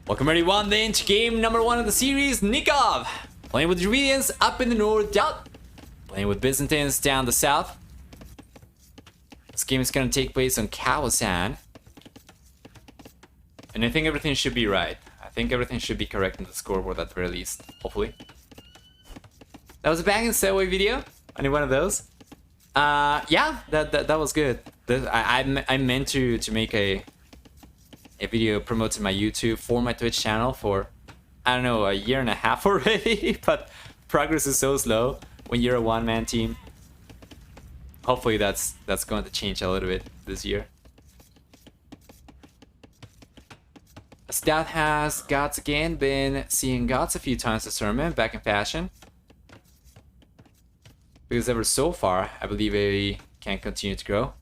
Welcome everyone then to game number 1 of the series, Nicov. Playing with Dravidians up in the north, DauT. Playing with Byzantines down the south. This game is going to take place on Quals. And I think everything should be right. I think everything should be correct in the scoreboard at the very least, hopefully. That was a banging segue video. Any one of those? Yeah, that was good. I meant to make a video promoting my YouTube for my Twitch channel for, I don't know, a year and a half already, but progress is so slow when you're a one-man team. Hopefully that's going to change a little bit this year. DauT has gods again, been seeing gods a few times this tournament, back in fashion. Because ever so far, I believe AE can continue to grow.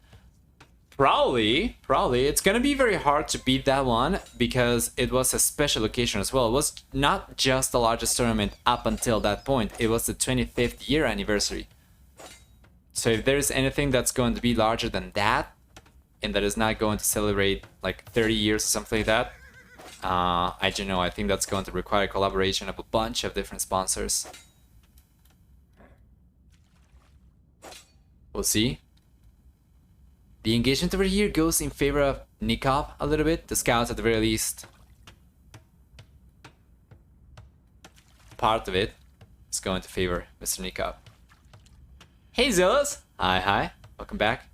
Probably, it's gonna be very hard to beat that one because it was a special occasion as well. It was not just the largest tournament up until that point, it was the 25th year anniversary. So if there's anything that's going to be larger than that, and that is not going to celebrate like 30 years or something like that, I don't know, I think that's going to require collaboration of a bunch of different sponsors. We'll see. The engagement over here goes in favor of Nicov a little bit. The scouts at the very least. Part of it is going to favor Mr. Nicov. Hey Zealous! Hi. Welcome back.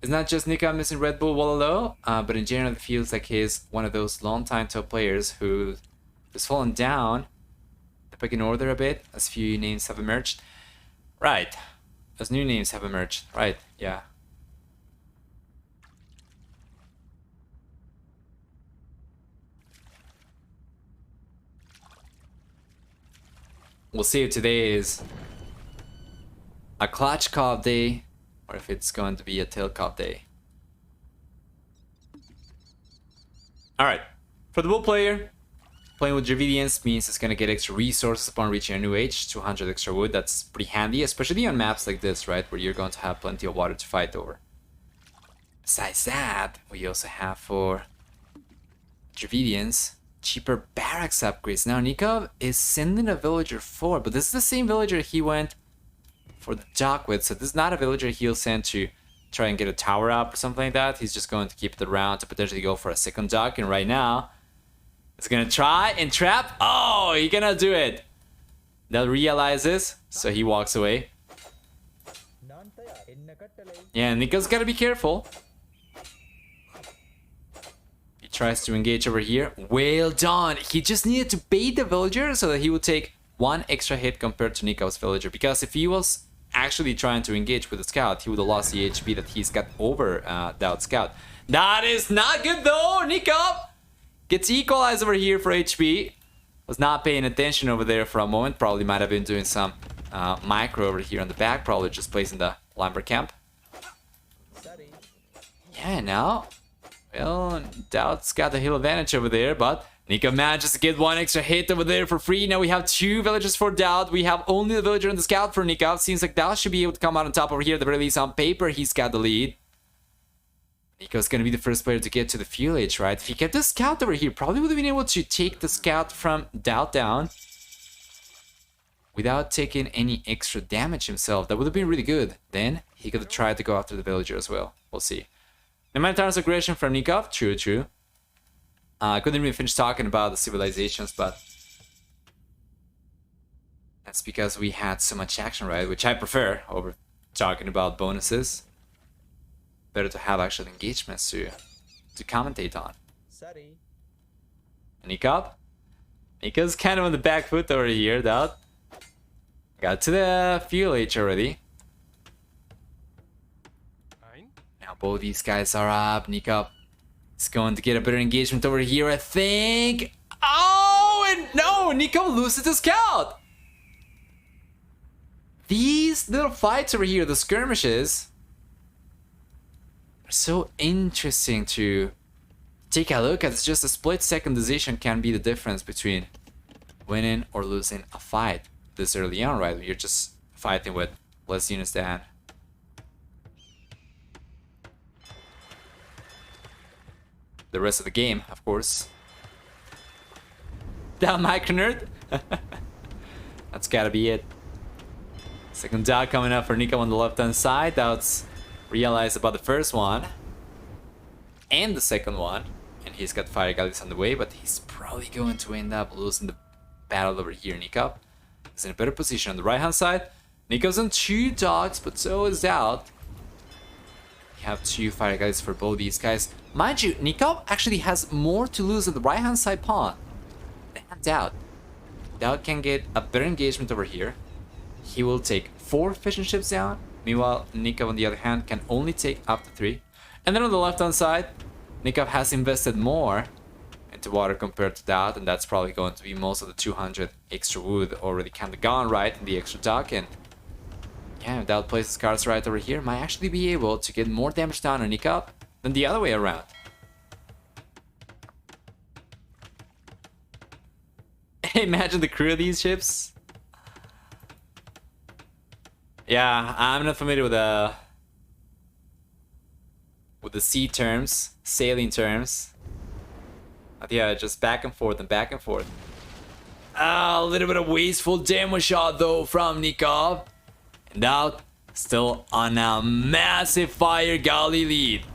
It's not just Nicov missing Red Bull Wallow, but in general it feels like he's one of those long-time top players who has fallen down the pecking order a bit as few names have emerged. Right. As new names have emerged. Right, yeah. We'll see if today is a clutch cop day or if it's going to be a tail cop day. Alright, for the bull player, playing with Dravidians means it's going to get extra resources upon reaching a new age, 200 extra wood. That's pretty handy, especially on maps like this, right, where you're going to have plenty of water to fight over. Besides that, we also have for Dravidians cheaper barracks upgrades. Now Nicov is sending a villager forward, but this is the same villager he went for the dock with, so this is not a villager he'll send to try and get a tower up or something like that. He's just going to keep it around to potentially go for a second dock, and right now it's gonna try and trap. Oh, he cannot do it. They'll realize this, so he walks away. Yeah, Nicov's gotta be careful. Tries to engage over here. Well done. He just needed to bait the villager so that he would take one extra hit compared to Nicov's villager. Because if he was actually trying to engage with the scout, he would have lost the HP that he's got over DauT scout. That is not good though. Nicov gets equalized over here for HP. Was not paying attention over there for a moment. Probably might have been doing some micro over here on the back. Probably just placing the lumber camp. Yeah, now. Well, DauT's got the hill advantage over there, but Nicov manages to get one extra hit over there for free. Now we have two villagers for DauT. We have only the villager and the scout for Nicov. Seems like DauT should be able to come out on top over here. At the very least, on paper, he's got the lead. Nicov's gonna be the first player to get to the fuel age, right? If he kept the scout over here, probably would have been able to take the scout from DauT down without taking any extra damage himself. That would have been really good. Then he could have tried to go after the villager as well. We'll see. The Mantar's aggression from Nicov, true. I couldn't even finish talking about the civilizations, but that's because we had so much action, right? Which I prefer over talking about bonuses. Better to have actual engagements to commentate on. Sorry. Nicov's kind of on the back foot over here, DauT. Got to the fuel age already. Now both these guys are up. Nicov is going to get a better engagement over here, I think. Oh, and no! Nicov loses the scout! These little fights over here, the skirmishes, are so interesting to take a look at. It's just a split-second decision can be the difference between winning or losing a fight this early on, right? You're just fighting with less units than the rest of the game, of course. that micro nerd. That's gotta be it. Second DauT coming up for Nicov on the left hand side. DauT's realized about the first one and the second one, and he's got fire galleys on the way, but he's probably going to end up losing the battle over here. Nicov is in a better position on the right hand side. Nicov's on 2 dogs, but so is DauT. You have 2 fire galleys for both these guys. Mind you, Nicov actually has more to lose on the right hand side pawn than DauT. DauT can get a better engagement over here. He will take 4 fishing ships down. Meanwhile, Nicov on the other hand can only take up to 3. And then on the left hand side, Nicov has invested more into water compared to DauT, and that's probably going to be most of the 200 extra wood already kind of gone, right, in the extra dock. And yeah, if DauT plays his cards right over here, might actually be able to get more damage down on Nicov than the other way around. Imagine the crew of these ships. Yeah, I'm not familiar with the sea terms, sailing terms. But yeah, just back and forth and back and forth. A little bit of wasteful demo shot though from Nicov. And DauT still on a massive fire galley lead.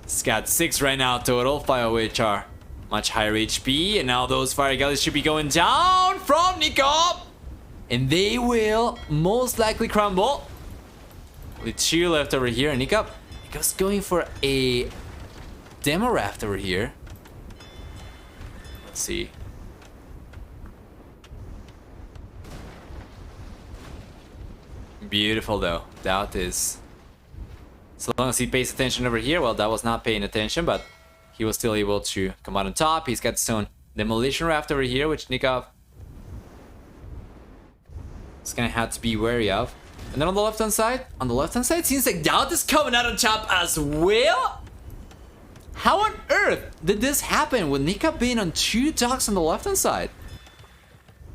He's got 6 right now total, 5 of which are much higher HP. And now those fire galleys should be going down from Nicov. And they will most likely crumble. With 2 left over here. And Nicov's going for a demo raft over here. Let's see. Beautiful though. DauT is... So long as he pays attention over here, well, that was not paying attention, but he was still able to come out on top. He's got his own demolition raft over here, which Nicov is gonna have to be wary of. And then on the left hand side, it seems like DauT is coming out on top as well. How on earth did this happen with Nicov being on 2 docks on the left hand side?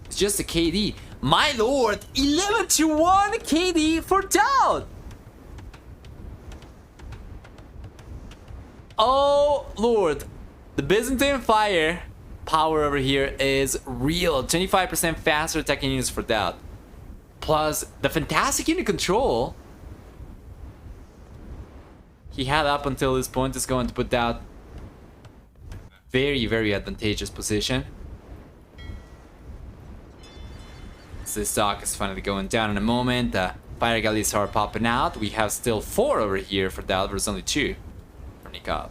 It's just a KD. My lord, 11-1 KD for DauT. Oh lord, the Byzantine fire power over here is real. 25% faster attacking units for DauT. Plus the fantastic unit control he had up until this point is going to put DauT very advantageous position. So this dock is finally going down in a moment. Fire galleys are popping out. We have still 4 over here for DauT versus only 2 for Nicov.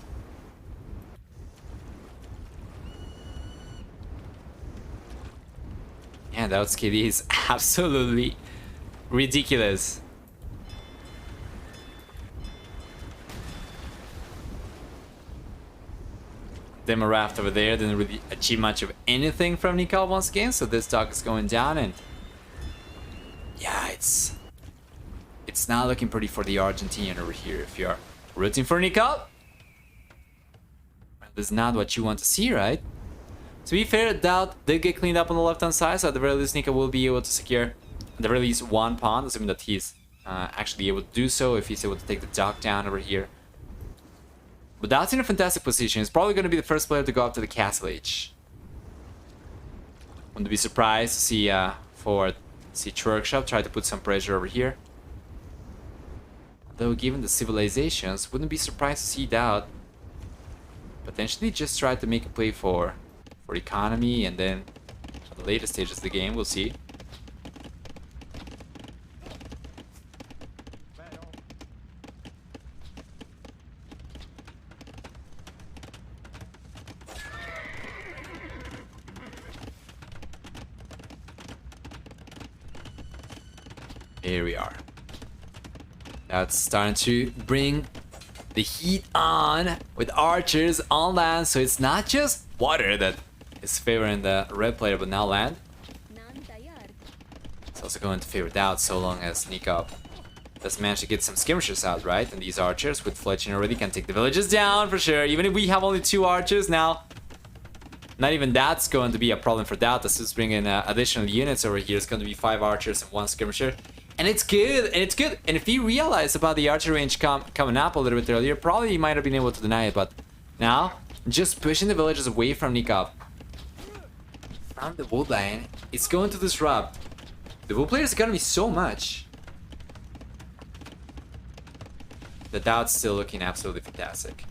Yeah, DauT's KD is absolutely ridiculous. Demo raft over there didn't really achieve much of anything from Nicov once again, so this dock is going down, and yeah, it's not looking pretty for the Argentinian over here. If you're rooting for Nicov, this is not what you want to see, right? To be fair, DauT did get cleaned up on the left hand side, so at the very least Nicov will be able to secure at the very least 1 pawn, assuming that he's actually able to do so, if he's able to take the dock down over here. But DauT's in a fantastic position. He's probably going to be the first player to go up to the Castle Age. Wouldn't be surprised to see forward Siege Workshop try to put some pressure over here. Though given the civilizations, wouldn't be surprised to see DauT potentially just try to make a play for economy, and then at the later stages of the game, we'll see. Here we are. That's starting to bring the heat on with archers on land, so it's not just water that is favoring the red player, but now land. It's also going to favor DauT so long as Nicov does manage to get some skirmishers out, right? And these archers with fletching already can take the villages down for sure. Even if we have only 2 archers now, not even that's going to be a problem for DauT. As it's bringing additional units over here, it's going to be 5 archers and 1 skirmisher. And it's good, and it's good. And if he realized about the archer range coming up a little bit earlier, probably he might have been able to deny it. But now, just pushing the villages away from Nicov from the wood line. It's going to disrupt. The wood player is gonna be so much. The DauT's still looking absolutely fantastic.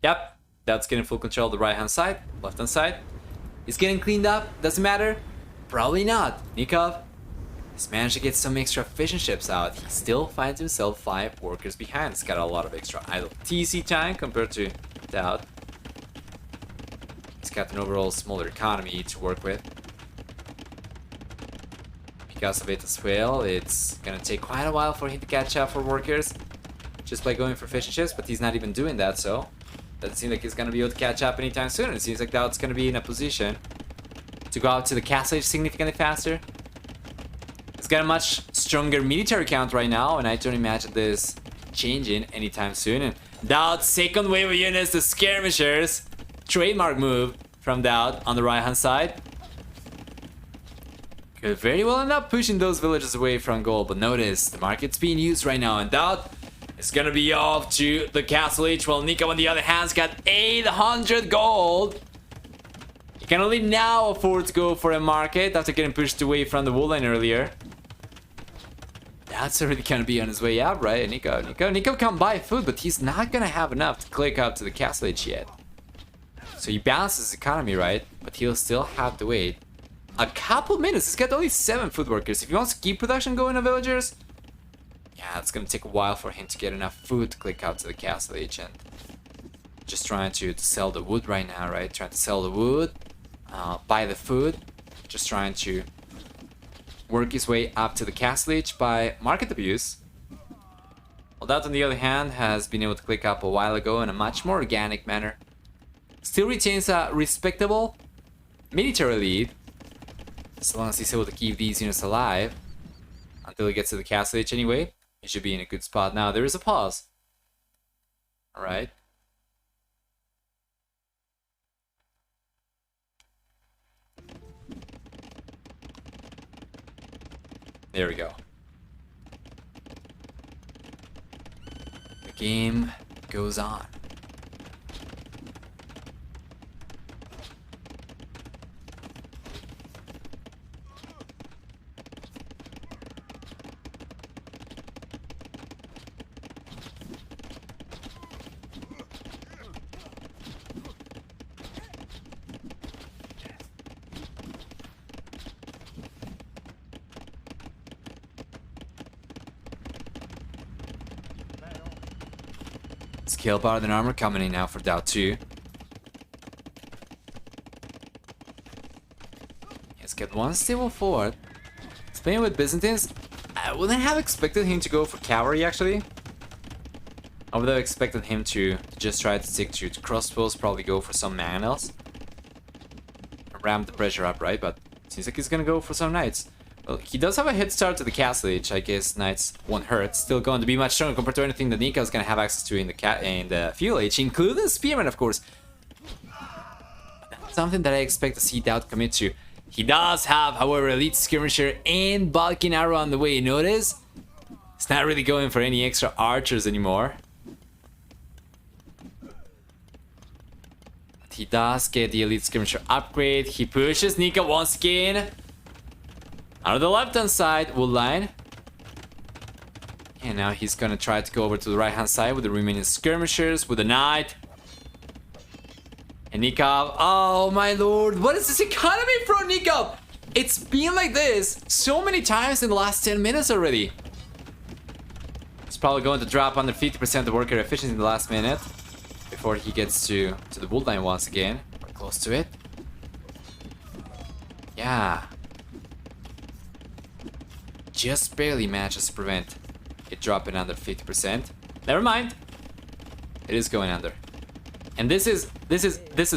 Yep, DauT's getting full control of the right hand side, left hand side. He's getting cleaned up, doesn't matter. Probably not. Nicov has managed to get some extra fission ships out. He still finds himself 5 workers behind. He's got a lot of extra idle TC time compared to DauT. He's got an overall smaller economy to work with. Because of it as well, it's gonna take quite a while for him to catch up for workers. Just by going for fission ships, but he's not even doing that, so doesn't seem like he's gonna be able to catch up anytime soon. It seems like DauT's gonna be in a position to go out to the castle significantly faster. He's got a much stronger military count right now, and I don't imagine this changing anytime soon. And DauT's second wave of units, the skirmishers. Trademark move from DauT on the right hand side. Could very well end up pushing those villagers away from gold, but notice the market's being used right now, and DauT is gonna be off to the castle age, while Nicov on the other hand's got 800 gold. He can only now afford to go for a market after getting pushed away from the wool line earlier. That's already gonna be on his way out, right? Nicov can buy food, but he's not gonna have enough to click up to the castle age yet. So he balances his economy, right? But he'll still have to wait a couple minutes. He's got only 7 food workers. If he wants to keep production going on villagers, yeah, it's gonna take a while for him to get enough food to click out to the castle age. And just trying to sell the wood right now, right? Trying to sell the wood, buy the food, just trying to work his way up to the castle age by market abuse. Well, DauT on the other hand has been able to click up a while ago in a much more organic manner. Still retains a respectable military lead, as long as he's able to keep these units alive until he gets to the castle age anyway. He should be in a good spot now. There is a pause. Alright. There we go. The game goes on. Scale power and armor coming in now for DauT 2. Let's get one stable forward. He's playing with Byzantines. I wouldn't have expected him to go for cavalry actually. I would have expected him to just try to stick to crossbows, probably go for some mangonels. Ramp the pressure up, right? But it seems like he's gonna go for some knights. Well, he does have a head start to the castle age. I guess knights won't hurt. Still going to be much stronger compared to anything that Nicov is going to have access to in the fuel age, including spearmen, of course. Something that I expect to see DauT commit to. He does have, however, elite skirmisher and bulking arrow on the way. Notice he's not really going for any extra archers anymore. But he does get the elite skirmisher upgrade. He pushes Nicov once again. Out of the left-hand side, wood line. And now he's gonna try to go over to the right-hand side with the remaining skirmishers, with a knight. And Nicov, oh my lord, what is this economy from Nicov? It's been like this so many times in the last 10 minutes already. He's probably going to drop under 50% of the worker efficiency in the last minute before he gets to the wood line once again. We're close to it. Yeah. Just barely manages to prevent it dropping under 50%. Never mind. It is going under. And this is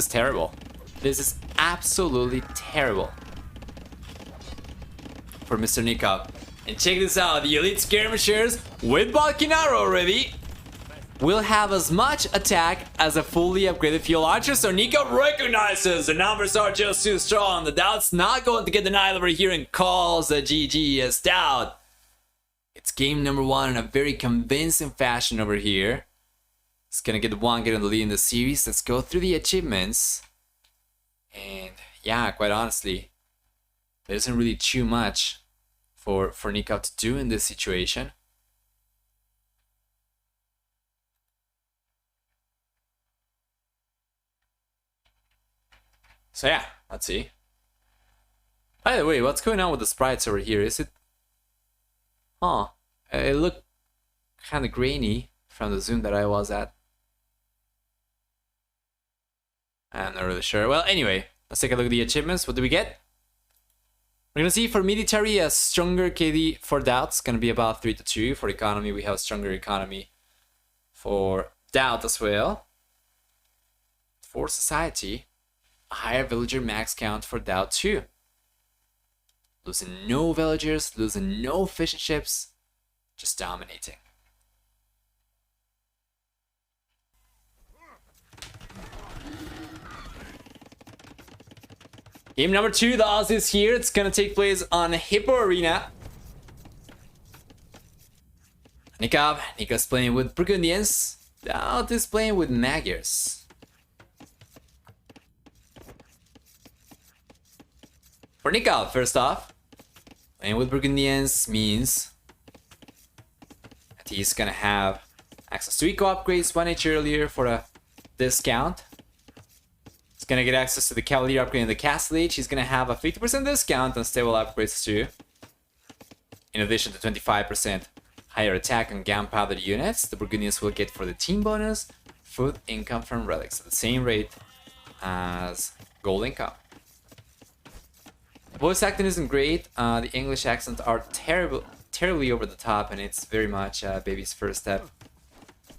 terrible. This is absolutely terrible for Mr. Nicov. And check this out, the elite skirmishers with Balkinaro already will have as much attack as a fully upgraded fuel archer, so Nicov recognizes the numbers are just too strong. The DauT's not going to get denied over here and calls the GG as DauT. It's game number 1 in a very convincing fashion over here. It's gonna get one, get on the lead in the series. Let's go through the achievements. And yeah, quite honestly, there isn't really too much for Nicov to do in this situation. So yeah, let's see. By the way, what's going on with the sprites over here? Is it... Huh. It looked kind of grainy from the zoom that I was at. I'm not really sure. Well, anyway, let's take a look at the achievements. What do we get? We're gonna see for military a stronger KD for DauT. It's gonna be about 3-2. For economy, we have a stronger economy for DauT as well. For society, a higher villager max count for DauT too. Losing no villagers, losing no fishing ships, just dominating. Game number 2, the Oz is here. It's gonna take place on Hippo Arena. Nicov's playing with Burgundians. DauT is playing with Magyars. For Nicov, first off, playing with Burgundians means that he's gonna have access to eco upgrades 1H earlier for a discount. He's gonna get access to the Cavalier upgrade in the Castle Age. He's gonna have a 50% discount on stable upgrades too. In addition to 25% higher attack on gunpowder units, the Burgundians will get for the team bonus food income from relics at the same rate as gold income. The voice acting isn't great. The English accents are terribly over the top, and it's very much baby's first step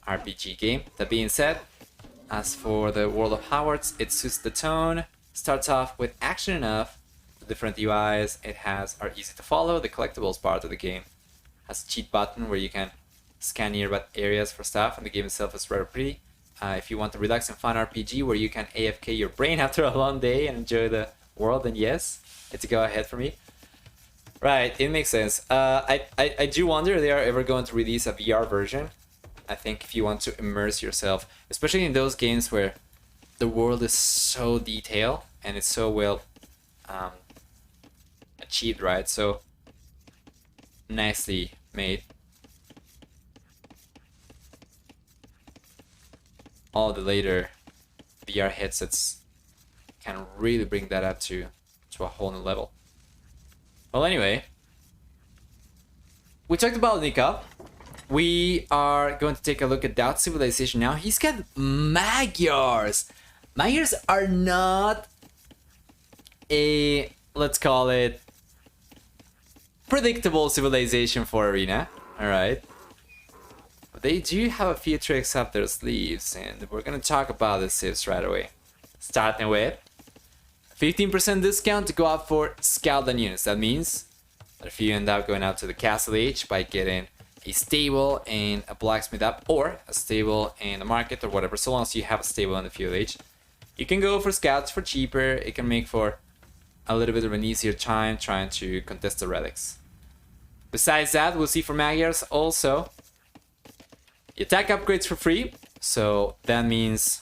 RPG game. That being said, as for the World of Howards, it suits the tone. Starts off with action enough. The different UIs it has are easy to follow. The collectibles part of the game has a cheat button where you can scan nearby areas for stuff, and the game itself is rather pretty. If you want a relaxing fun RPG where you can AFK your brain after a long day and enjoy the world, then yes, it's a go ahead for me. Right, it makes sense. I do wonder if they are ever going to release a VR version. I think if you want to immerse yourself, especially in those games where the world is so detailed and it's so well achieved, right? So nicely made. All the later VR headsets can really bring that up to a whole new level. Well, anyway, we talked about Nicov. We are going to take a look at DauT civilization now. He's got Magyars. Magyars are not a, let's call it, predictable civilization for Arena. Alright. But they do have a few tricks up their sleeves, and we're going to talk about the civs right away. Starting with 15% discount to go out for Scaldon units. That means that if you end up going out to the Castle Age by getting a stable and a blacksmith up, or a stable and a market or whatever, so long as you have a stable in the field age, you can go for scouts for cheaper. It can make for a little bit of an easier time trying to contest the relics. Besides that, we'll see for Magyars also the attack upgrades for free, so that means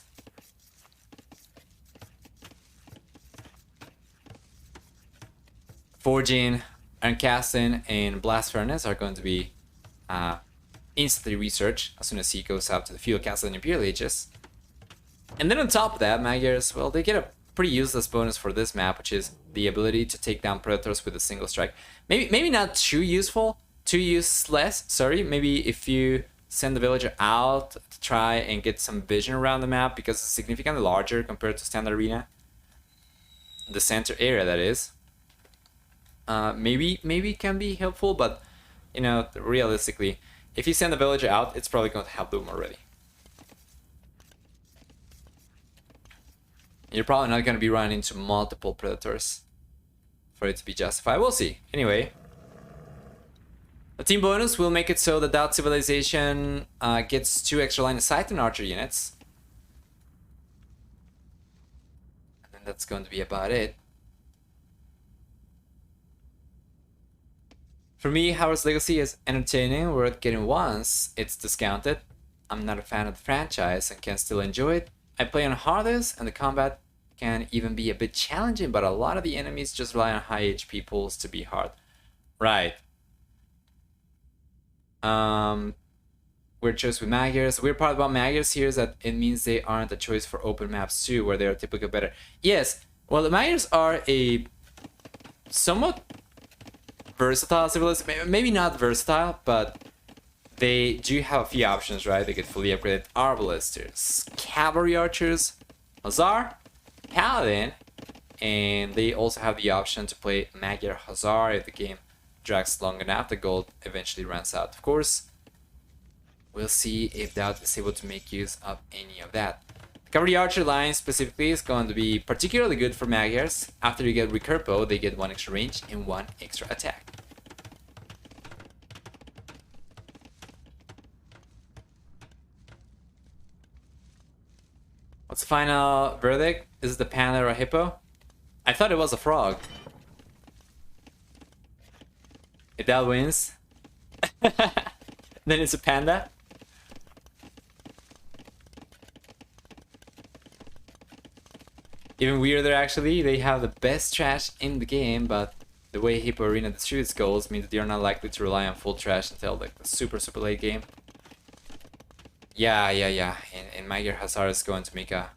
Forging, Ironcasting, and Blast Furnace are going to be instantly researched as soon as he goes up to the Field Castle and Imperial Ages. And then on top of that, Magyars, well, they get a pretty useless bonus for this map, which is the ability to take down predators with a single strike. Maybe not too useful, too useless, sorry. Maybe if you send the villager out to try and get some vision around the map, because it's significantly larger compared to standard arena. The center area, that is. Maybe it can be helpful, but you know, realistically, if you send the villager out, it's probably going to have Doom already. You're probably not going to be running into multiple predators for it to be justified. We'll see. Anyway, the team bonus will make it so that DauT civilization gets 2 extra line of sight and archer units. And then that's going to be about it. For me, Howard's Legacy is entertaining, worth getting once it's discounted. I'm not a fan of the franchise and can still enjoy it. I play on hardest, and the combat can even be a bit challenging, but a lot of the enemies just rely on high HP pulls to be hard. Right. Weird choice with Magyars. The weird part about Magyars here is that it means they aren't a choice for open maps too, where they are typically better. Yes, well, the Magyars are a somewhat versatile civilization. Maybe not versatile, but they do have a few options, right? They get fully upgraded arbalisters, cavalry archers, Hussar, paladin, and they also have the option to play Magyar Hussar if the game drags long enough. The gold eventually runs out, of course. We'll see if DauT is able to make use of any of that. The cavalry archer line specifically is going to be particularly good for Magyars. After you get Recurpo, they get 1 extra range and 1 extra attack. What's the final verdict? Is it the panda or a hippo? I thought it was a frog. If that wins, then it's a panda. Even weirder, actually, they have the best trash in the game, but the way Hippo Arena distributes goals means that you're not likely to rely on full trash until like the super late game. Yeah. And Magyar Hussar is going to make a...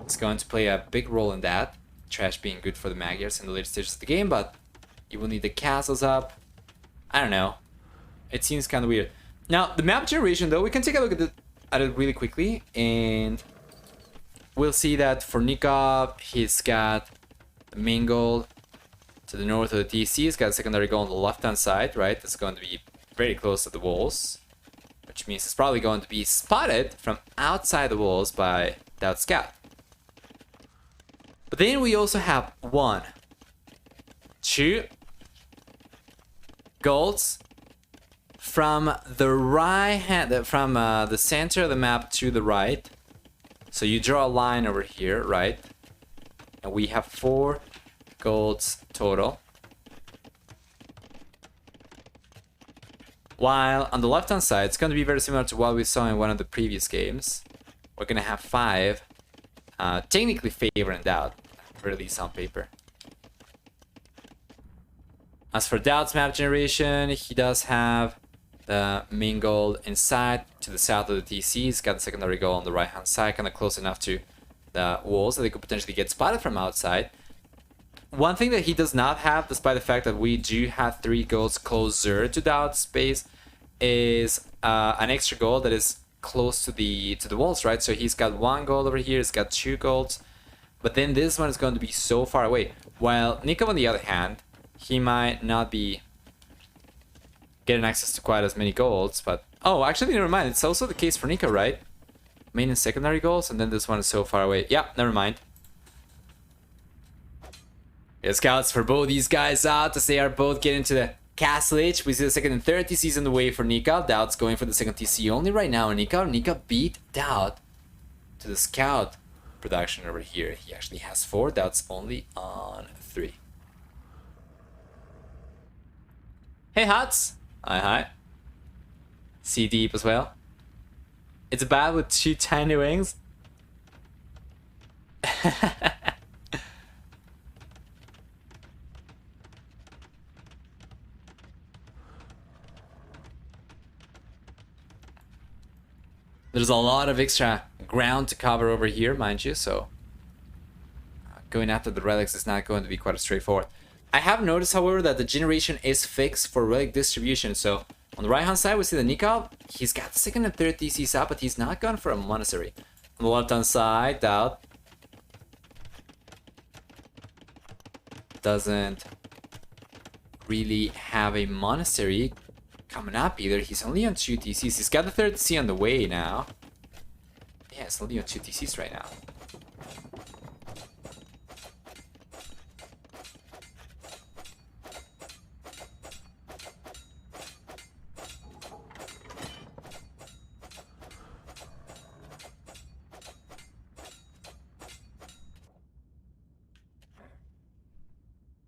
It's going to play a big role in that. Trash being good for the Magyars in the later stages of the game, but you will need the castles up. I don't know. It seems kind of weird. Now, the map generation, though, we can take a look at it really quickly, and we'll see that for Nicov, he's got the main goal to the north of the TC. He's got a secondary goal on the left-hand side, right? It's going to be very close to the walls, which means it's probably going to be spotted from outside the walls by DauT Scout. But then we also have 1, 2 goals from the right hand, from the center of the map to the right. So you draw a line over here, right? And we have 4 golds total. While on the left-hand side, it's going to be very similar to what we saw in one of the previous games. We're going to have 5, technically favoring DauT, or at least on paper. As for DauT's map generation, he does have the main goal inside to the south of the TC. He's got the secondary goal on the right-hand side, kind of close enough to the walls that they could potentially get spotted from outside. One thing that he does not have, despite the fact that we do have 3 goals closer to DauT's base, is an extra goal that is close to the walls, right? So he's got 1 goal over here, he's got 2 goals, but then this one is going to be so far away. While Nicov, on the other hand, he might not be getting access to quite as many goals, but... Oh, actually, never mind. It's also the case for Nicov, right? Main and secondary goals, and then this one is so far away. Yeah, never mind. Yeah, scouts for both these guys out as they are both getting to the Castle Age. We see the second and third TCs on the way for Nicov. DauT's going for the second TC only right now. Nicov beat DauT to the scout production over here. He actually has 4. DauT's only on 3. Hey, Hots. Hi. See deep as well. It's a bat with 2 tiny wings. There's a lot of extra ground to cover over here, mind you, so going after the relics is not going to be quite as straightforward. I have noticed, however, that the generation is fixed for relic distribution. So on the right hand side, we see the Nicov. He's got the second and third DCs up, but he's not gone for a monastery. On the left hand side, DauT doesn't really have a monastery coming up either. He's only on 2 TCs. He's got the third TC on the way now. Yeah, it's only on 2 TCs right now.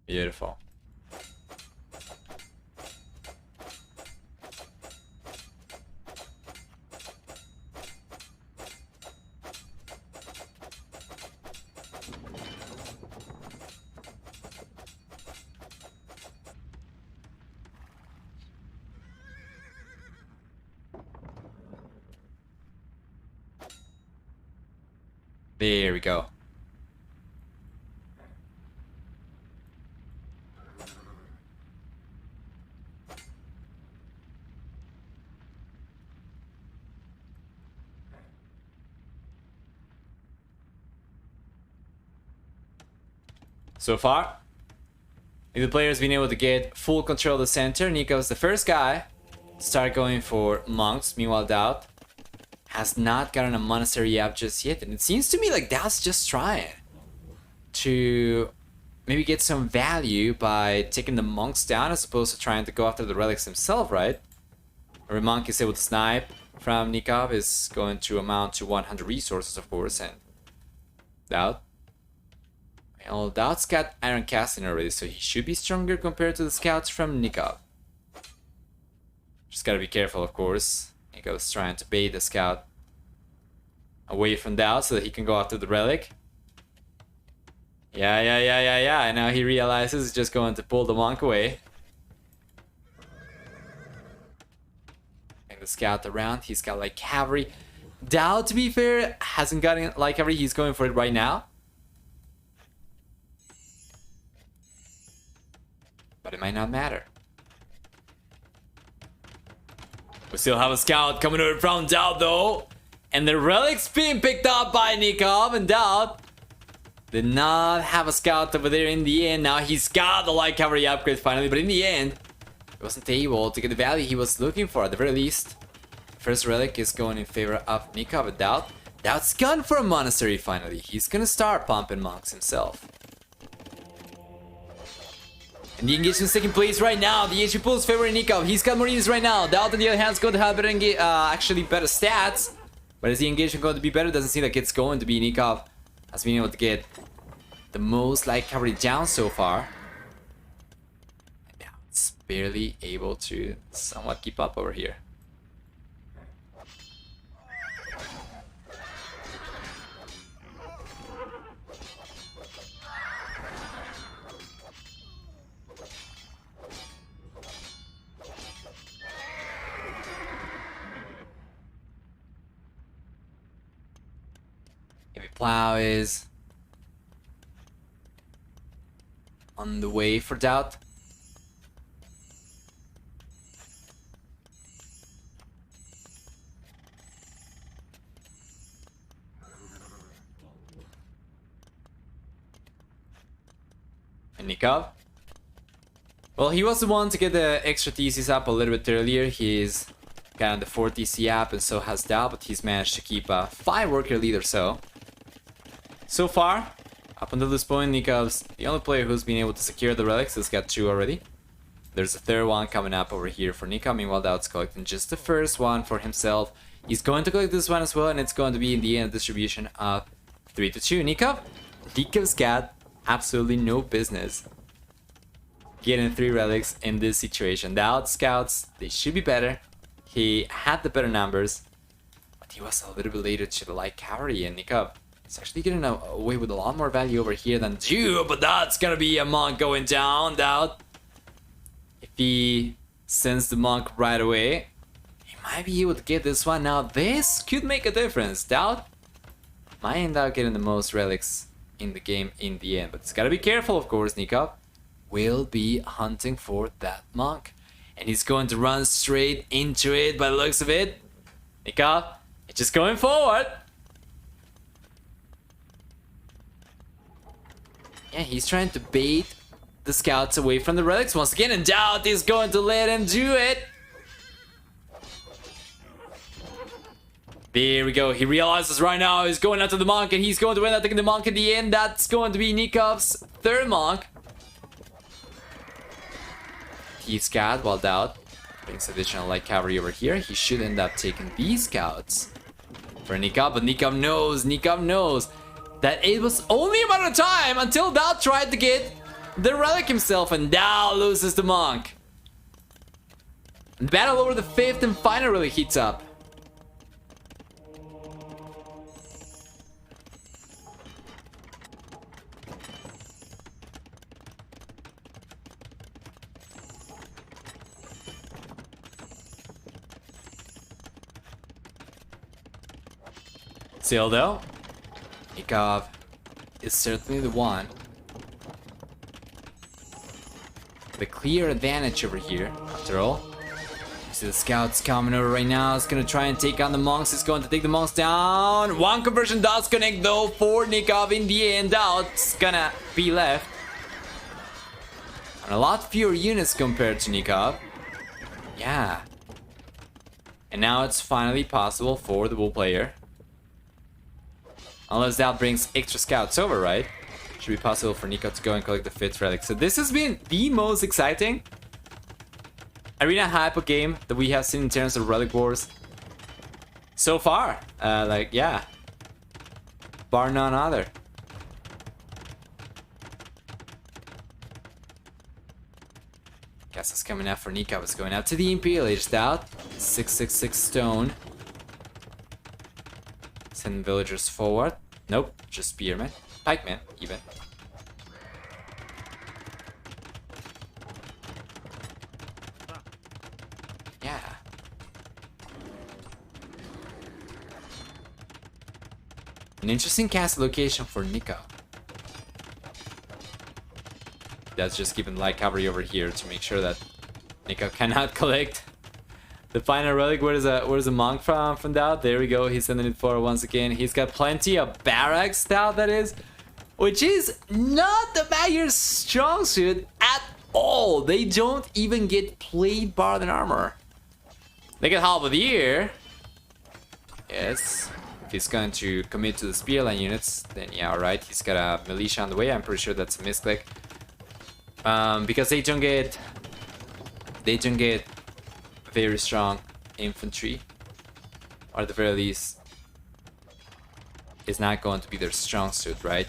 Beautiful. There we go. So far, the player's been able to get full control of the center. Nicov's the first guy to start going for monks. Meanwhile, DauT has not gotten a monastery up just yet. And it seems to me like DauT's just trying to maybe get some value by taking the monks down as opposed to trying to go after the relics himself, right? Every monk is able to snipe from Nicov is going to amount to 100 resources, of course. And DauT, well, DauT's got Iron Casting already, so he should be stronger compared to the scouts from Nicov. Just gotta be careful, of course. Nicov's trying to bait the scout away from DauT so that he can go after the relic. Yeah. And now he realizes he's just going to pull the monk away. And the scout around, he's got like cavalry. DauT, to be fair, hasn't gotten like cavalry, he's going for it right now. But it might not matter. We still have a scout coming over from DauT though. And the relic's being picked up by Nicov, and DauT did not have a scout over there in the end. Now he's got the light cavalry upgrade finally, but in the end, he wasn't able to get the value he was looking for at the very least. First relic is going in favor of Nicov, but DauT's gone for a monastery finally. He's gonna start pumping monks himself. And the engagement's taking place right now. The HP pool is favoring Nicov. He's got more units right now. DauT on the other hand is going to have better actually better stats. But is the engagement going to be better? Doesn't seem like it's going to be. Nicov has been able to get the most light cavalry down so far. And now it's barely able to somewhat keep up over here. Plow is on the way for DauT. And Nicov, well, he was the one to get the extra TCs up a little bit earlier. He's got the 4 TC up, and so has DauT, but he's managed to keep a 5 worker lead or so. So far, up until this point, Nicov's the only player who's been able to secure the relics. He's got 2 already. There's a third one coming up over here for Nicov. Meanwhile, DauT's collecting just the first one for himself. He's going to collect this one as well, and it's going to be in the end a distribution of 3-2. Nikov's got absolutely no business getting 3 relics in this situation. DauT scouts, they should be better. He had the better numbers, but he was a little bit later to the light cavalry, and Nicov it's actually getting away with a lot more value over here than 2, but that's gonna be a monk going down. DauT, if he sends the monk right away, he might be able to get this one. Now this could make a difference. DauT might end up getting the most relics in the game in the end, but it's gotta be careful, of course. Nicov will be hunting for that monk, and he's going to run straight into it by the looks of it. Nicov, it's just going forward. Yeah, he's trying to bait the scouts away from the relics once again, and DauT is going to let him do it. There we go. He realizes right now he's going after the monk, and he's going to end up taking the monk in the end. That's going to be Nikov's 3rd monk. He's got, while DauT brings additional light cavalry over here, he should end up taking these scouts for Nicov, but Nicov knows that it was only a matter of time until DauT tried to get the relic himself, and DauT loses the monk. The battle over the 5th and final relic heats up. Still though, Nicov is certainly the one. The clear advantage over here, after all. You see the scouts coming over right now. It's gonna try and take on the monks. It's going to take the monks down. One conversion does connect though for Nicov in the end. DauT's gonna be left. And a lot fewer units compared to Nicov. Yeah. And now it's finally possible for the bull player. Unless DauT brings extra scouts over, right? Should be possible for Nicov to go and collect the 5th relic. So this has been the most exciting arena hypo game that we have seen in terms of relic wars so far. Like, yeah. Bar none other. Guess it's coming out for Nicov. It's going out to the Imperial Age DauT. 666 stone. Send villagers forward. Nope, just spearmen. Pikemen, even. Yeah. An interesting cast location for Nicov. That's just keeping light cavalry over here to make sure that Nicov cannot collect the final relic. Where's a monk from DauT? There we go. He's sending it forward once again. He's got plenty of barracks DauT, that is, which is not the Magyar's strong suit at all. They don't even get plate bar than armor. They get halberdier. Yes. If he's going to commit to the spearline units, then yeah, alright. He's got a militia on the way. I'm pretty sure that's a misclick. Because they don't get very strong infantry, or at the very least, it's not going to be their strong suit, right?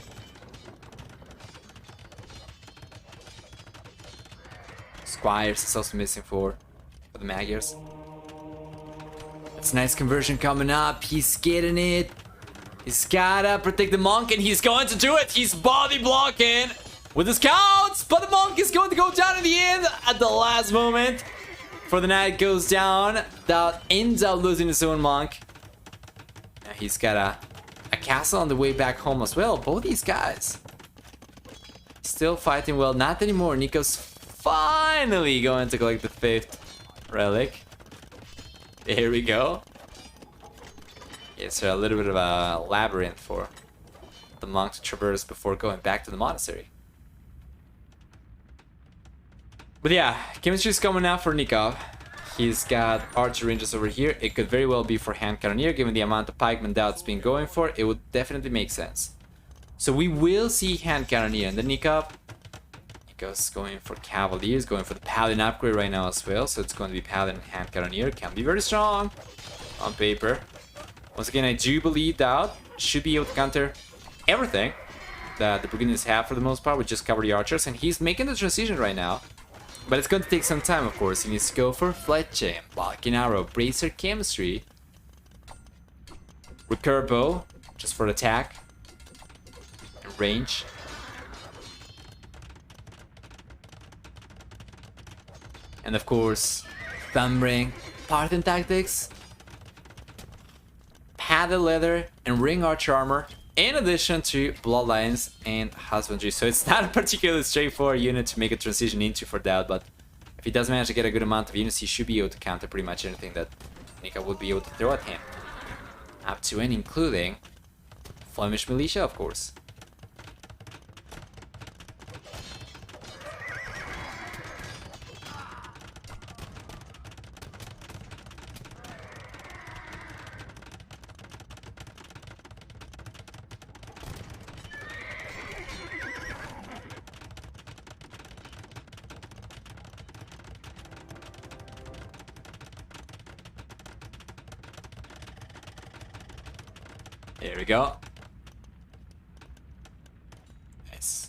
Squires is also missing for the Magyars. It's a nice conversion coming up. He's getting it. He's gotta protect the monk, and he's going to do it. He's body blocking with the scouts, but the monk is going to go down in the end at the last moment. For the knight goes down, DauT ends up losing his own monk. Now he's got a castle on the way back home as well. Both these guys still fighting well. Not anymore. Nico's finally going to collect the 5th relic. There we go. Yes, so a little bit of a labyrinth for the monk to traverse before going back to the monastery. But yeah, chemistry is coming out for Nicov. He's got archer ranges over here. It could very well be for hand cannoneer, given the amount of pikemen DauT's been going for. It would definitely make sense. So we will see hand cannoneer, and then Nicov's going for cavaliers, going for the paladin upgrade right now as well. So it's going to be paladin and hand cannoneer. Can be very strong on paper. Once again, I do believe DauT should be able to counter everything that the Burgundians have for the most part with just cavalry archers, and he's making the transition right now. But it's going to take some time, of course. He needs to go for Fletcher, Balkan Arrow, Bracer Chemistry, Recurve Bow, just for attack and range. And of course, Thumb Ring, Parthian Tactics, Padded Leather, and Ring Arch Armor, in addition to Bloodlines and Husbandry. So it's not a particularly straightforward unit to make a transition into for DauT, but if he does manage to get a good amount of units, he should be able to counter pretty much anything that Nicov would be able to throw at him. Up to and including Flemish Militia, of course. There we go. Nice.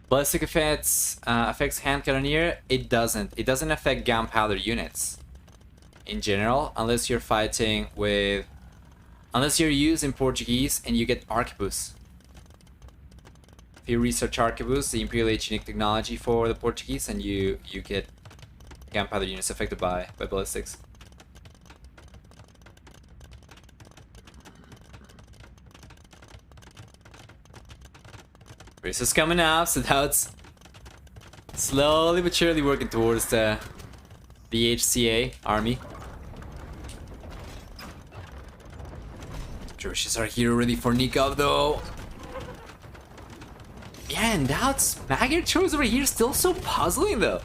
Ballistic effects affects hand cannoneer. It doesn't. It doesn't affect gunpowder units in general, unless you're fighting with, unless you're using Portuguese and you get arquebus. If you research arquebus, the Imperial Age unique technology for the Portuguese, and you get gunpowder units affected by ballistics. Race is coming up, so that's slowly but surely working towards the HCA army. Georges are here ready for Nicov though. Yeah, and DauT's Magyar choice over here still so puzzling though.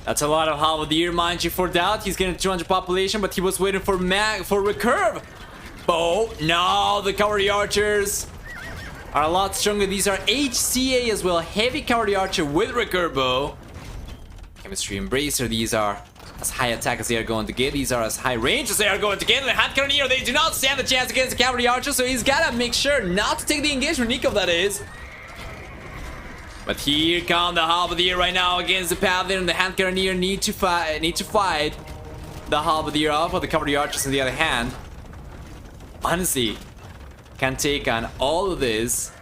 That's a lot of halberdier, mind you, for DauT. He's getting 200 population, but he was waiting for recurve. Oh, no, the cavalry archers are a lot stronger. These are HCA as well. Heavy cavalry archer with recurve bow. Chemistry embracer, these are as high attack as they are going to get. These are as high range as they are going to get. And the hand cannoneer, they do not stand a chance against the cavalry archer, so he's gotta make sure not to take the engagement. Nicov, that is. But here come the halberdier right now against the paladin, and the hand cannoneer need to fight the halberdier off, or the cavalry archers on the other hand. Honestly, can take on all of this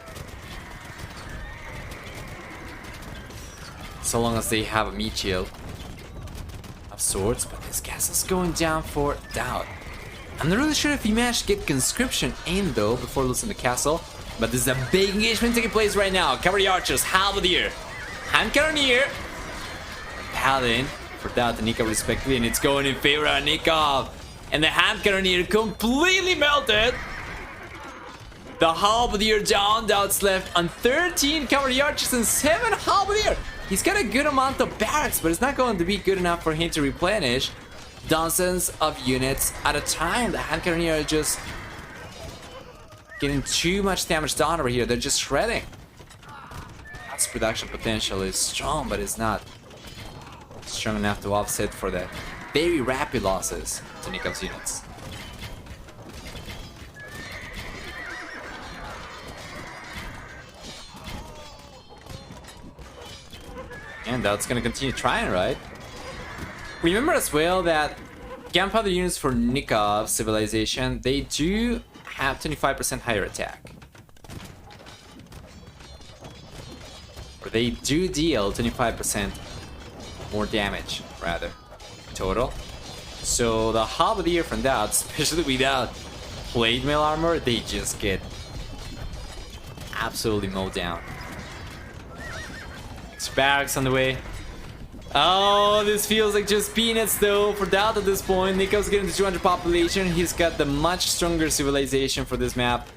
so long as they have a meat shield of sorts. But this castle's going down for DauT. I'm not really sure if he managed to get conscription in though before losing the castle. But this is a big engagement taking place right now. Cavalry archers, halberdier, hand cannoneer, paladin for DauT and Nicov respectively, and it's going in favor of Nicov. And the hand cannoneer completely melted. The halberdier down. DauT's left on 13 cavalry archers and 7 halberdier. He's got a good amount of barracks, but it's not going to be good enough for him to replenish dozens of units at a time. The hand cannoneer are just getting too much damage done over here. They're just shredding. DauT's production potential is strong, but it's not strong enough to offset for the very rapid losses to Nicov's units. And DauT's gonna continue trying, right? Remember as well that gunpowder units for Nicov civilization, they do have 25% higher attack. Or they do deal 25% more damage, rather, total. So the halberdier from DauT, especially without plate mail armor, they just get absolutely mowed down. Barracks on the way. Oh, this feels like just peanuts though for DauT at this point. Nicov's getting to 200 population. He's got the much stronger civilization for this map.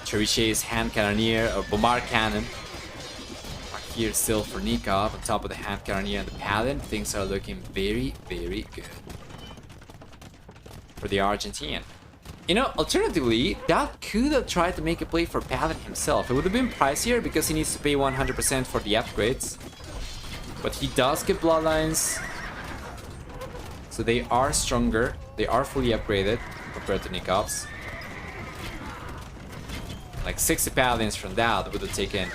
Trebuchet's hand cannoneer or bombard cannon are here still for Nicov on top of the hand cannoneer and the paladin. Things are looking very, very good for the Argentinian. You know, alternatively, DauT could have tried to make a play for paladin himself. It would have been pricier because he needs to pay 100% for the upgrades. But he does get bloodlines, so they are stronger. They are fully upgraded compared to Nikov's. Like 60 paladins from DauT would have taken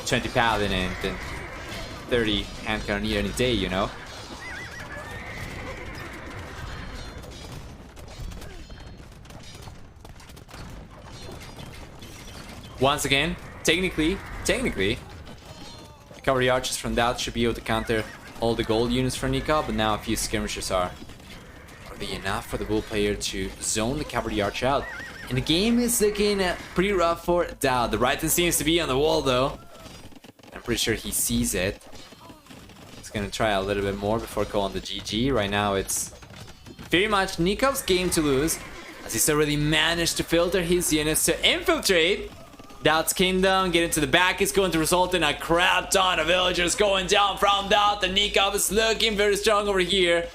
20 paladin and then 30 hand cannoneer any day, you know? Once again, technically, the cavalry archers from DauT should be able to counter all the gold units from Nicov, but now a few skirmishers are they enough for the bull player to zone the cavalry archer out. And the game is looking pretty rough for DauT. The Ryton seems to be on the wall though. I'm pretty sure he sees it. He's gonna try a little bit more before calling the GG. Right now it's very much Nikov's game to lose, as he's already managed to filter his units to infiltrate DauT's kingdom. Get into the back is going to result in a crap ton of villagers going down from DauT. And Nicov is looking very strong over here.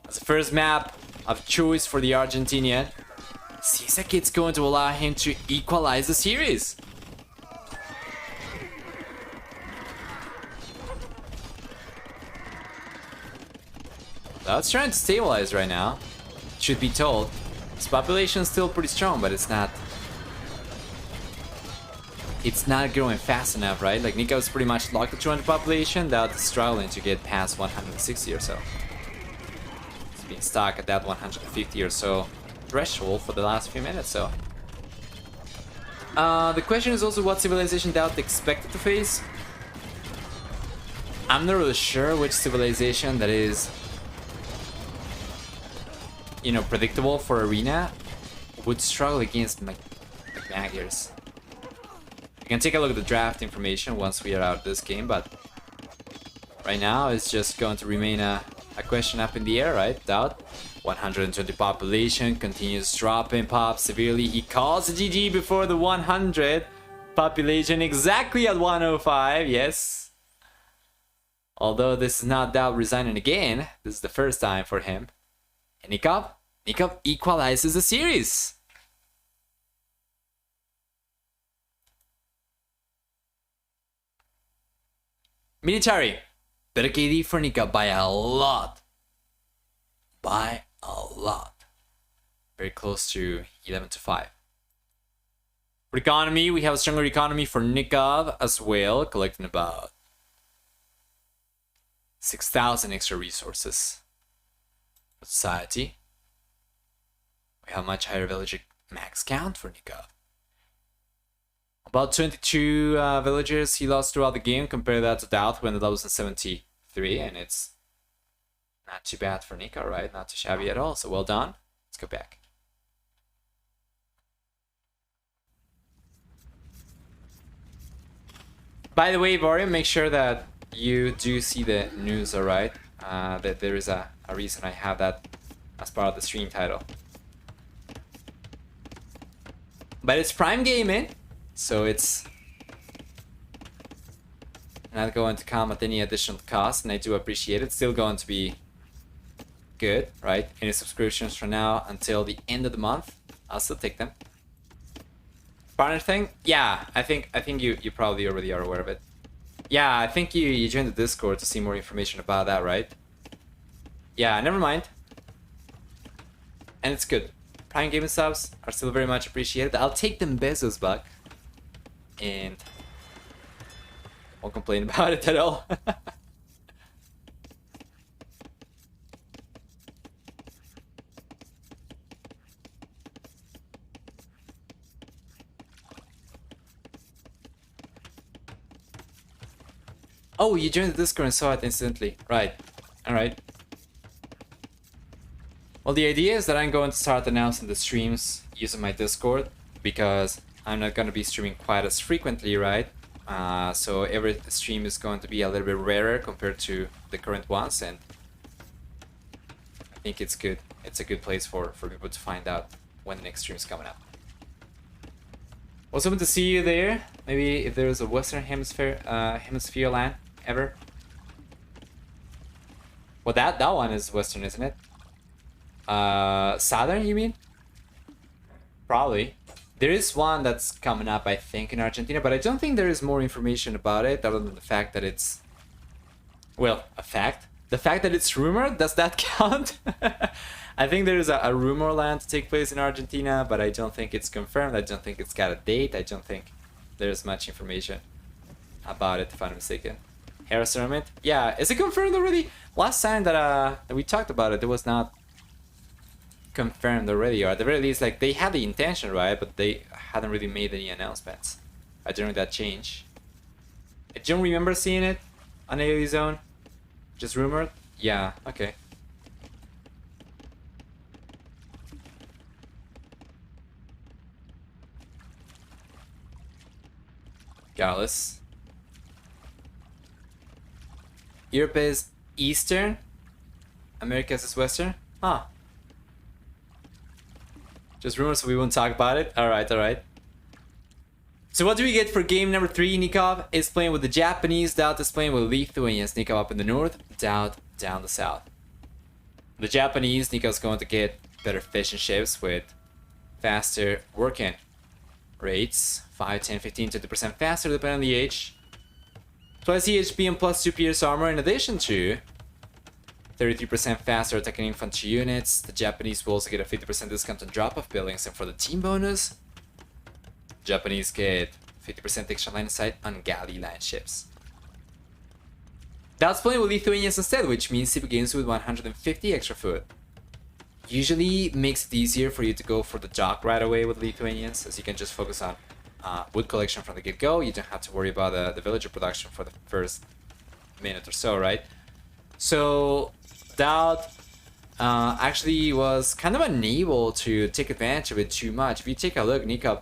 That's the first map of choice for the Argentinian. Seems like it's going to allow him to equalize the series. DauT's trying to stabilize right now, should be told. His population is still pretty strong, but it's not growing fast enough, right? Like Nikov's pretty much locked at 200 population. DauT is struggling to get past 160 or so. It's been stuck at that 150 or so threshold for the last few minutes, so The question is also what civilization DauT expected to face. I'm not really sure which civilization that is, you know, predictable for Arena would struggle against Magiers. You can take a look at the draft information once we are out of this game, but right now it's just going to remain a question up in the air, right? DauT, 120 population, continues dropping pop severely. He calls the GG before the 100 population, exactly at 105, yes. Although this is not DauT resigning again, this is the first time for him. And Nicov equalizes the series. Military, better KD for Nicov by a lot. By a lot. Very close to 11-5. For economy, we have a stronger economy for Nicov as well, collecting about 6,000 extra resources. For society, we have much higher villager max count for Nicov. About 22 villagers he lost throughout the game. Compare that to DauT when the level was in 73, and it's not too bad for Nicov, right? Not too shabby at all. So well done. Let's go back. By the way, Varian, make sure that you do see the news, alright? That there is a reason I have that as part of the stream title. But it's Prime Gaming, so it's not going to come at any additional cost, and I do appreciate it. It's still going to be good, right? Any subscriptions from now until the end of the month, I'll still take them. Partner thing? Yeah, I think you probably already are aware of it. Yeah, I think you joined the Discord to see more information about that, right? Yeah, never mind. And it's good. Prime Gaming subs are still very much appreciated. I'll take them Bezos back. And won't complain about it at all. Oh, you joined the Discord and saw it instantly. Right. Alright. Well, the idea is that I'm going to start announcing the streams using my Discord, because I'm not going to be streaming quite as frequently, right? So every stream is going to be a little bit rarer compared to the current ones, and I think it's good. It's a good place for people to find out when the next stream is coming up. Was hoping to see you there. Maybe if there's a Western Hemisphere land ever. Well, that one is Western, isn't it? Southern, you mean? Probably. There is one that's coming up, I think, in Argentina, but I don't think there is more information about it other than the fact that it's... Well, a fact. The fact that it's rumored, does that count? I think there is a rumor land to take place in Argentina, but I don't think it's confirmed. I don't think it's got a date. I don't think there's much information about it, if I'm not mistaken. Harris Tournament? Yeah, is it confirmed already? Last time that we talked about it, it was not confirmed already, or at the very least, like, they had the intention, right, but they hadn't really made any announcements. I don't know if that changed. I don't remember seeing it on AoE Zone. Just rumored? Yeah, okay. Gallus. Europe is Eastern. America is Western? Huh. Just rumors, so we won't talk about it. Alright, alright. So what do we get for game number 3? Nicov is playing with the Japanese, DauT is playing with Lithuanians. Nicov up in the north, DauT down the south. The Japanese, Nikov's going to get better fishing ships with faster working rates. 5, 10, 15, 20% faster depending on the age. Plus HP and plus 2 pierce armor, in addition to 33% faster attacking infantry units. The Japanese will also get a 50% discount on drop-off buildings, and for the team bonus, Japanese get 50% extra line of sight on galley line ships. DauT's playing with Lithuanians instead, which means he begins with 150 extra food. Usually makes it easier for you to go for the dock right away with Lithuanians, as you can just focus on wood collection from the get-go. You don't have to worry about the villager production for the first minute or so, right? So DauT actually was kind of unable to take advantage of it too much. If you take a look, Nicov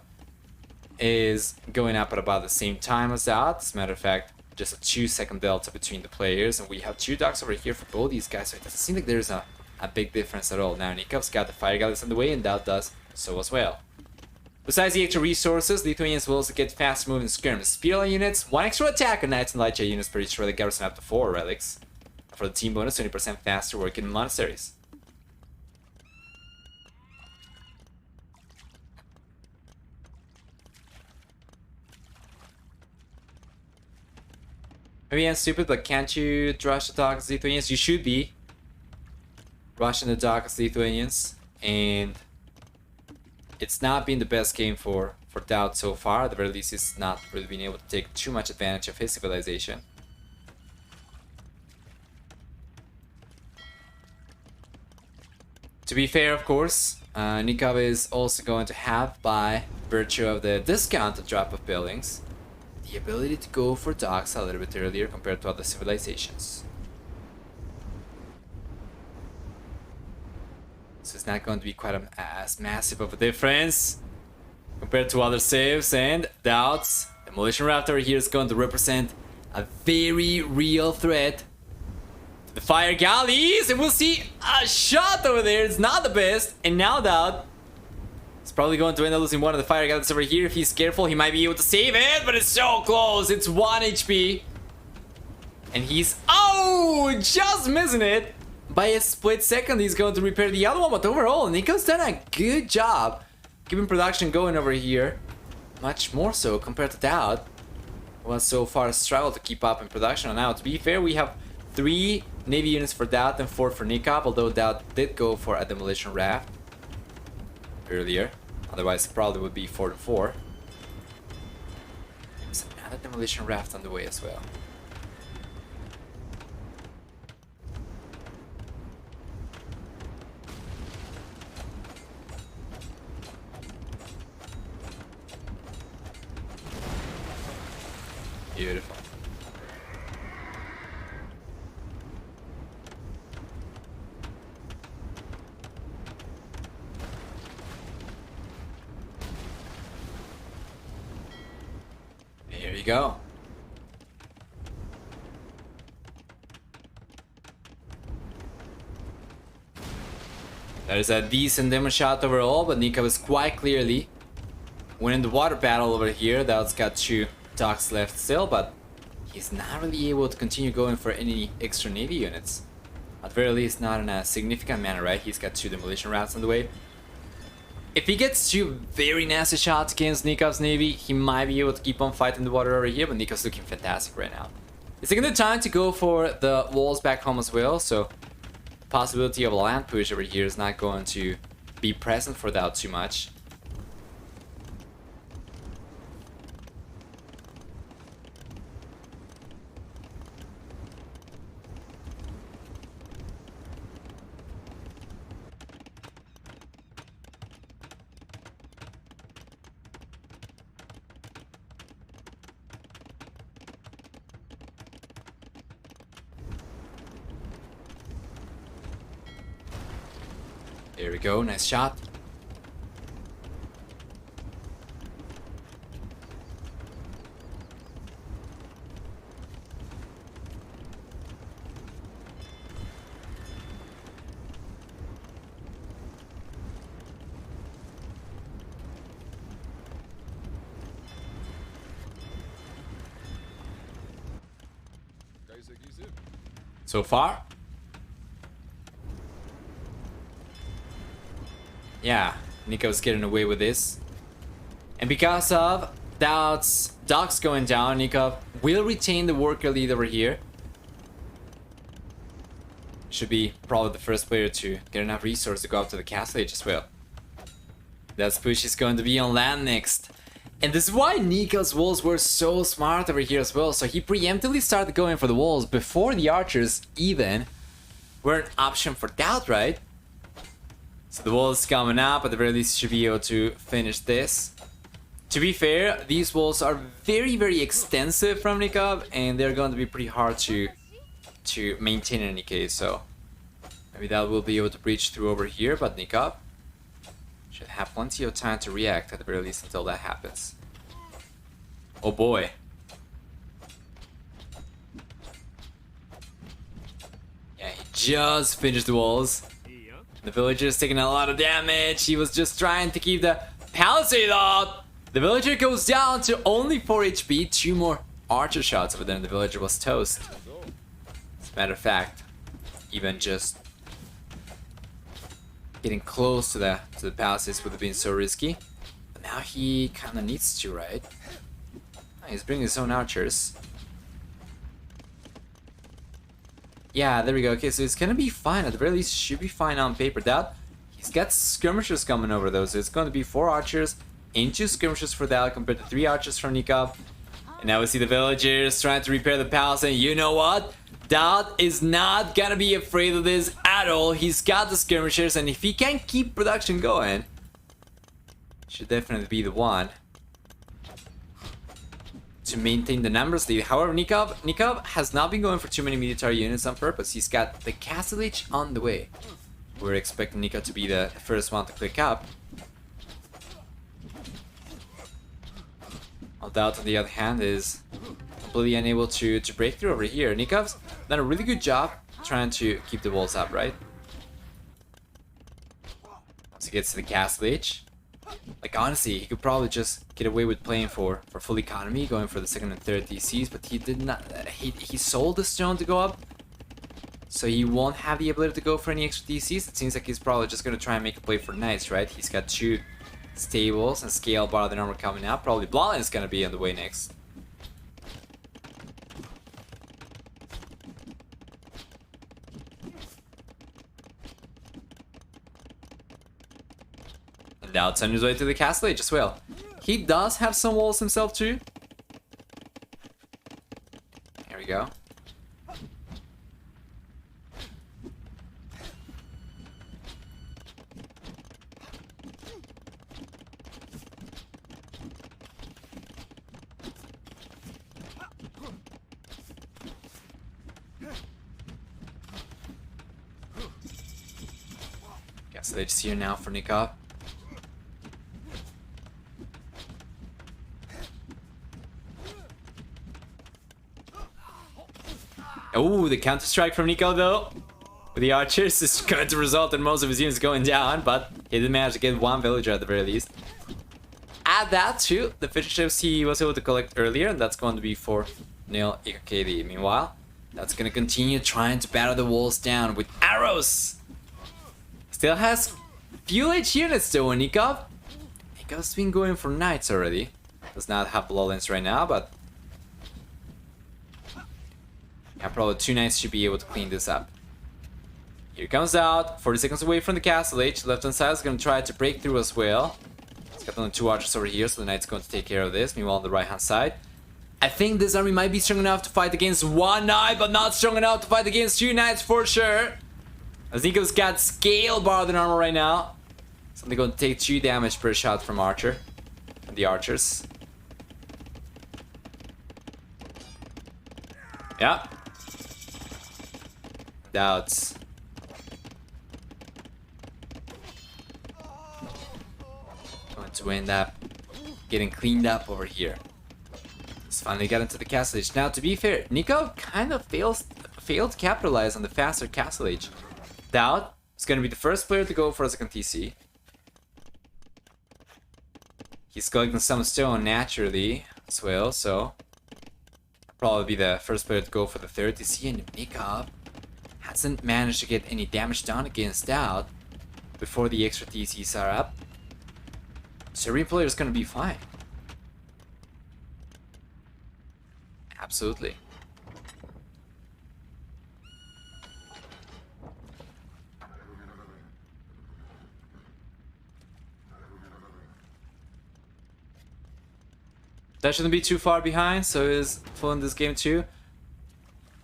is going up at about the same time as DauT. As a matter of fact, just a 2-second delta between the players, and we have 2 docks over here for both these guys, so it doesn't seem like there's a big difference at all. Now Nicov's got the fire galleys on the way, and DauT does so as well. Besides the extra resources, Lithuanians will also get fast moving skirmish spearline units, 1 extra attack on Knights and Light units per each relic garrison up to 4 relics. For the team bonus, 20% faster working in monasteries. Maybe I'm stupid, but can't you rush the dock as Lithuanians? You should be rushing the dock as Lithuanians, and it's not been the best game for DauT so far. At the very least, he's not really been able to take too much advantage of his civilization. To be fair, of course, Nicov is also going to have, by virtue of the discounted drop of buildings, the ability to go for docks a little bit earlier compared to other civilizations. So it's not going to be quite as massive of a difference compared to other civs, and DauT's Demolition Raptor here is going to represent a very real threat. The fire galleys, and we'll see a shot over there. It's not the best, and now DauT is probably going to end up losing one of the fire galleys over here. If he's careful, he might be able to save it, but it's so close. It's 1 HP, and he's just missing it by a split second. He's going to repair the other one, but overall, Nicov's done a good job keeping production going over here, much more so compared to DauT, who has so far struggled to keep up in production. And now, to be fair, we have 3 Navy units for DauT and 4 for Nicov, although DauT did go for a demolition raft earlier. Otherwise, it probably would be 4 to 4. There's another demolition raft on the way as well. Beautiful. Here you go. That is a decent demo shot overall, but Nicov is quite clearly winning the water battle over here. DauT's got 2 docks left still, but he's not really able to continue going for any extra Navy units. At very least, not in a significant manner, right? He's got 2 demolition rafts on the way. If he gets 2 very nasty shots against Nikov's Navy, he might be able to keep on fighting the water over here, but Nikov's looking fantastic right now. It's taking the time to go for the walls back home as well, so the possibility of a land push over here is not going to be present for DauT too much. There we go, nice shot. So far, yeah, Nicov's getting away with this. And because of DauT's docks going down, Nicov will retain the worker lead over here. Should be probably the first player to get enough resources to go up to the castle age as well. That push is going to be on land next. And this is why Nikov's walls were so smart over here as well. So he preemptively started going for the walls before the archers even were an option for DauT, right? So the wall is coming up, at the very least should be able to finish this. To be fair, these walls are very extensive from Nicov, and they're going to be pretty hard to maintain in any case, so maybe that will be able to breach through over here, but Nicov should have plenty of time to react at the very least until that happens. Oh boy. Yeah, he just finished the walls. The villager's taking a lot of damage. He was just trying to keep the palisade up. The villager goes down to only 4 HP, 2 more archer shots, but then the villager was toast. As a matter of fact, even just getting close to the palisades would have been so risky. But now he kind of needs to, right? He's bringing his own archers. Yeah, there we go. Okay, so it's gonna be fine. At the very least, should be fine on paper. DauT, he's got skirmishers coming over though, so it's going to be 4 archers and 2 skirmishers for DauT compared to 3 archers from Nicov. And now we see the villagers trying to repair the palace, and you know what? DauT is not gonna be afraid of this at all. He's got the skirmishers, and if he can keep production going, should definitely be the one to maintain the numbers lead. However, Nicov has not been going for too many military units on purpose. He's got the castle age on the way. We're expecting Nicov to be the first one to click up. While DauT, on the other hand, is completely unable to break through over here. Nicov's done a really good job trying to keep the walls up, right? Once he gets to the castle age, like honestly, he could probably just get away with playing for full economy, going for the 2nd and 3rd DCs, but he did not. He sold the stone to go up, so he won't have the ability to go for any extra DCs. It seems like he's probably just gonna try and make a play for knights, right? He's got 2 stables and scale bar than armor coming up. Probably Bloodline is gonna be on the way next. DauT's on his way to the castle age as well. He does have some walls himself too. Here we go. Castle age here now for Nicov. Oh, the counter-strike from Nicov though, with the archers, is going to result in most of his units going down, but he did manage to get 1 villager at the very least. Add that to the fish ships he was able to collect earlier, and that's going to be for NILI'S. Meanwhile, that's going to continue trying to batter the walls down with arrows. Still has few H units though in Nicov. Nikov's been going for knights already. Does not have bloodlines right now, but yeah, probably 2 knights should be able to clean this up. Here comes DauT, 40 seconds away from the castle age. Left hand side is going to try to break through as well. He's got only 2 archers over here, so the knight's going to take care of this. Meanwhile, on the right hand side, I think this army might be strong enough to fight against 1 knight, but not strong enough to fight against 2 knights for sure. As Nikov's got scale bar than armor right now. So they're going to take 2 damage per shot from archer. And the archers. Yeah. DauT's going to end up getting cleaned up over here. He's finally got into the castle age. Now, to be fair, Nicov kind of failed to capitalize on the faster castle age. DauT is going to be the first player to go for a 2nd TC. He's collecting some stone naturally as well, so probably be the first player to go for the 3rd TC, and Nicov hasn't managed to get any damage done against DauT before the extra TCs are up. Serene player is going to be fine. Absolutely. That shouldn't be too far behind, so he's full in this game too.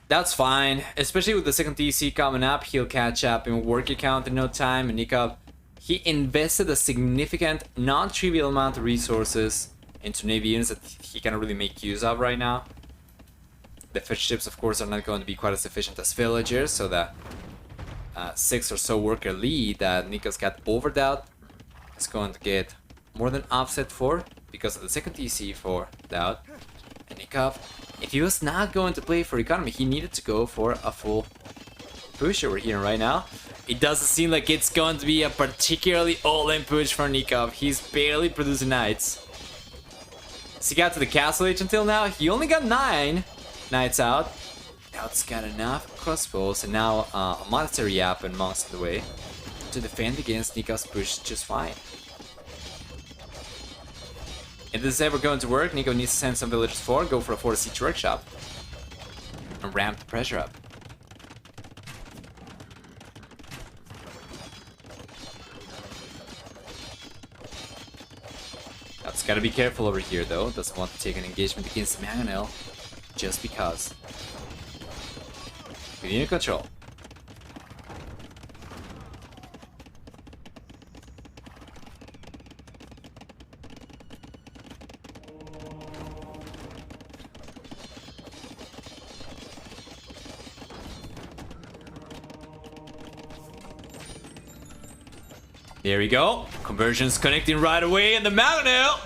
That's fine, especially with the 2nd TC coming up. He'll catch up in worker count in no time. And Nicov, he invested a significant, non-trivial amount of resources into Navy units that he cannot really make use of right now. The fish ships, of course, are not going to be quite as efficient as villagers, so the 6 or so worker lead that Nicov's got over DauT is going to get more than offset for because of the second TC for DauT. And Nicov, if he was not going to play for economy, he needed to go for a full push over here right now. It doesn't seem like it's going to be a particularly all-in push for Nicov. He's barely producing knights. So he got to the castle age until now. He only got 9 knights out. DauT's got enough crossbows and now a monastery app and monks on the way to defend against Nicov's push just fine. If this is ever going to work, Nicov needs to send some villagers forward, go for a 4 siege workshop, and ramp the pressure up. DauT's gotta be careful over here though, doesn't want to take an engagement against Mangonel just because. We need control. There we go. Conversion's connecting right away, and the Mangonel!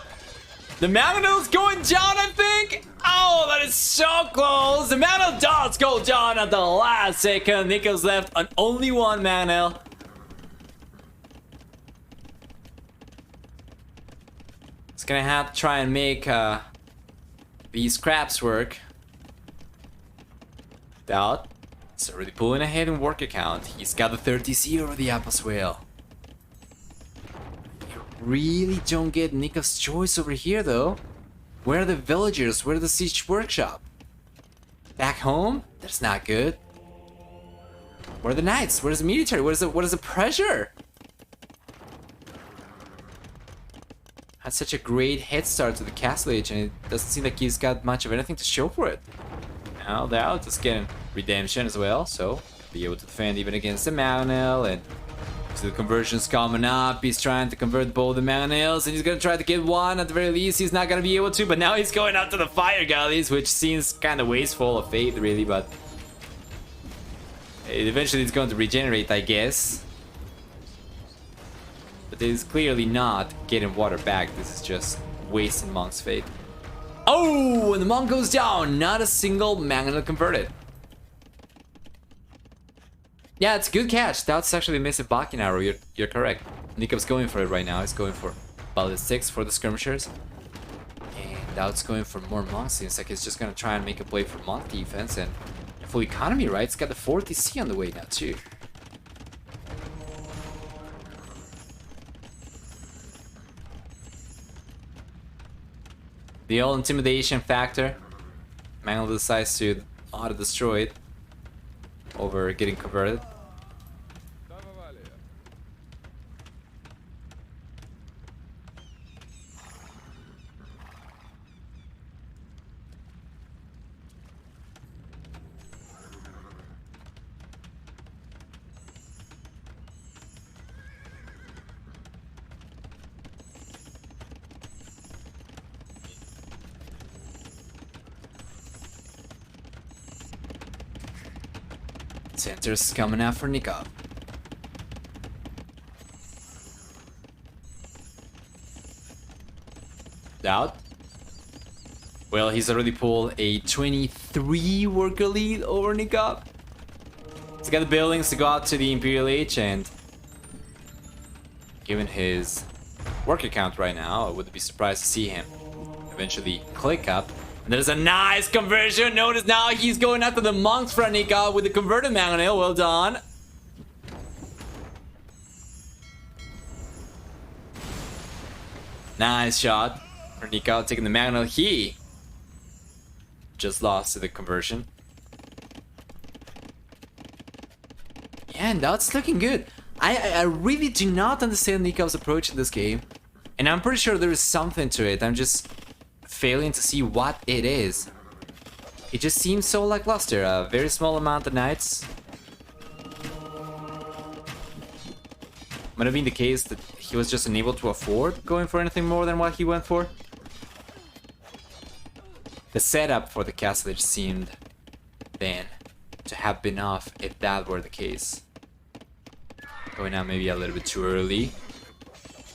The Mangonel's going down, I think! Oh, that is so close! The Mangonel does go down at the last second. Nicov's left on only one Mangonel. He's gonna have to try and make these scraps work. DauT is already pulling ahead in work account. He's got the 30C over the Apple's Whale. Really don't get Nicov's choice over here though. Where are the villagers? Where are the siege workshop? Back home? That's not good. Where are the knights? Where's the military? What is the pressure? Had such a great head start to the castle age, and it doesn't seem like he's got much of anything to show for it. Now DauT is getting redemption as well, so be able to defend even against the Mangonel. And so the conversion's coming up. He's trying to convert both the Mangonels, and he's gonna try to get one at the very least. He's not gonna be able to, but now he's going out to the fire galleys, which seems kind of wasteful of faith, really. But eventually, it's going to regenerate, I guess. But it is clearly not getting water back. This is just wasting Monk's fate. Oh, and the Monk goes down. Not a single Mangonel converted. Yeah, it's a good catch. DauT's actually missing Bakken arrow. You're correct. Nicov's going for it right now. He's going for Ballet 6 for the skirmishers. And DauT's going for more monks. Seems like he's just gonna try and make a play for monk defense and full economy, right? It's got the 40C on the way now too. The old intimidation factor. Mangonel decides to auto-destroy it over getting converted. Center's coming out for Nicov. DauT. Well, he's already pulled a 23 worker lead over Nicov. He's got the buildings to go out to the Imperial Age, and given his worker count right now, I wouldn't be surprised to see him eventually click up. And there's a nice conversion. Notice now he's going after the monks for Nicov with the converted Mangonel. Well done. Nice shot for Nicov taking the Mangonel. He just lost to the conversion. Yeah, and that's looking good. I really do not understand Nikov's approach in this game. And I'm pretty sure there is something to it. I'm just failing to see what it is. It just seems so lackluster. A very small amount of knights. Might have been the case that he was just unable to afford going for anything more than what he went for. The setup for the castle edge seemed then to have been off if that were the case. Going out maybe a little bit too early.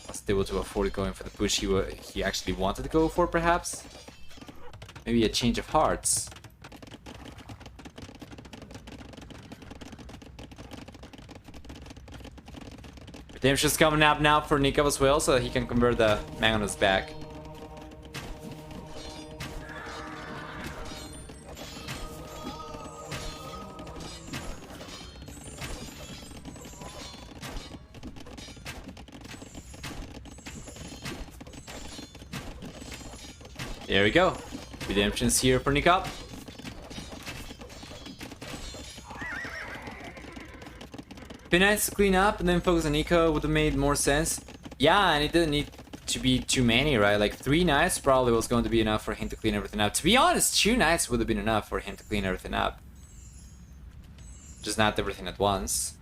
Was able to afford going for the push he actually wanted to go for, perhaps? Maybe a change of hearts. Redemption's coming up now for Nicov as well, so that he can convert the man on his back. There we go. Redemption's here for Nicov. Be nice to clean up and then focus on Nicov would have made more sense. Yeah, and it didn't need to be too many, right? Like 3 knights probably was going to be enough for him to clean everything up. To be honest, 2 knights would have been enough for him to clean everything up. Just not everything at once.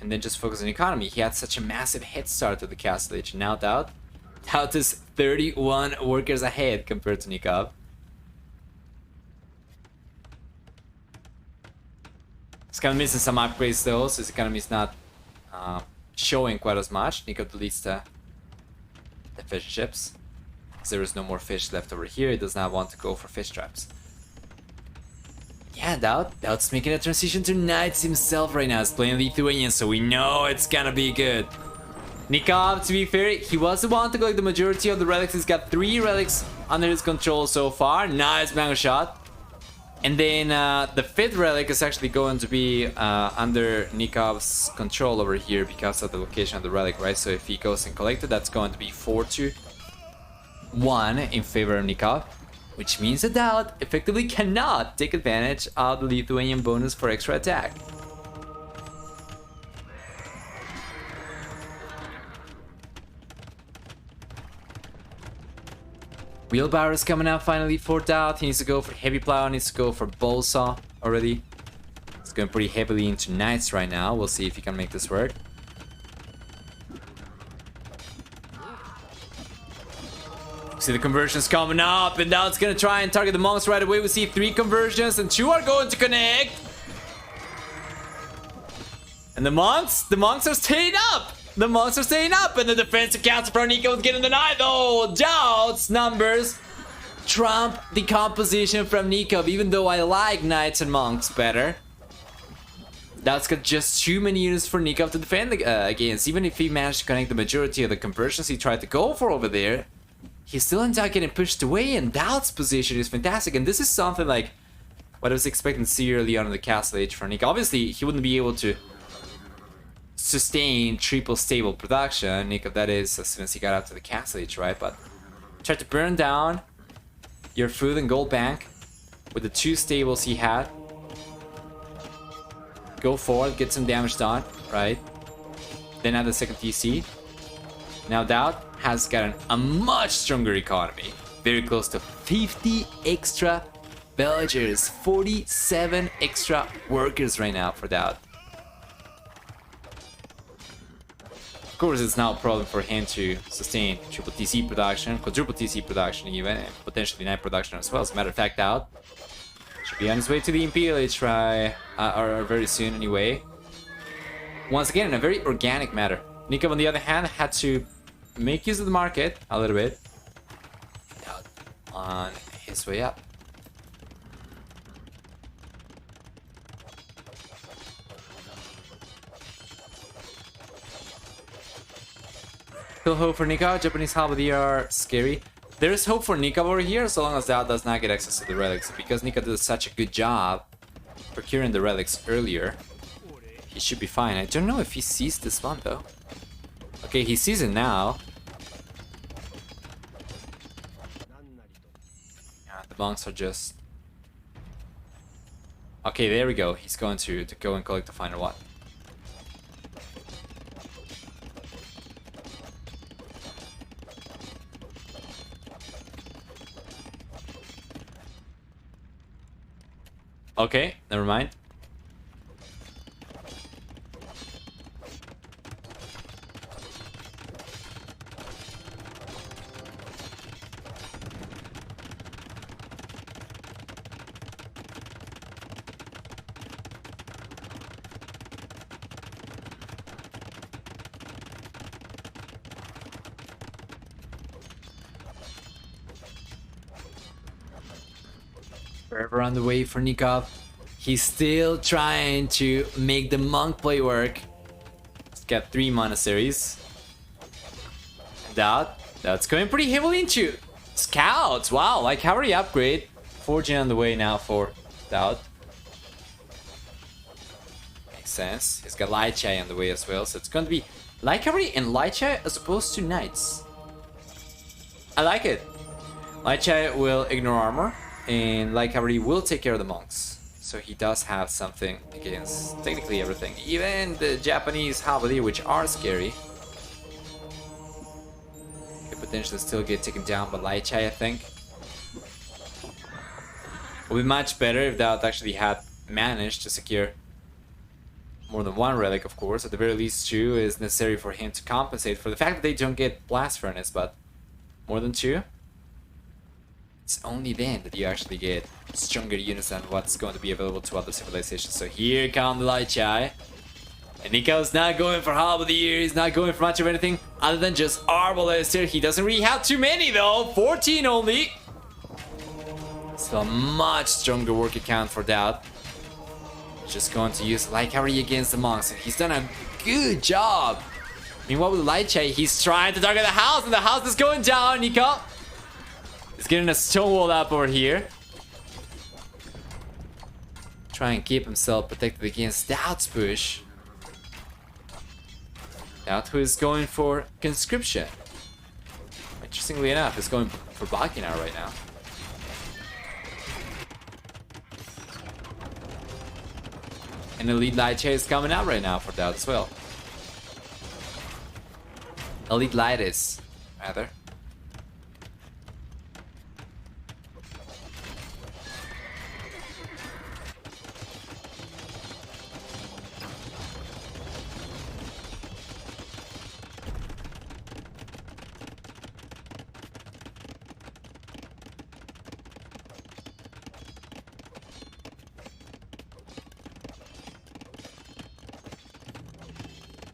And then just focus on economy. He had such a massive head start to the castle age. Now DauT is 31 workers ahead compared to Nicov. He's kind of missing some upgrades though, so his economy is not showing quite as much. Nicov deletes the fish ships. There is no more fish left over here. He does not want to go for fish traps. Yeah, DauT's making a transition to knights himself right now. He's playing Lithuanian, so we know it's gonna be good. Nicov, to be fair, he was the one to collect the majority of the relics. He's got 3 relics under his control so far. Nice mango shot. And then the 5th relic is actually going to be under Nikov's control over here because of the location of the relic, right? So if he goes and collects it, that's going to be 4-1 in favor of Nicov, which means that DauT effectively cannot take advantage of the Lithuanian bonus for extra attack. Wheelbarrow is coming out finally for DauT. He needs to go for heavy plow, needs to go for bow saw already. He's going pretty heavily into knights right now. We'll see if he can make this work. See the conversions coming up, and DauT's gonna try and target the monks right away. We see 3 conversions, and 2 are going to connect. And the monks are staying up. The monks are staying up, and the defensive counter from Nicov is getting denied. Oh, DauT's numbers trump the composition from Nicov, even though I like knights and monks better. DauT's got just too many units for Nicov to defend against. Even if he managed to connect the majority of the conversions he tried to go for over there, he still ends up getting pushed away, and DauT's position is fantastic. And this is something like what I was expecting to see early on in the castle age for Nicov. Obviously, he wouldn't be able to sustain triple stable production, Nicov, that is, as soon as he got out to the castle age, right? But try to burn down your food and gold bank with the 2 stables he had. Go forward, get some damage done, right? Then add the second TC. Now DauT has gotten a much stronger economy. Very close to 50 extra villagers, 47 extra workers right now for DauT. Of course, it's now a problem for him to sustain triple TC production, quadruple TC production even, and potentially night production as well. As a matter of fact, DauT should be on his way to the Imperial Age or very soon anyway. Once again, in a very organic matter. Nicov, on the other hand, had to make use of the market a little bit. DauT on his way up. Still hope for Nicov. Japanese halberdier are scary. There is hope for Nicov over here, so long as DauT does not get access to the relics. Because Nicov did such a good job procuring the relics earlier, he should be fine. I don't know if he sees this one though. Okay, he sees it now. Yeah, the monks are just... Okay, there we go. He's going to go and collect the final one. Okay, never mind. Forever on the way for Nicov. He's still trying to make the monk play work. He's got 3 monasteries. That's going pretty heavily into scouts. Wow, like cavalry upgrade. Forging on the way now for DauT. Makes sense. He's got light chai on the way as well, so it's going to be light cavalry and light chai as opposed to knights. I like it. Light chai will ignore armor, and light cavalry will take care of the monks. So he does have something against technically everything, even the Japanese halberdier, which are scary. Could potentially still get taken down by light chai, I think. Would be much better if DauT actually had managed to secure more than 1 relic, of course. At the very least 2 is necessary for him to compensate for the fact that they don't get blast furnace, but more than 2, it's only then that you actually get stronger units than what's going to be available to other civilizations. So here come the light chai, and Nicov's not going for halberdier. He's not going for much of anything other than just arbalest here. He doesn't really have too many though. 14 only. So a much stronger work account for DauT. Just going to use light cavalry against the monks, and he's done a good job. Meanwhile with light chai, he's trying to target the house, and the house is going down. Nicov is getting a stone wall up over here. Try and keep himself protected against DauT's push. DauT, who is going for conscription. Interestingly enough, is going for Bakina right now. And Elite Light Chai is coming out right now for DauT as well. Elite Light is, rather.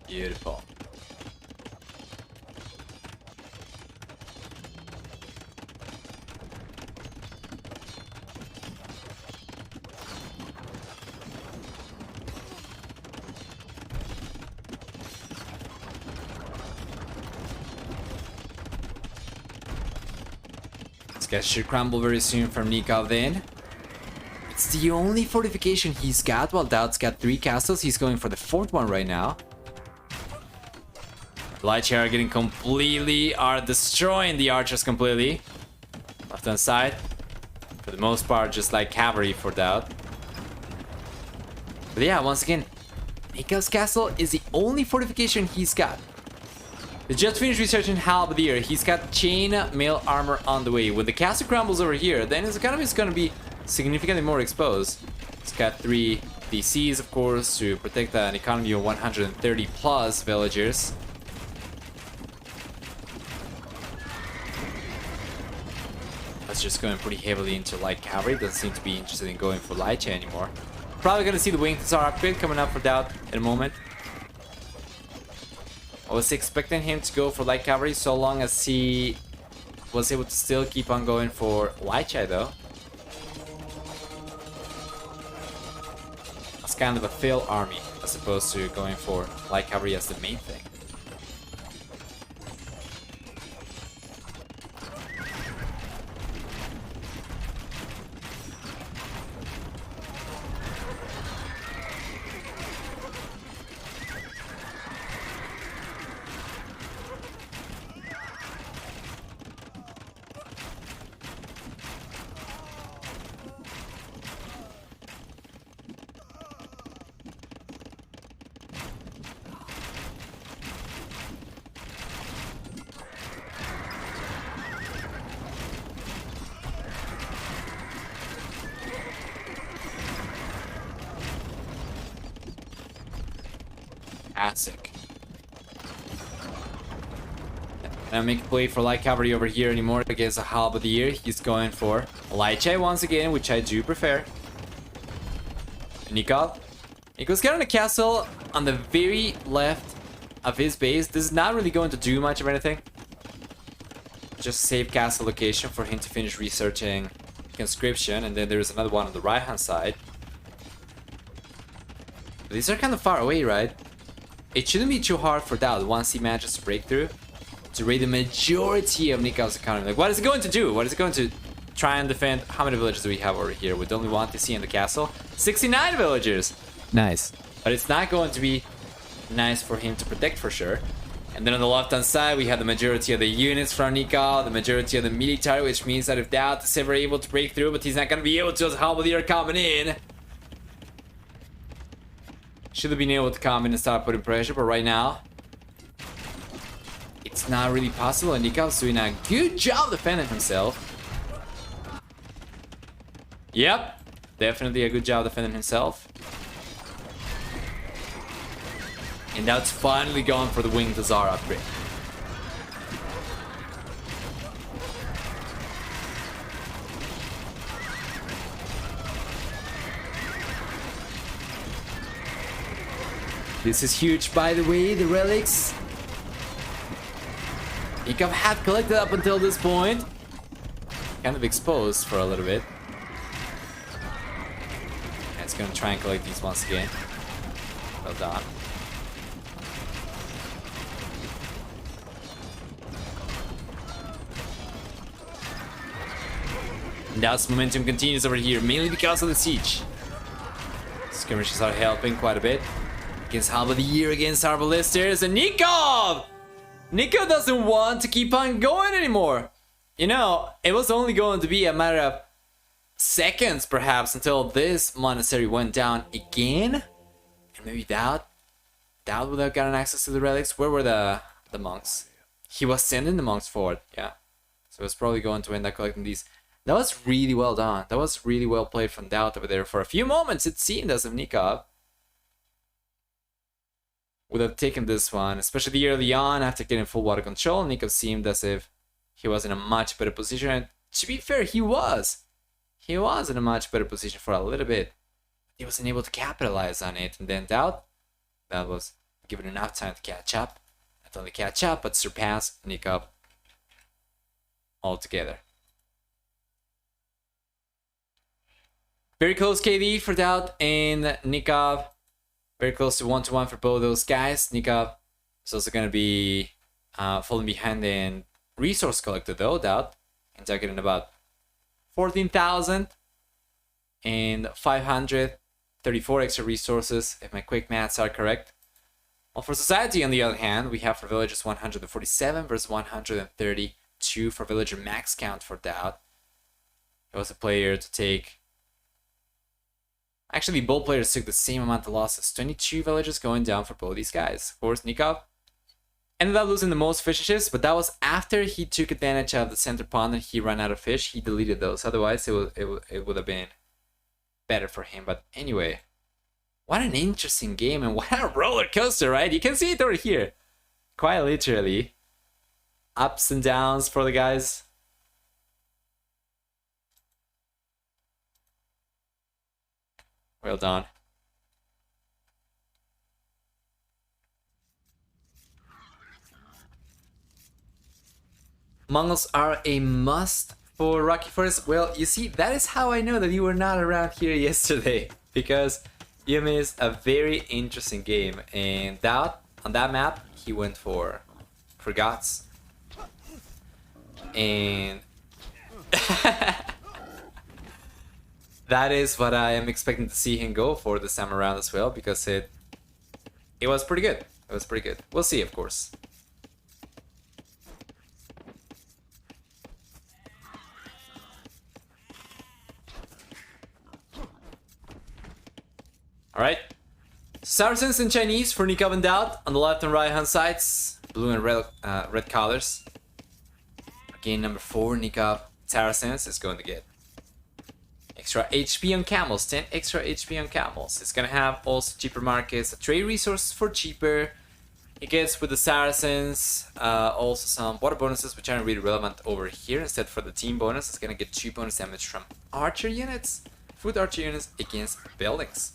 Beautiful. This guy should crumble very soon from Nicov then. It's the only fortification he's got, while DauT's got 3 castles. He's going for the 4th one right now. Light chai are getting completely, are destroying the archers completely. Left hand side, for the most part, just like cavalry for DauT. But yeah, once again, Nicov's castle is the only fortification he's got. He just finished researching halberdier. He's got chain mail armor on the way. When the castle crumbles over here, then his economy is going to be significantly more exposed. He's got 3 DCs, of course, to protect an economy of 130 plus villagers. That's just going pretty heavily into light cavalry. Doesn't seem to be interested in going for light chai anymore. Probably gonna see the Winged Hussar upgrade coming up for DauT in a moment. I was expecting him to go for light cavalry so long as he was able to still keep on going for light chai though. That's kind of a fail army as opposed to going for light cavalry as the main thing. Classic. Now make a play for light cavalry over here anymore against a halberdier. He's going for light chai once again, which I do prefer. Nicov. Nicov's getting a castle on the very left of his base. This is not really going to do much of anything. Just save castle location for him to finish researching conscription, and then there's another one on the right hand side. But these are kind of far away, right? It shouldn't be too hard for DauT once he manages to break through to raid the majority of Nicov's economy. Like, what is it going to do? What is it going to try and defend? How many villagers do we have over here with only one TC in the castle? 69 villagers! Nice. But it's not going to be nice for him to protect for sure. And then on the left hand side, we have the majority of the units from Nicov, the majority of the military, which means that if DauT is ever able to break through, but he's not going to be able to as Halberdier coming in. Should have been able to come in and start putting pressure, but right now, it's not really possible, and Nicov's doing a good job defending himself. Yep, definitely a good job defending himself. And DauT's finally gone for the Winged Hussar upgrade. This is huge, by the way, the relics. Nicov had collected up until this point. Kind of exposed for a little bit. And it's gonna try and collect these once again. Well done. And DauT's momentum continues over here, mainly because of the siege. Skirmishes are helping quite a bit. Against Halberdier, against our ballisters, and Nicov! Nicov doesn't want to keep on going anymore. You know, it was only going to be a matter of seconds, perhaps, until this monastery went down again. And maybe DauT would have gotten access to the relics. Where were the monks? He was sending the monks forward, yeah. So it's probably going to end up collecting these. That was really well done. That was really well played from DauT over there. For a few moments, it seemed as if Nicov would have taken this one, especially early on after getting full water control. Nicov seemed as if he was in a much better position. And to be fair, he was. He was in a much better position for a little bit. He wasn't able to capitalize on it. And then DauT was given enough time to catch up. Not only catch up, but surpass Nicov altogether. Very close KD for DauT and Nicov. Very close to 1-to-1 for both those guys. Nicov is also going to be falling behind in resource collected though, DauT. And getting about 14,000 and 534 extra resources, if my quick maths are correct. Well, for society, on the other hand, we have for villagers 147 versus 132 for villager max count for DauT. He was a player to take. Actually, both players took the same amount of losses. 22 villagers going down for both these guys. Of course, Nicov ended up losing the most fishes, but that was after he took advantage of the center pond and he ran out of fish. He deleted those. Otherwise, it would have been better for him. But anyway, what an interesting game and what a roller coaster, right? You can see it over here. Quite literally. Ups and downs for the guys. Well done. Mongols are a must for Rocky Forest. Well, you see, that is how I know that you were not around here yesterday. Because you missed a very interesting game. And DauT, on that map, he went for Gots. And that is what I am expecting to see him go for this time around as well, because it was pretty good. It was pretty good. We'll see, of course. Alright. Saracens and Chinese for Nicov and DauT on the left and right hand sides. Blue and red colors. Again, number 4, Nicov Saracens is going to get extra HP on camels, 10 extra HP on camels. It's gonna have also cheaper markets, trade resources for cheaper. It gets with the Saracens also some water bonuses, which aren't really relevant over here. Instead, for the team bonus, it's gonna get 2 bonus damage from archer units, foot archer units against buildings.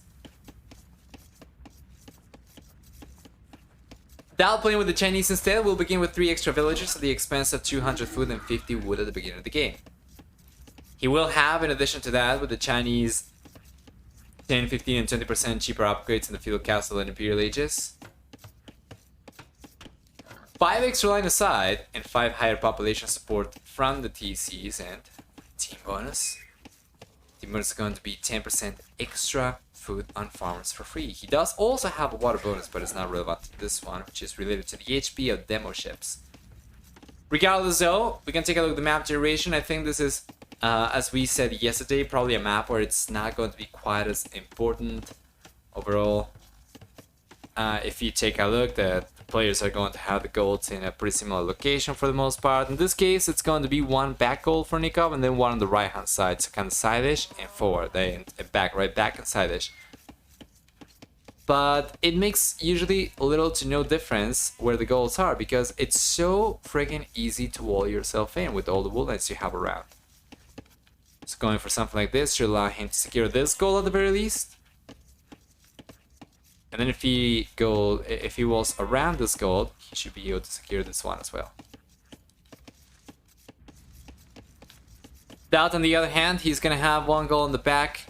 DauT playing with the Chinese instead will begin with 3 extra villagers at the expense of 200 food and 50 wood at the beginning of the game. He He will have, in addition to that, with the Chinese 10, 15, and 20% cheaper upgrades in the Feudal Castle and Imperial Ages. 5 extra line of sight and 5 higher population support from the TCs and team bonus. Team bonus is going to be 10% extra food on farmers for free. He does also have a water bonus, but it's not relevant to this one, which is related to the HP of demo ships. Regardless though, we can take a look at the map duration. I think this is, as we said yesterday, probably a map where it's not going to be quite as important overall. If you take a look, the players are going to have the golds in a pretty similar location for the most part. In this case, it's going to be one back gold for Nicov and then one on the right hand side, so kind of side-ish and forward, and back, right back and side-ish. But it makes usually little to no difference where the golds are, because it's so friggin' easy to wall yourself in with all the woodlands you have around. So going for something like this should allow him to secure this goal at the very least. And then if he walls around this gold, he should be able to secure this one as well. DauT, on the other hand, he's gonna have one goal in the back.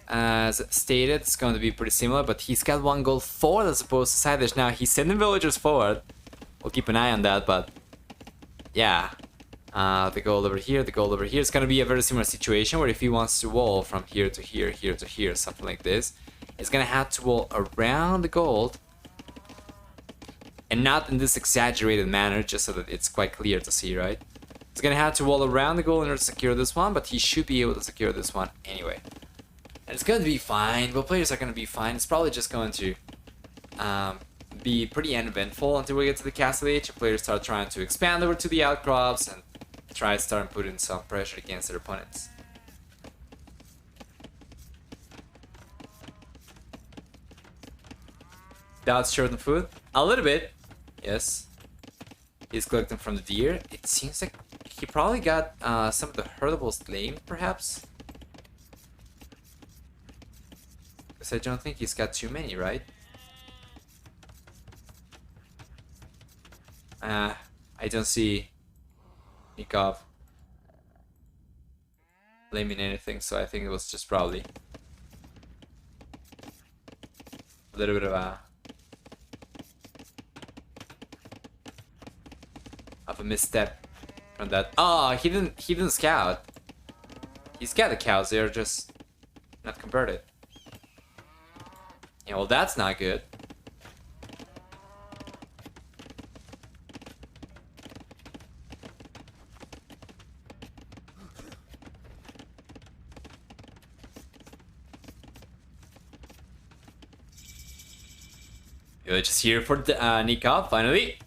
As stated, it's going to be pretty similar, but he's got one goal forward as opposed to side-ish. Now, he's sending villagers forward. We'll keep an eye on that, but yeah. The goal over here, the goal over here. It's going to be a very similar situation where if he wants to wall from here to here, here to here, something like this, he's going to have to wall around the gold. And not in this exaggerated manner, just so that it's quite clear to see, right? He's going to have to wall around the gold in order to secure this one, but he should be able to secure this one anyway. And it's going to be fine. Well, players are going to be fine. It's probably just going to be pretty uneventful until we get to the Castle Age. Players start trying to expand over to the outcrops and try to start putting some pressure against their opponents. DauT's short on food? A little bit, yes. He's collecting from the deer. It seems like he probably got some of the herdables lame, perhaps? I don't think he's got too many, right? I don't see Nicov blaming anything, so I think it was just probably a little bit of a misstep from that. Oh, he didn't scout. He's got the cows, they're just not converted. Yeah, well, that's not good. Village is here for the Nicov, finally.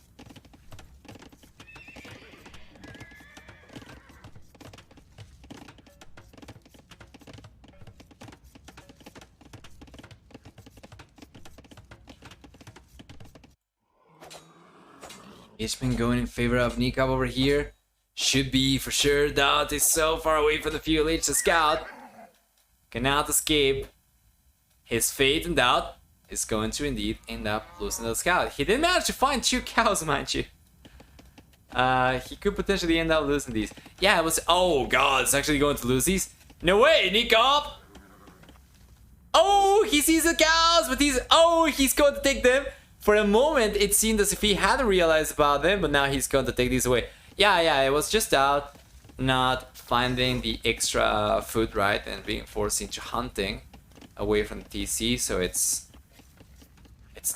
It's been going in favor of Nicov over here. Should be for sure. DauT is so far away from the Feudal Age to scout. Cannot escape his fate, and DauT is going to indeed end up losing the scout. He did manage to find 2 cows, mind you. He could potentially end up losing these. Yeah, it was. Oh god, it's actually going to lose these. No way, Nicov! Oh, he sees the cows, but he's going to take them. For a moment, it seemed as if he hadn't realized about them, but now he's going to take these away. Yeah, it was just DauT not finding the extra food, right, and being forced into hunting away from the TC, so it's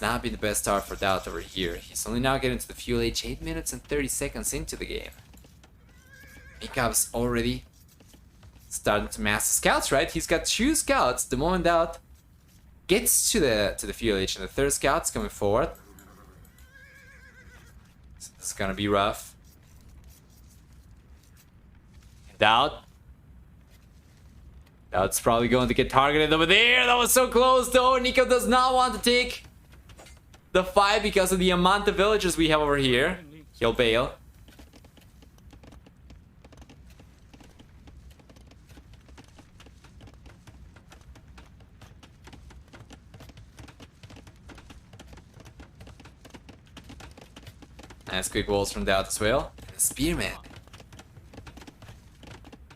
not been the best start for DauT over here. He's only now getting to the Feudal Age 8 minutes and 30 seconds into the game. Nicov's already starting to mass the scouts, right? He's got 2 scouts. The moment DauT gets to the Feudal Age, and the 3rd scout's coming forward. So this is gonna be rough. DauT's probably going to get targeted over there. That was so close though. Nicov does not want to take the fight because of the amount of villagers we have over here. He'll bail. Nice quick walls from DauT as well. And the Spearman.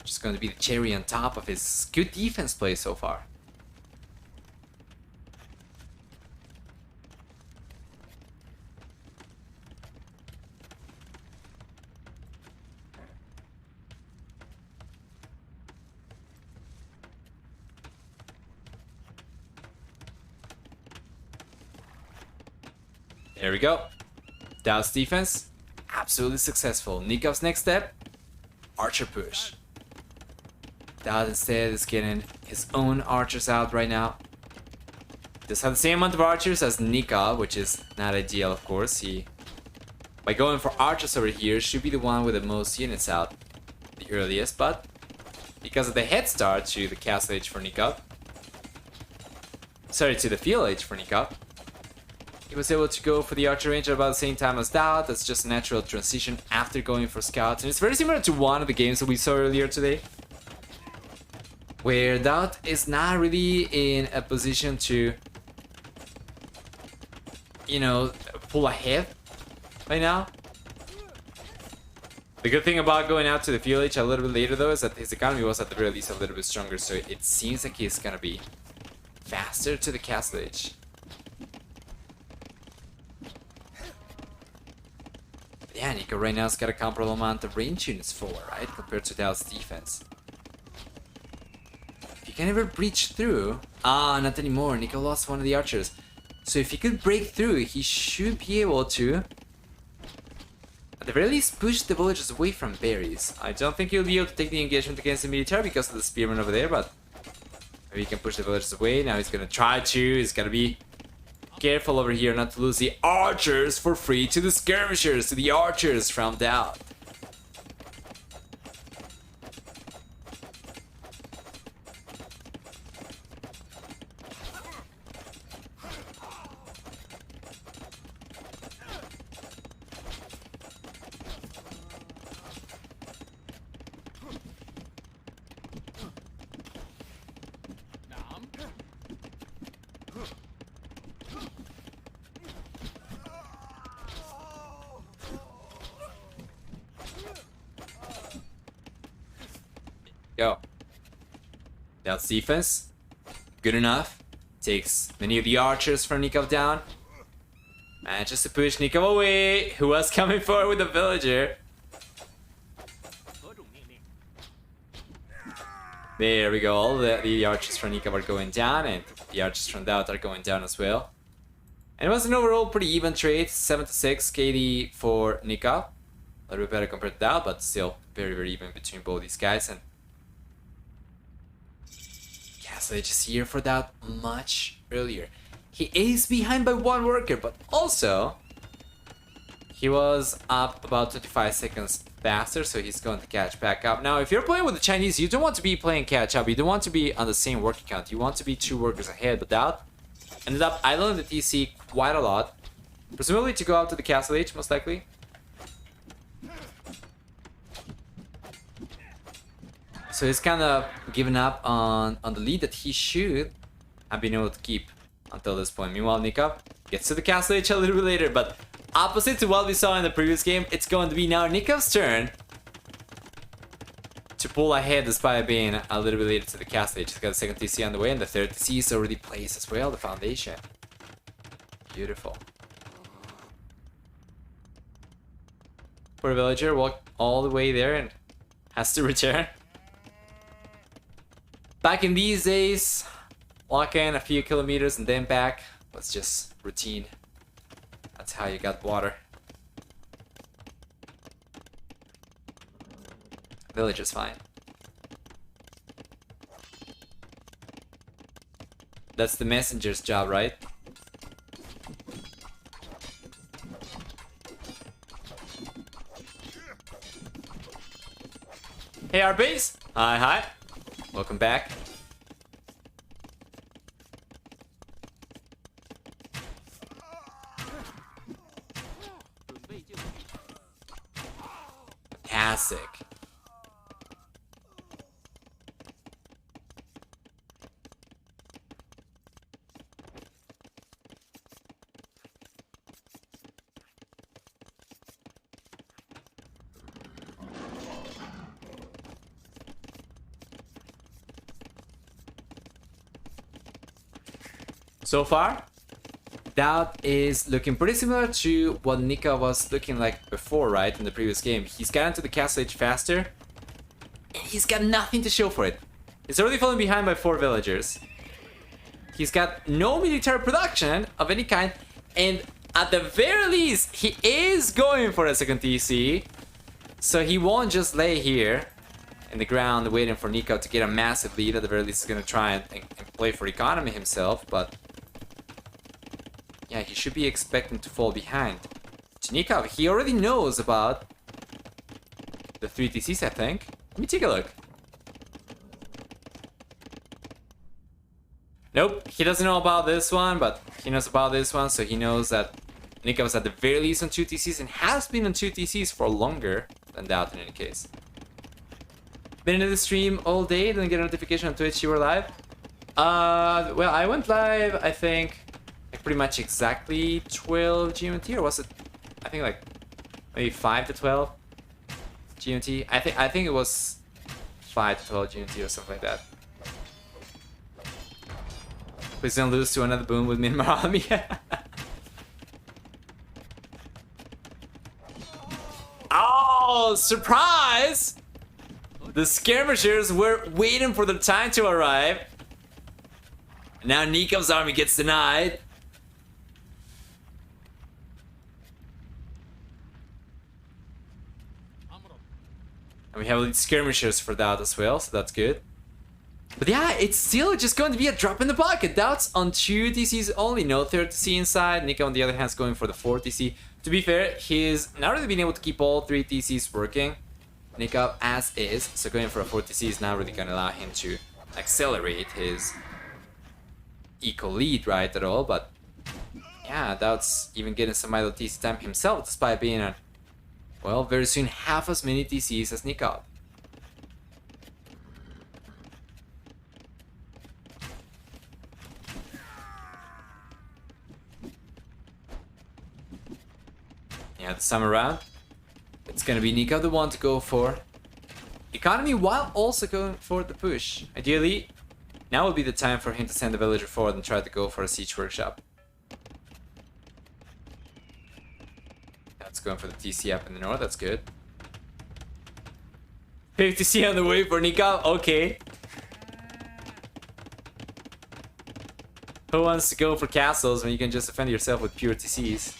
which is going to be the cherry on top of his good defense play so far. There we go. DauT's defense, absolutely successful. Nikov's next step, archer push. DauT instead is getting his own archers out right now. Does have the same amount of archers as Nicov, which is not ideal, of course. He, by going for archers over here, should be the one with the most units out the earliest, but because of the head start to the castle age for Nicov, sorry, to the field age for Nicov, he was able to go for the archer range at about the same time as DauT. That's just a natural transition after going for scouts. And it's very similar to one of the games that we saw earlier today, where DauT is not really in a position to, you know, pull ahead right now. The good thing about going out to the field age a little bit later though is that his economy was at the very least a little bit stronger, so it seems like he's gonna be faster to the castle age. Yeah, Nicov right now has got a comparable amount of range units for, right? Compared to DauT's defense. If you can ever breach through... Ah, not anymore. Nicov lost one of the archers. So if he could break through, he should be able to... at the very least, push the villagers away from berries. I don't think he'll be able to take the engagement against the military because of the spearman over there, but... maybe he can push the villagers away. Now he's gonna try to. He's gonna be... careful over here not to lose the archers for free to the skirmishers, to the archers from DauT. Go. DauT's defense, good enough. Takes many of the archers from Nicov down. Manages to push Nicov away, who was coming forward with a villager. There we go. All the archers from Nicov are going down, and the archers from DauT are going down as well. And it was an overall pretty even trade. 7-6 KD for Nicov. A little bit better compared to DauT, but still very, very even between both these guys. And so I just here for that much earlier. He is behind by one worker, but also he was up about 25 seconds faster, so he's going to catch back up. Now, if you're playing with the Chinese, you don't want to be playing catch up. You don't want to be on the same worker count. You want to be 2 workers ahead, but DauT ended up idling the TC quite a lot. Presumably to go out to the castle age, most likely. So he's kind of given up on the lead that he should have been able to keep until this point. Meanwhile, Nicov gets to the castle age a little bit later, but opposite to what we saw in the previous game, it's going to be now Nikov's turn to pull ahead despite being a little bit later to the castle age. He's got the second TC on the way, and the third TC is already placed as well, the foundation. Beautiful. Poor villager walked all the way there and has to return. Back in these days, walking a few kilometers and then back was just routine. That's how you got water. Village is fine. That's the messenger's job, right? Hey, RBs! Hi, hi. Welcome back. Fantastic. So far, DauT is looking pretty similar to what Nicov was looking like before, right? In the previous game. He's got into the castle age faster, and he's got nothing to show for it. He's already falling behind by 4 villagers. He's got no military production of any kind, and at the very least, he is going for a second TC. So he won't just lay here in the ground waiting for Nicov to get a massive lead. At the very least, he's going to try and play for economy himself, but yeah, he should be expecting to fall behind. To Nicov, he already knows about the 3 TCs, I think. Let me take a look. Nope, he doesn't know about this one, but he knows about this one, so he knows that Nicov is at the very least on 2 TCs and has been on 2 TCs for longer than DauT in any case. Been in the stream all day, didn't get a notification on Twitch you were live. Well, I went live, I think, like pretty much exactly 12 GMT, or was it, I think like maybe 5 to 12 GMT? I think it was 5 to 12 GMT or something like that. Please don't lose to another boom with me and Marami. Oh, surprise! The skirmishers were waiting for the time to arrive. Now Nikov's army gets denied. And we have elite skirmishers for DauT as well, so that's good. But yeah, it's still just going to be a drop in the bucket. DauT's on 2 TCs only, no 3rd TC inside. Nicov on the other hand is going for the 4th TC. To be fair, he's not really been able to keep all 3 TCs working. Nicov as is, so going for a 4th TC is not really going to allow him to accelerate his eco lead right at all. But yeah, DauT's even getting some idle TC time himself, despite being on, well, very soon half as many TCs as Nicov. Yeah, this time around, it's gonna be Nicov the one to go for economy while also going for the push. Ideally, now would be the time for him to send the villager forward and try to go for a siege workshop. That's going for the TC up in the north, that's good. 50 TC on the way for Nicov, okay. Who wants to go for castles when you can just defend yourself with pure TCs?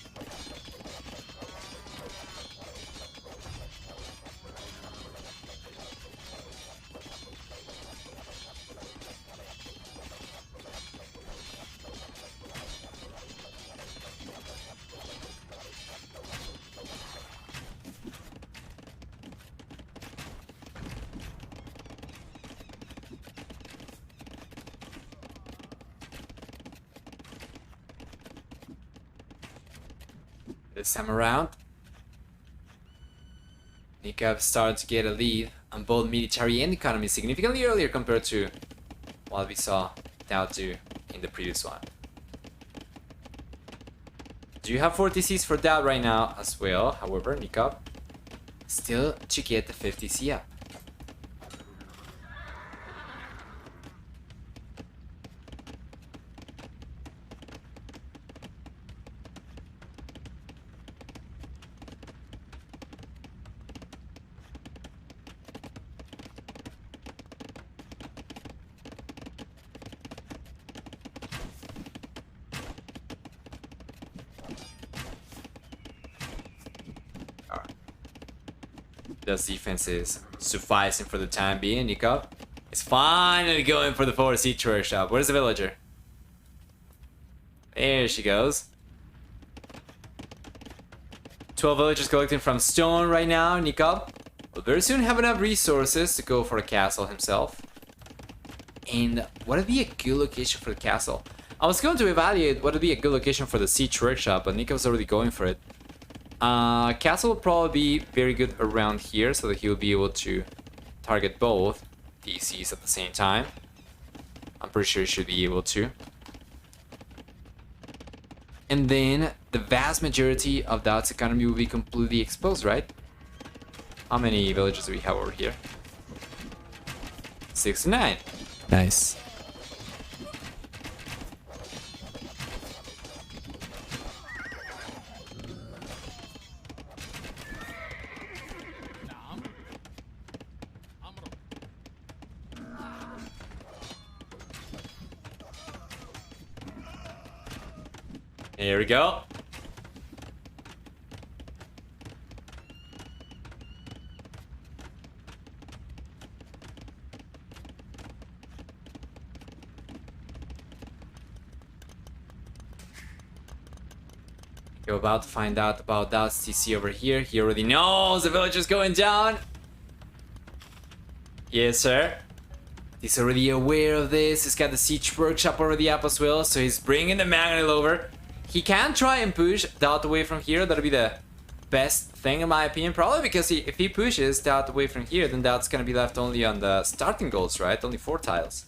This time around, Nicov started to get a lead on both military and economy significantly earlier compared to what we saw DauT do in the previous one. Do you have 4 TCs for DauT right now as well? However, Nicov still to get the 50 TC up. Those defenses sufficing for the time being. Nicov is finally going for the forward siege workshop. Where's the villager? There she goes. 12 villagers collecting from stone right now. Nicov will very soon have enough resources to go for a castle himself. And what would be a good location for the castle? I was going to evaluate what would be a good location for the siege workshop, but Nikov's already going for it. Castle will probably be very good around here, so that he'll be able to target both DCs at the same time. I'm pretty sure he should be able to. And then the vast majority of DauT's economy will be completely exposed, right? How many villages do we have over here? 69. Nice. Here we go. You're about to find out about DauT's TC over here. He already knows the villager's going down. Yes, sir. He's already aware of this. He's got the siege workshop already up as well, so he's bringing the mangonel over. He can try and push DauT away from here. That'll be the best thing in my opinion. Probably because if he pushes DauT away from here, then DauT's gonna be left only on the starting goals, right? Only 4 tiles.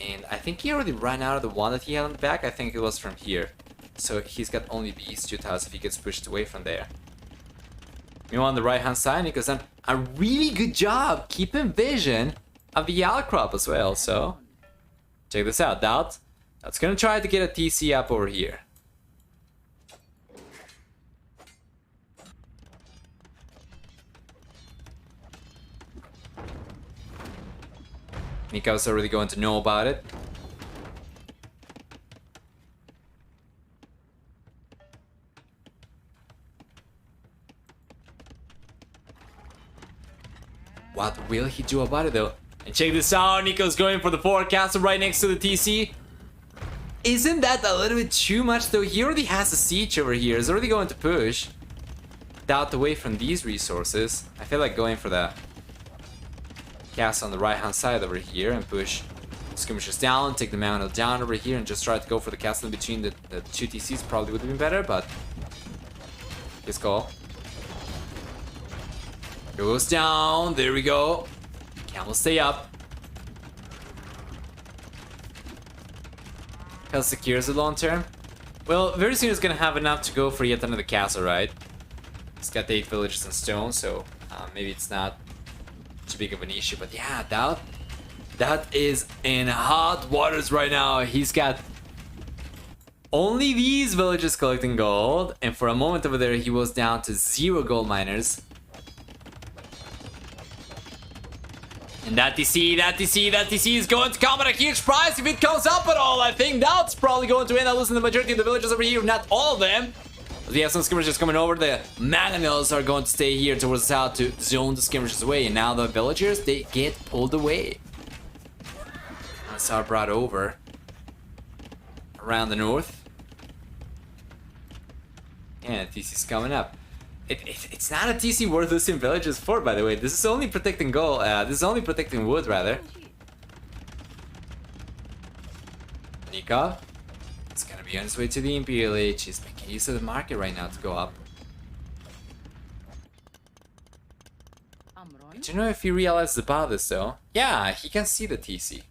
And I think he already ran out of the one that he had on the back. I think it was from here. So he's got only these 2 tiles if he gets pushed away from there. Meanwhile, on the right hand side, Nico's done a really good job keeping vision of the outcrop as well. So check this out, DauT. DauT's gonna try to get a TC up over here. Nicov's already going to know about it. What will he do about it though? And check this out, Nico's going for the forecastle right next to the TC. Isn't that a little bit too much though? He already has a siege over here. He's already going to push DauT away from these resources. I feel like going for the cast on the right hand side over here and push skirmishers down, take the mangonel down over here and just try to go for the castle in between the 2 TCs. Probably would have been better, but his call. Goes down, there we go. Camel stay up. How secure is it long term? Well, very soon he's gonna have enough to go for yet another castle, right? He's got 8 villages in stone, so maybe it's not too big of an issue. But yeah, DauT is in hot waters right now. He's got only these villages collecting gold, and for a moment over there he was down to 0 gold miners. And that TC is going to come at a huge price if it comes up at all. I think DauT's probably going to end up losing the majority of the villages over here, not all of them. But we have some skirmishers coming over. The mangonels are going to stay here towards the south to zone the skirmishers away. And now the villagers, they get pulled away. That's are brought over around the north. And TC's coming up. It's not a TC worth losing villages for, by the way. This is only protecting gold. This is only protecting wood, rather. Nicov. It's gonna be on his way to the Imperial Age. He's making use of the market right now to go up. Did you know if he realizes about this, though? Yeah, he can see the TC. He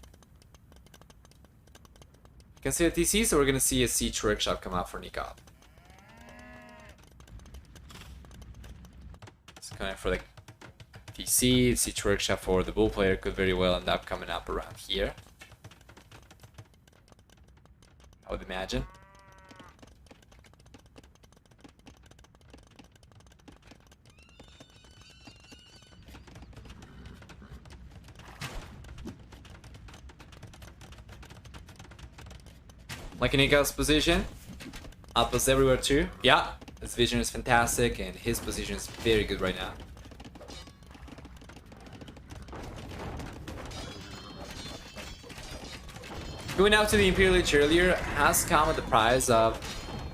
can see the TC, so we're gonna see a siege workshop come out for Nicov. Coming for the TC, siege workshop for the bull player could very well end up coming up around here. I would imagine. Like Nikov's position, outposts everywhere too. Yeah. His vision is fantastic, and his position is very good right now. Going out to the Imperial Age earlier has come at the price of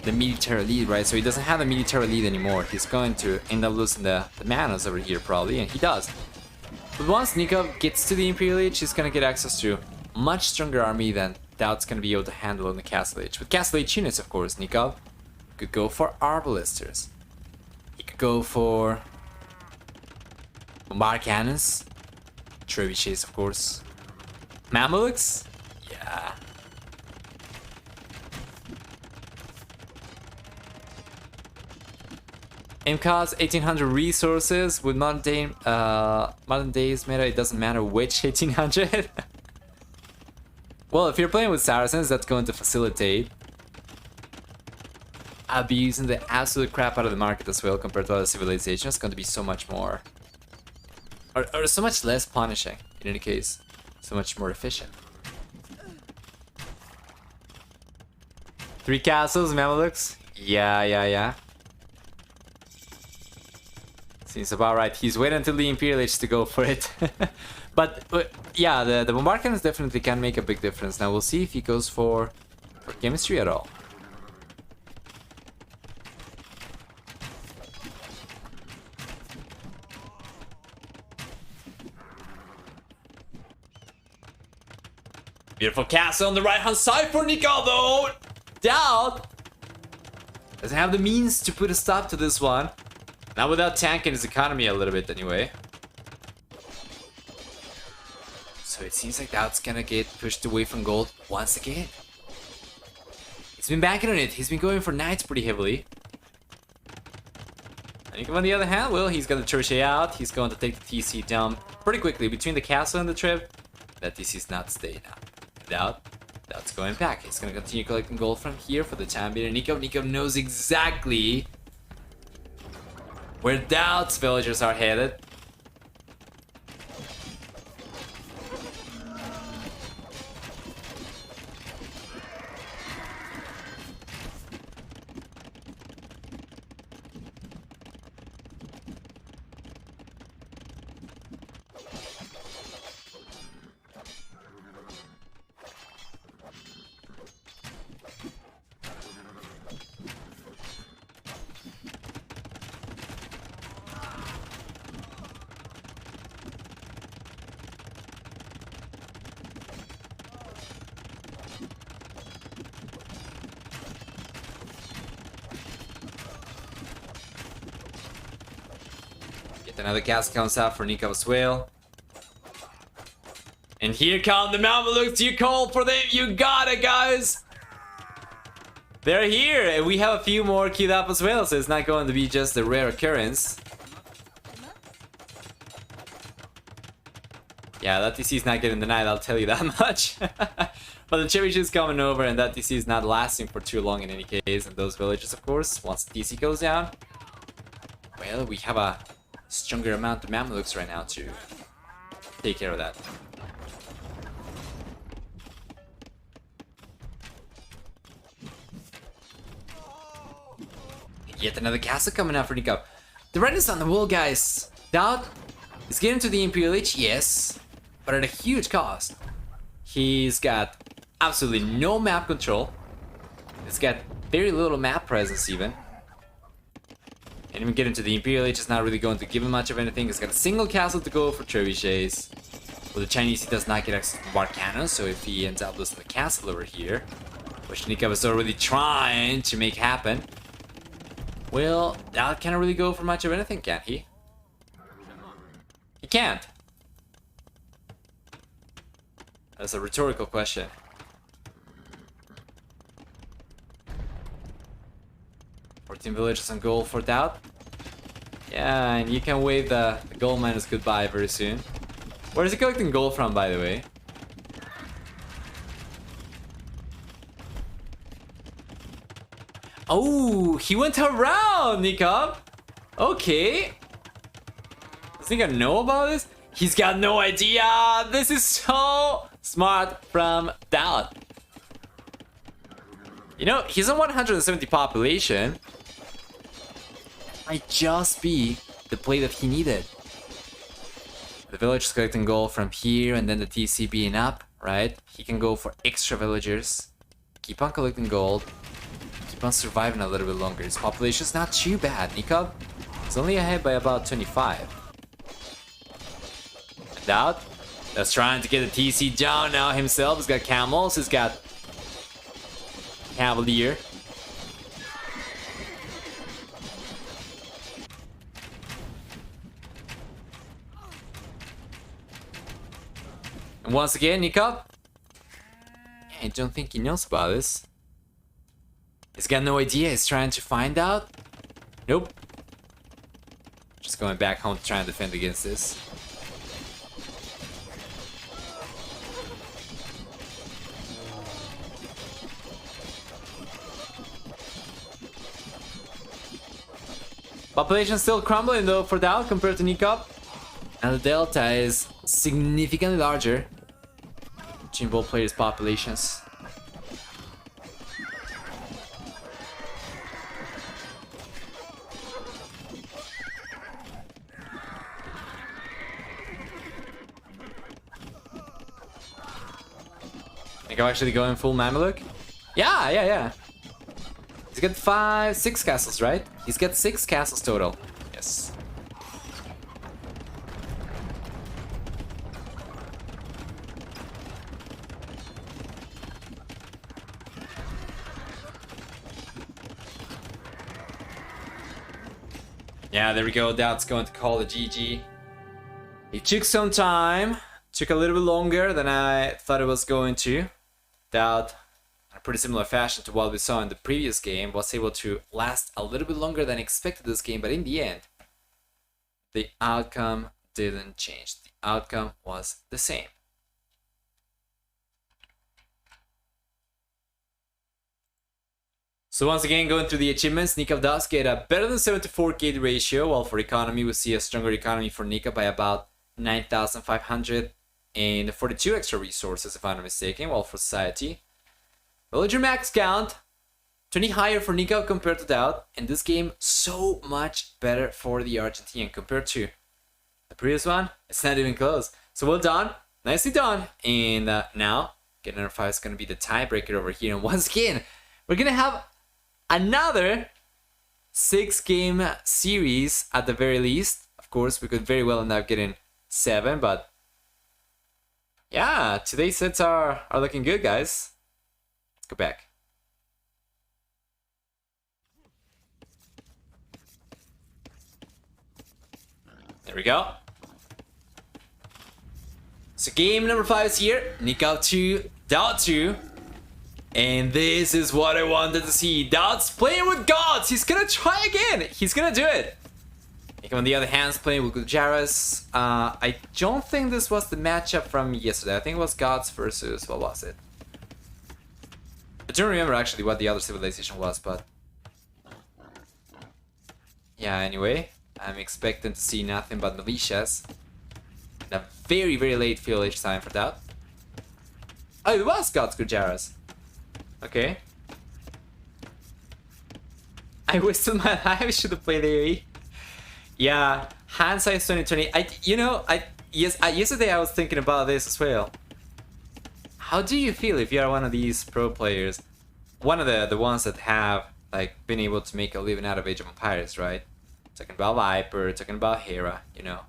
the military lead, right? So he doesn't have the military lead anymore. He's going to end up losing the manas over here, probably, and he does. But once Nicov gets to the Imperial Age, he's going to get access to a much stronger army than DauT's going to be able to handle in the Castle Age. With Castle Age units, of course, Nicov could go for arbalisters. He could go for bombard cannons, trebuchets, of course. Mamelukes, yeah. MCOS 1800 resources with modern days meta. It doesn't matter which 1800. Well, if you're playing with Saracens, that's going to facilitate. I'll be using the absolute crap out of the market as well compared to other civilizations. It's going to be so much more, or so much less punishing. In any case, so much more efficient. 3 castles, Mamelukes. Yeah. Seems about right. He's waiting until the Imperial Age to go for it. But yeah, the bombard cannons definitely can make a big difference. Now we'll see if he goes for chemistry at all. Beautiful castle on the right hand side for Nicov though. DauT doesn't have the means to put a stop to this one. Not without tanking his economy a little bit anyway. So it seems like DauT's gonna get pushed away from gold once again. He's been banking on it. He's been going for knights pretty heavily. And Nicov on the other hand, well, he's got the Trebuchet out. He's going to take the TC down pretty quickly. Between the castle and the trip, that TC's not staying out. DauT's going back. He's gonna continue collecting gold from here for the time being. Nicov knows exactly where DauT's villagers are headed. Another cast comes out for Nicov as well. And here come the Mamelukes. You call for them. You got it, guys. They're here. And we have a few more queued up as well. So it's not going to be just a rare occurrence. Yeah, that TC is not getting denied. I'll tell you that much. But the Trebuchet is coming over. And that TC is not lasting for too long in any case. And those villages, of course, once the TC goes down. Well, we have a stronger amount of Mamelukes right now to take care of that. Yet another castle coming out for Nicov. The red is on the wall, guys. DauT is getting to the Imperial Age, yes, but at a huge cost. He's got absolutely no map control. He's got very little map presence even. And even getting to the Imperial Age is not really going to give him much of anything. He's got a single castle to go for trebuchets. With the Chinese, he does not get access to bombard cannons, so if he ends up losing the castle over here, which Nicov is already trying to make happen, well, DauT can't really go for much of anything, can he? He can't. That's a rhetorical question. Villages on gold for DauT. Yeah, and you can wave the gold miners goodbye very soon. Where is he collecting gold from, by the way? Oh, he went around, Nicov. Okay. Does he know about this? He's got no idea. This is so smart from DauT. You know, he's on 170 population. Might just be the play that he needed. The village is collecting gold from here, and then the TC being up, right? He can go for extra villagers. Keep on collecting gold. Keep on surviving a little bit longer. His population's not too bad. Nicov is only ahead by about 25. DauT that's trying to get the TC down now himself. He's got camels. He's got Cavalier. And once again, Nicov, I don't think he knows about this. He's got no idea. He's trying to find out. Nope. Just going back home to try and defend against this. Population still crumbling though for DauT compared to Nicov. And the delta is significantly larger between both players' populations. Think I'm actually going full Mameluke? Yeah. He's got 6 castles, right? He's got 6 castles total. Yes. Yeah, there we go. DauT's going to call the GG. It took some time. Took a little bit longer than I thought it was going to. DauT, in a pretty similar fashion to what we saw in the previous game, was able to last a little bit longer than expected this game, but in the end, the outcome didn't change. The outcome was the same. So once again, going through the achievements, Nicov does get a better than 74 KD ratio, while for economy, we see a stronger economy for Nicov by about 9,500 and 42 extra resources, if I'm not mistaken, while for society, villager max count, 20 higher for Nicov compared to DauT, and this game so much better for the Argentine compared to the previous one. It's not even close. So well done, nicely done, and now, get number 5 is going to be the tiebreaker over here, and once again, we're going to have another 6-game series at the very least. Of course, we could very well end up getting 7, but yeah, today's sets are looking good, guys. Let's go back. There we go. So game number 5 is here. Nicov 2, DauT 2. And this is what I wanted to see. DauT's playing with gods. He's gonna try again. He's gonna do it. Nicov, on the other hand, is playing with Gujaras. I don't think this was the matchup from yesterday. I think it was gods versus, what was it? I don't remember actually what the other civilization was, but yeah, anyway, I'm expecting to see nothing but militias. And a very, very late village time for that. Oh, it was gods Gujaras. Okay. I wasted my life. I should have played AoE. Yeah, hindsight 2020. Yesterday I was thinking about this as well. How do you feel if you are one of these pro players, one of the ones that have like been able to make a living out of Age of Empires, right? Talking about Viper, talking about Hera, you know.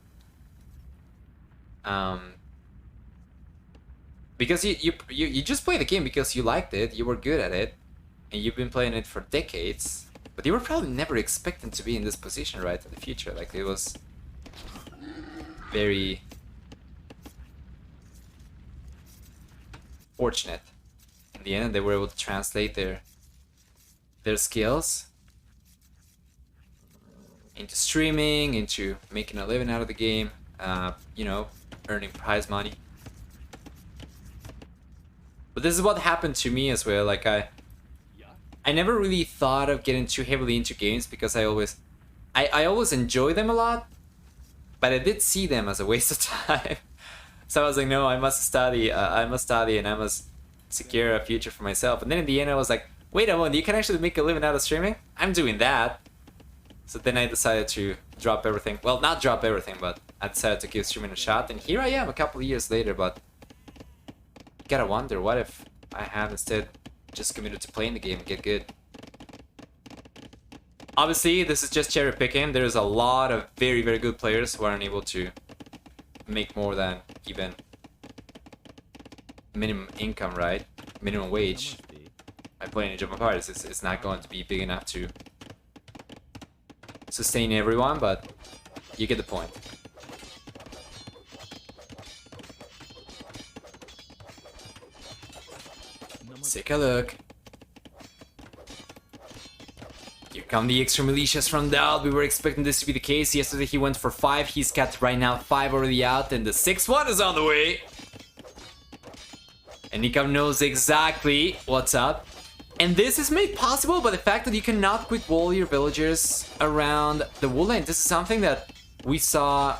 Because you just played the game because you liked it, you were good at it, and you've been playing it for decades, but you were probably never expecting to be in this position, right, in the future. Like, it was very fortunate. In the end, they were able to translate their skills into streaming, into making a living out of the game, you know, earning prize money. But this is what happened to me as well. Like, I never really thought of getting too heavily into games because I always enjoy them a lot, but I did see them as a waste of time. So I was like, no, I must study and I must secure a future for myself. And then in the end I was like, wait a moment, you can actually make a living out of streaming? I'm doing that. So then I decided to drop everything. Well, not drop everything, but I decided to give streaming a shot, and here I am a couple of years later. But you gotta wonder, what if I had instead just committed to playing the game and get good? Obviously, this is just cherry picking. There's a lot of very, very good players who are unable to make more than even minimum income, right? Minimum wage. By playing Age of Empires, it's not going to be big enough to sustain everyone, but you get the point. Let's take a look. Here come the extra militias from DauT. We were expecting this to be the case. Yesterday he went for 5. He's got right now 5 already out, and the 6th one is on the way. And Nicov knows exactly what's up. And this is made possible by the fact that you cannot quick wall your villagers around the wool lane. This is something that we saw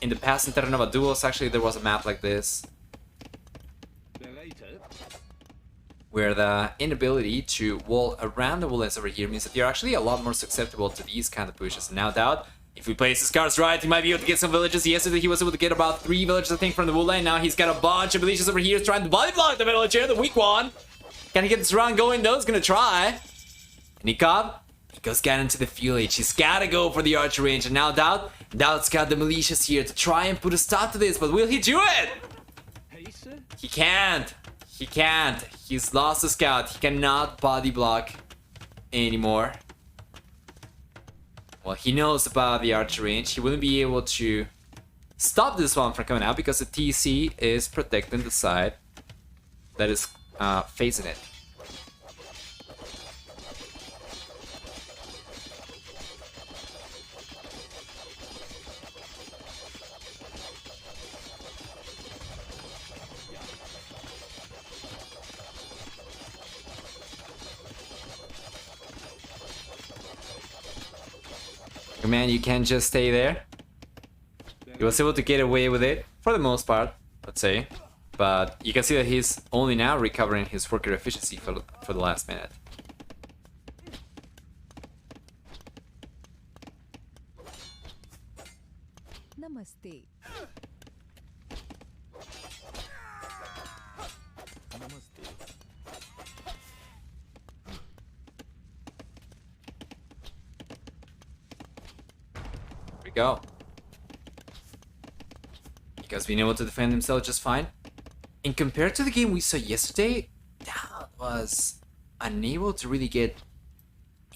in the past in Terra Nova Duos. Actually, there was a map like this, where the inability to wall around the wool lanes over here means that you're actually a lot more susceptible to these kind of pushes. And now DauT If he plays his cards right, he might be able to get some villages. Yesterday he was able to get about 3 villages, I think, from the wood line. Now he's got a bunch of militias over here trying to body block the villager, the weak one. Can he get this round going? No, he's gonna try. Nicov, he goes down into the fuel age. He's gotta go for the archer range. And now DauT's got the militias here to try and put a stop to this, but will he do it? He can't. He can't. He's lost the scout. He cannot body block anymore. Well, he knows about the archer range. He wouldn't be able to stop this one from coming out because the TC is protecting the side that is facing it. Man, you can't just stay there. He was able to get away with it for the most part, let's say, but you can see that he's only now recovering his worker efficiency for the last minute. Namaste. Go. Because being able to defend himself just fine. And compared to the game we saw yesterday, that was unable to really get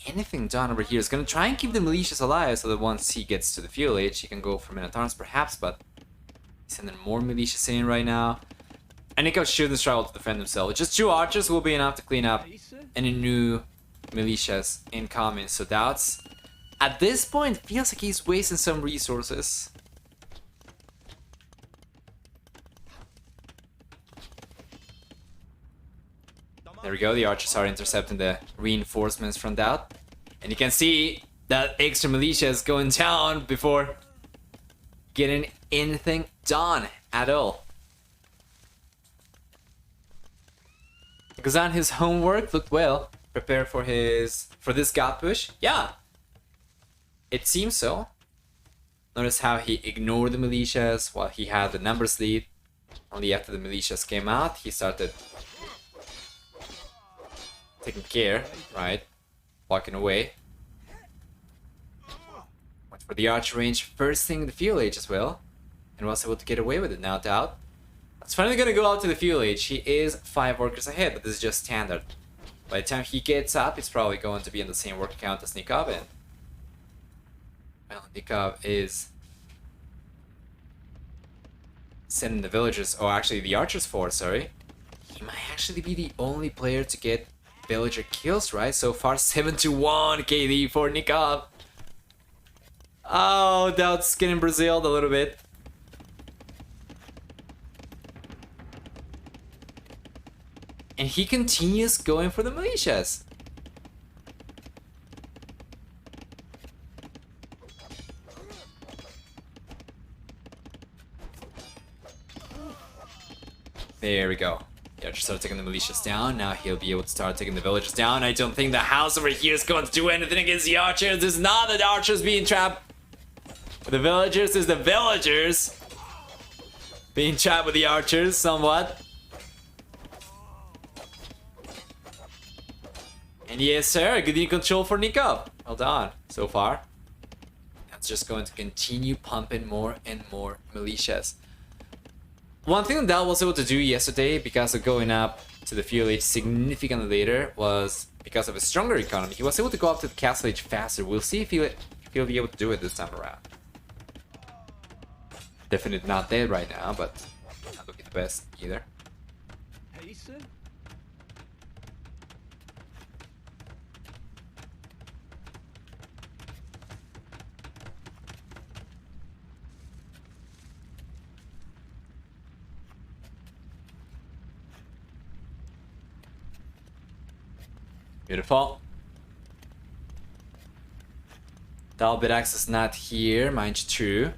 anything done over here. He's gonna try and keep the militias alive so that once he gets to the fuel age, he can go for Minotaurs perhaps, but he's sending more militias in right now. And Nicov shouldn't struggle to defend himself. Just 2 archers will be enough to clean up any new militias incoming. So DauT's at this point, feels like he's wasting some resources. There we go, the archers are intercepting the reinforcements from DauT. And you can see that extra militia is going down before getting anything done at all. He goes on his homework, looked well, prepared for this god push. Yeah. It seems so. Notice how he ignored the militias while he had the numbers lead. Only after the militias came out, he started taking care, right? Walking away. Went for the archer range, first thing in the fuel age as well. And was able to get away with it now, DauT. It's finally gonna go out to the fuel age. He is 5 workers ahead, but this is just standard. By the time he gets up, he's probably going to be in the same work count as Nicov, and well, Nicov is sending the villagers, oh actually the archers forward, sorry. He might actually be the only player to get villager kills, right? So far 7-1 KD for Nicov. Oh, DauT's getting Braziled a little bit. And he continues going for the militias. There we go. The archers started taking the militias down. Now he'll be able to start taking the villagers down. I don't think the house over here is going to do anything against the archers. It's not the archers being trapped. The villagers is the villagers being trapped with the archers somewhat. And yes, sir, good in control for Nicov. Well done so far. That's just going to continue pumping more and more militias. One thing that was able to do yesterday, because of going up to the fuel age significantly later, was because of a stronger economy. He was able to go up to the castle age faster. We'll see if he'll be able to do it this time around. Definitely not dead right now, but not looking the best either. Beautiful. Dalbidax is not here, mind you too.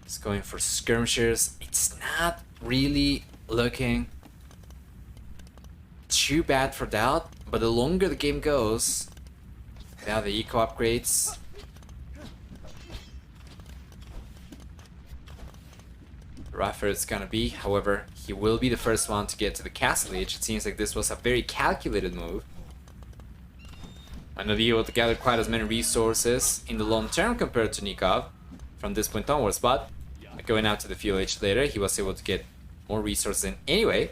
He's going for skirmishers. It's not really looking too bad for DauT, but the longer the game goes, now the eco upgrades, rougher it's gonna be. However, he will be the first one to get to the castle age. It seems like this was a very calculated move. Might not be able to gather quite as many resources in the long term compared to Nicov from this point onwards, but going out to the fuel age later, he was able to get more resources in anyway.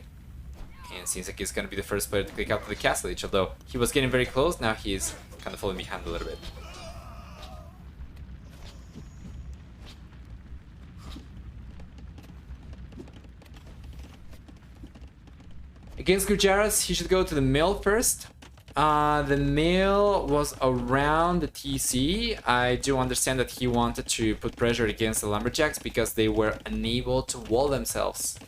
And it seems like he's gonna be the first player to click up to the castle age, although he was getting very close. Now he's kind of falling behind a little bit. Against Gujaras, he should go to the mill first. The mill was around the TC. I do understand that he wanted to put pressure against the Lumberjacks because they were unable to wall themselves.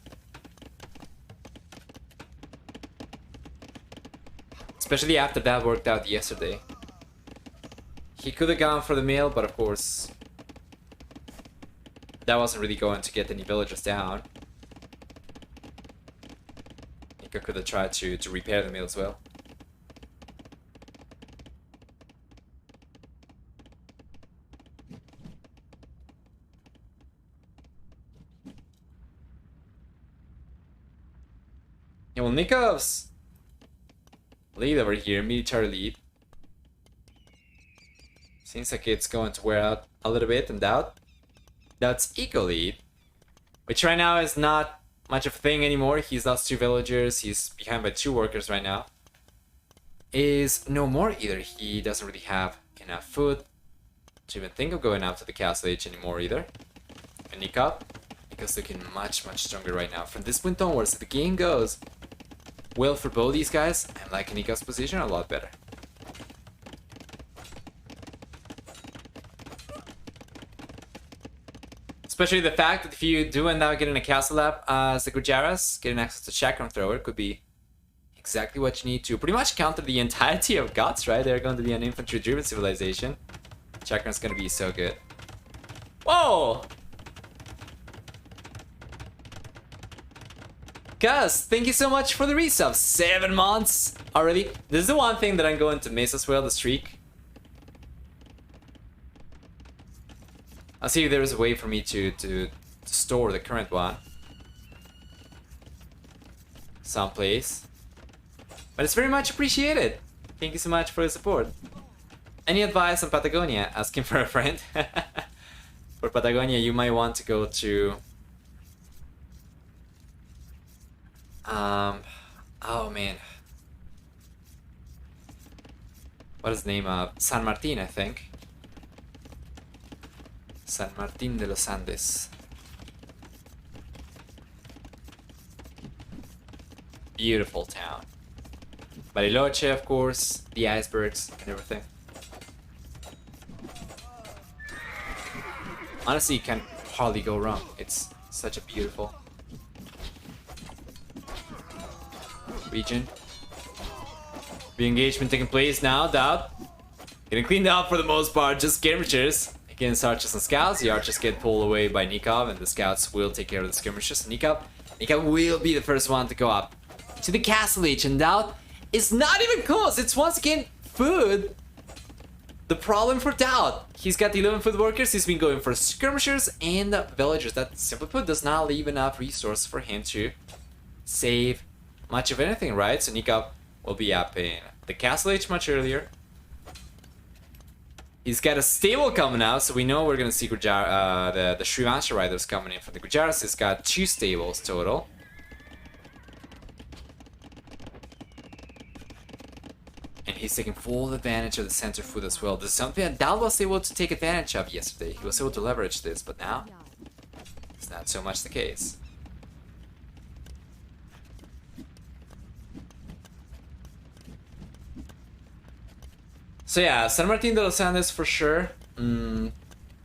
Especially after that worked out yesterday. He could have gone for the mill, but of course, that wasn't really going to get any villagers down. He could have tried to repair the mill as well. Yeah, well, Nicov's lead over here, military lead. Seems like it's going to wear out a little bit, and DauT's eco lead, which right now is not much of a thing anymore. He's lost 2 villagers, he's behind by 2 workers right now. Is no more either. He doesn't really have enough food to even think of going out to the castle age anymore either. And Nicov's looking much stronger right now. From this point onwards, if the game goes well for both these guys, I'm liking Nicov's position a lot better. Especially the fact that if you do end up getting a castle lap as the Gujaras, getting access to Chakram Thrower could be exactly what you need to pretty much counter the entirety of Gods, right? They're going to be an infantry-driven civilization. Chakram's going to be so good. Whoa! Gus, thank you so much for the resub. 7 months already. This is the one thing that I'm going to miss as well, the streak. I'll see if there is a way for me to store the current one someplace. But it's very much appreciated. Thank you so much for the support. Any advice on Patagonia? Asking for a friend. For Patagonia, you might want to go to... oh man. What is the name of San Martin, I think. San Martin de los Andes. Beautiful town. Bariloche, of course, the icebergs and everything. Honestly, you can hardly go wrong. It's such a beautiful region. Re-engagement taking place now. DauT getting cleaned up for the most part. Just skirmishers against archers and scouts. The archers get pulled away by Nicov, and the scouts will take care of the skirmishers. Nicov will be the first one to go up to the castle age, and DauT is not even close. It's once again food. The problem for DauT. He's got the 11 food workers. He's been going for skirmishers and villagers. That simply put does not leave enough resource for him to save much of anything, right? So Nicov will be up in the castle age much earlier. He's got a stable coming out, so we know we're gonna see the Srivansha riders coming in from the Gujaras. He's got 2 stables total. And he's taking full advantage of the center food as well. This is something that DauT was able to take advantage of yesterday. He was able to leverage this, but now it's not so much the case. So yeah, San Martin de los Andes for sure. You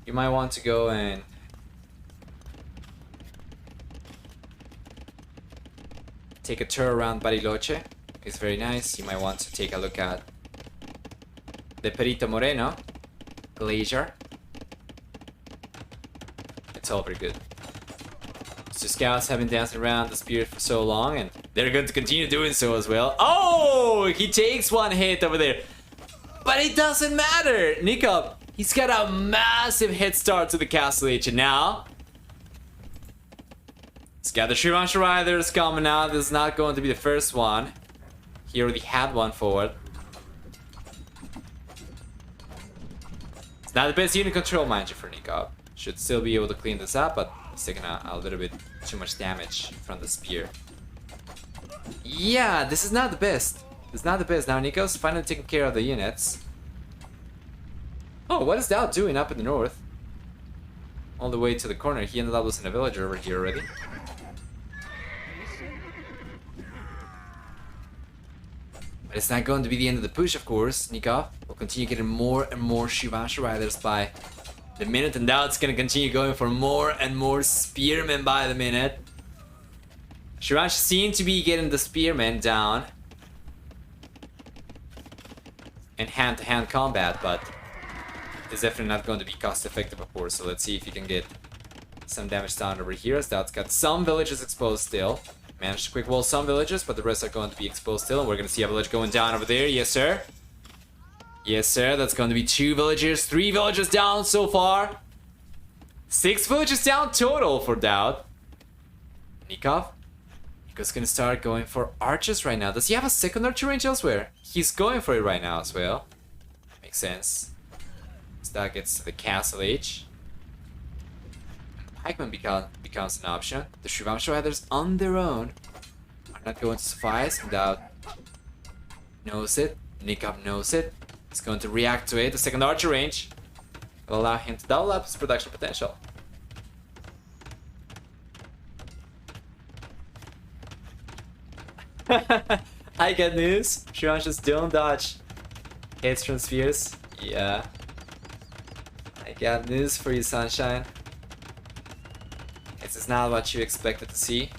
might want to go and take a tour around Bariloche. It's very nice. You might want to take a look at the Perito Moreno Glacier. It's all very good. So scouts have been dancing around the spear for so long, and they're going to continue doing so as well. Oh, he takes one hit over there. But it doesn't matter. Nicov, he's got a massive head start to the castle age, and now got the Shiransha Riders coming out. This is not going to be the first one. He already had one forward. It's not the best unit control, mind you, for Nicov. Should still be able to clean this up, but it's taking a little bit too much damage from the spear. Yeah, this is not the best. It's not the best. Now Nicov's finally taking care of the units. Oh, what is DauT doing up in the north? All the way to the corner. He ended up losing a villager over here already. But it's not going to be the end of the push, of course. Nicov will continue getting more and more Shivansha Riders by the minute, and DauT's gonna continue going for more and more Spearmen by the minute. Shivansha seems to be getting the Spearmen down in hand-to-hand combat, but it's definitely not going to be cost-effective, of course. So let's see if you can get some damage down over here. As DauT's got some villages exposed still. Managed to quick wall some villages, but the rest are going to be exposed still, and we're going to see a village going down over there. Yes, sir. Yes, sir. That's going to be 2 villagers, 3 villagers down so far. 6 villagers down total for DauT. Nicov. Nicov's going to start going for archers right now. Does he have a second archer range elsewhere? He's going for it right now as well. Makes sense. So that gets to the castle age. Pikeman becomes an option. The Shivansha Riders on their own are not going to suffice. DauT knows it. Nicov knows it. He's going to react to it. The second archer range will allow him to double up his production potential. I got news. Shivansha's don't dodge hits from spheres. Yeah. I got news for you, sunshine. This is not what you expected to see.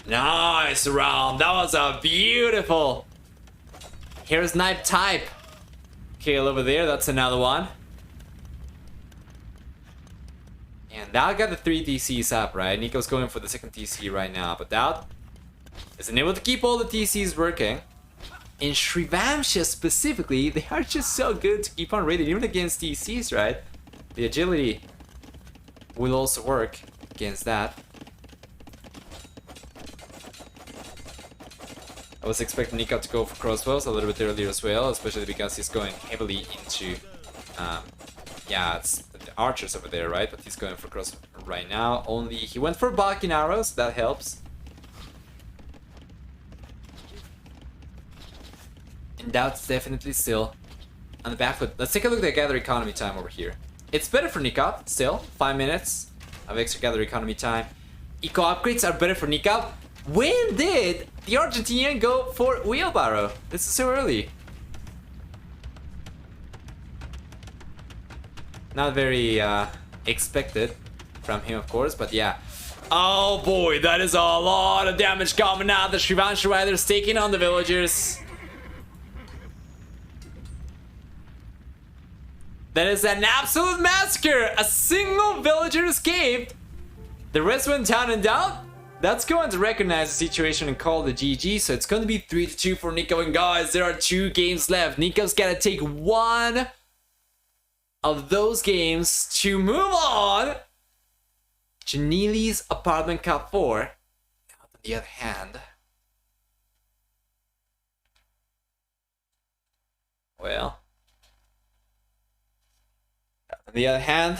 Nice round. That was a beautiful. Here's Knife Type. Kill over there, that's another one. And DauT got the 3 TCs up, right? Nicov's going for the second TC right now, but DauT isn't able to keep all the TCs working. In Shivansha specifically, they are just so good to keep on raiding, even against TCs, right? The agility will also work against that. I was expecting Nicov to go for crossbows a little bit earlier as well, especially because he's going heavily into, yeah, it's the archers over there, right? But he's going for crossbows right now. Only he went for Balking arrows, that helps. And DauT's definitely still on the back foot. Let's take a look at the gather economy time over here. It's better for Nicov, still. 5 minutes of extra gather economy time. Eco upgrades are better for Nicov. When did the Argentinian go for wheelbarrow? This is so early. Not very expected from him, of course, but yeah. Oh boy, that is a lot of damage coming out. The Shivansha Riders taking on the villagers. That is an absolute massacre. A single villager escaped. The rest went down and down. That's going to recognize the situation and call the GG. So it's going to be 3-2 for Nicov. And guys, there are 2 games left. Nikov's got to take one of those games to move on to NILI'S Apartment Cup 4. On the other hand, well, on the other hand,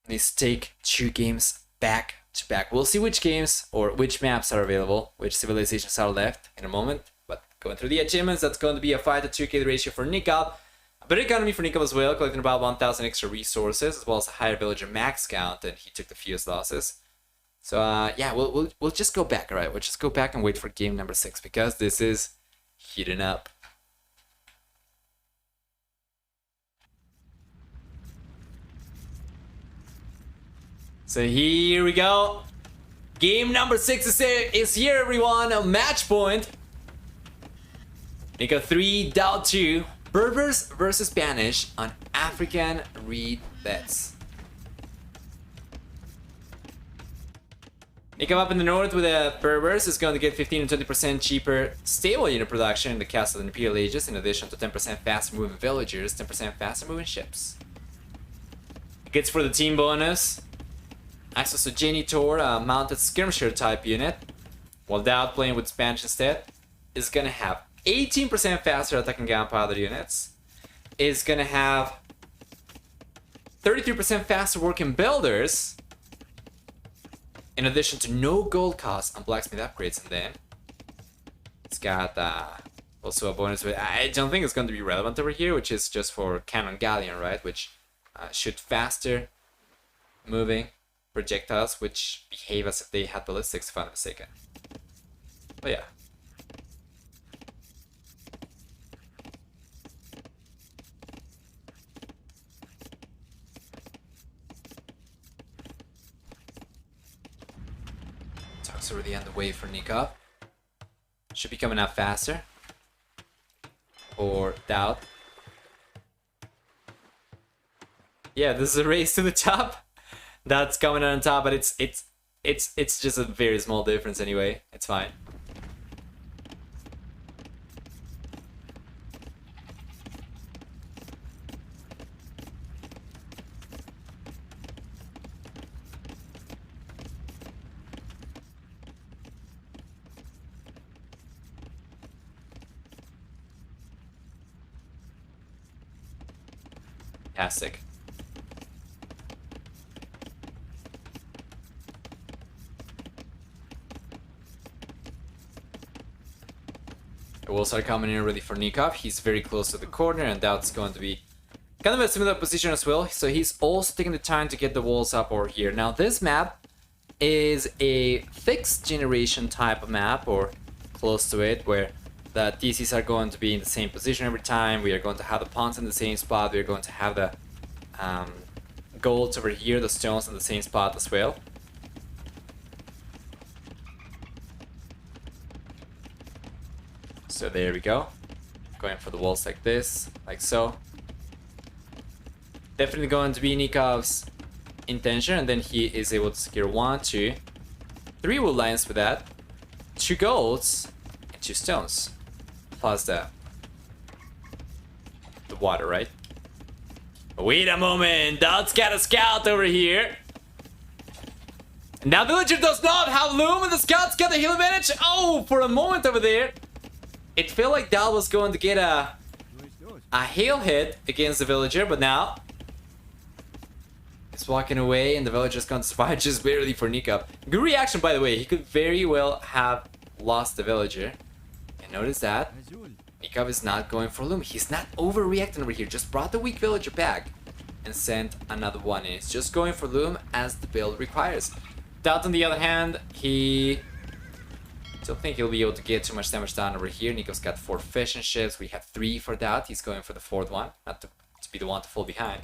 needs to take 2 games back to back. We'll see which games or which maps are available, which civilizations are left in a moment. But going through the achievements, that's going to be a 5-to-2 kill ratio for Nicov. A better economy for Nicov as well, collecting about 1,000 extra resources, as well as a higher villager max count, and he took the fewest losses. So yeah, we'll just go back, alright? We'll just go back and wait for game number 6, because this is heating up. So here we go. Game number 6 is here, everyone. A match point. Nicov 3, DauT 2. Berbers versus Spanish on African reed beds. Nicov up in the north with the Berbers is going to get 15 to 20% cheaper stable unit production in the Castle of the Imperial Ages, in addition to 10% faster moving villagers, 10% faster moving ships. It gets for the team bonus access to Janitor, a mounted skirmisher type unit, while DauT playing with Spanish instead is going to have 18% faster attacking gunpowder units, is going to have 33% faster working builders, in addition to no gold cost on blacksmith upgrades, and then it's got also a bonus with, I don't think it's going to be relevant over here, which is just for cannon galleon, right, which shoot faster moving projectiles which behave as if they had ballistics, if I'm not mistaken. But yeah. Talk's already on the way for Nicov. Should be coming out faster. Or DauT. Yeah, this is a race to the top. That's coming on top, but it's just a very small difference anyway. It's fine. Fantastic. Will start coming in already for Nicov. He's very close to the corner, and DauT's going to be kind of a similar position as well. So he's also taking the time to get the walls up over here. Now this map is a fixed generation type of map, or close to it, where the TCs are going to be in the same position every time. We are going to have the pawns in the same spot. We are going to have the golds over here, the stones in the same spot as well. So there we go. Going for the walls like this, like so. Definitely going to be Nikov's intention, and then he is able to secure 1, 2, 3 wood lines with that, 2 golds, and 2 stones. Plus the water, right? Wait a moment, DauT's got a scout over here. Now villager does not have loom, and the scout's got the heal advantage. Oh, for a moment over there, it felt like DauT was going to get a hail hit against the villager, but now it's walking away, and the villager's going to survive just barely for Nicov. Good reaction, by the way. He could very well have lost the villager. And notice that Nicov is not going for loom. He's not overreacting over here. Just brought the weak villager back and sent another one in. He's just going for loom as the build requires. DauT, on the other hand, he don't think he'll be able to get too much damage done over here. Nicov's got 4 fishing ships. We have 3 for DauT. He's going for the 4th one, not to be the one to fall behind.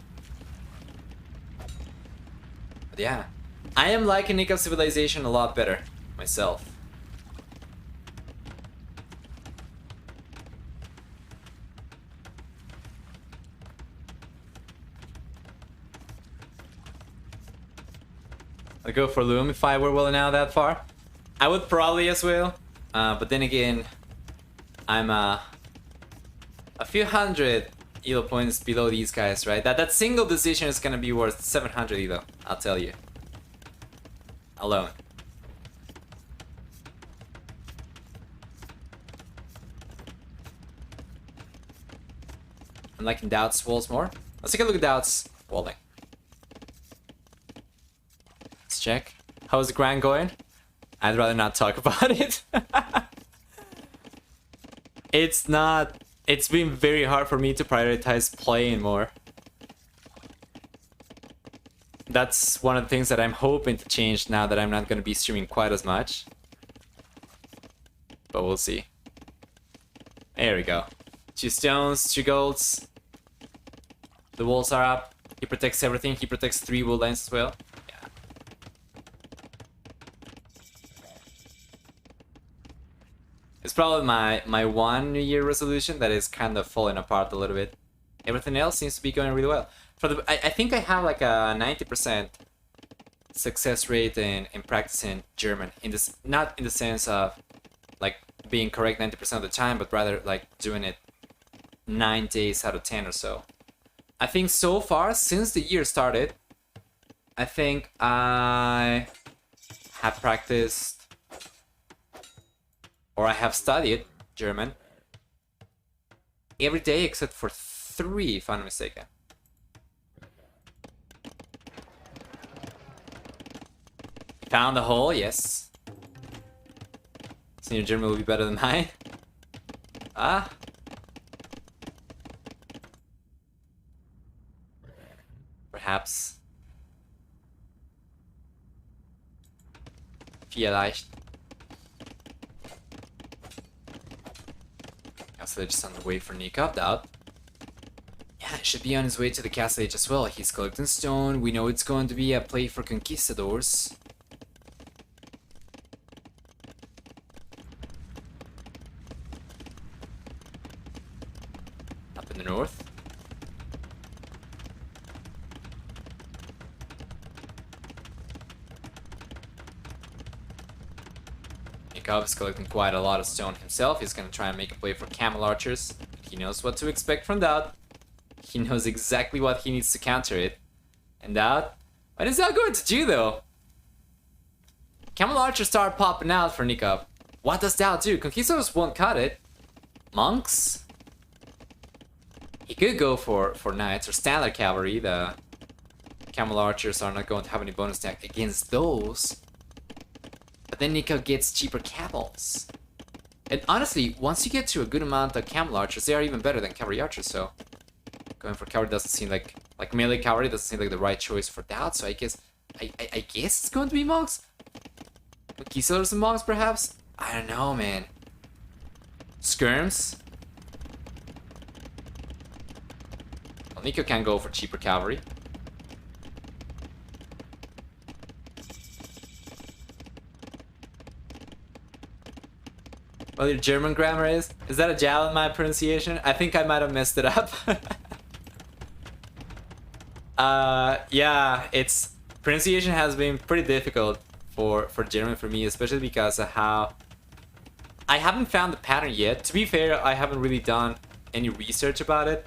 But yeah, I am liking Nikov's civilization a lot better myself. I'd go for loom if I were willing out that far. I would probably as well, but then again, I'm a few hundred elo points below these guys, right? That single decision is gonna be worth 700 elo, I'll tell you. Alone. I'm liking DauT's walls more. Let's take a look at DauT's walling. Let's check. How's the grind going? I'd rather not talk about it. It's been very hard for me to prioritize playing more. That's one of the things that I'm hoping to change now that I'm not going to be streaming quite as much. But we'll see. There we go. 2 stones, 2 golds. The walls are up. He protects everything. He protects 3 wood lines as well. probably my one New Year resolution that is kind of falling apart a little bit. Everything else seems to be going really well. I think I have like a 90% success rate in practicing German. Not in the sense of like being correct 90% of the time, but rather like doing it 9 days out of 10 or so. I think so far since the year started, I think I have practiced or I have studied German every day except for 3, if I'm not mistaken. Found the hole, yes. Senior German will be better than mine. Ah. Perhaps. Vielleicht. Castle Age is on the way for Nicov, DauT. Yeah, should be on his way to the Castle Age as well. He's collecting stone. We know it's going to be a play for conquistadors. Up in the north. Nicov is collecting quite a lot of stone himself. He's gonna try and make a play for camel archers. He knows what to expect from DauT. He knows exactly what he needs to counter it. And DauT, what is DauT going to do though? Camel archers start popping out for Nicov. What does DauT do? Conquistadors won't cut it. Monks? He could go for knights or standard cavalry. The camel archers are not going to have any bonus attack against those. But then Nicov gets cheaper camels. And honestly, once you get to a good amount of camel archers, they are even better than cavalry archers, so going for cavalry doesn't seem like melee cavalry doesn't seem like the right choice for DauT, so I guess it's going to be monks? Conquistadors and monks perhaps? I don't know, man. Skirms? Well, Nicov can go for cheaper cavalry. Well, your German grammar is that a jab at my pronunciation? I think I might have messed it up. Yeah, it's pronunciation has been pretty difficult for German for me, especially because of how I haven't found the pattern yet. To be fair, I haven't really done any research about it.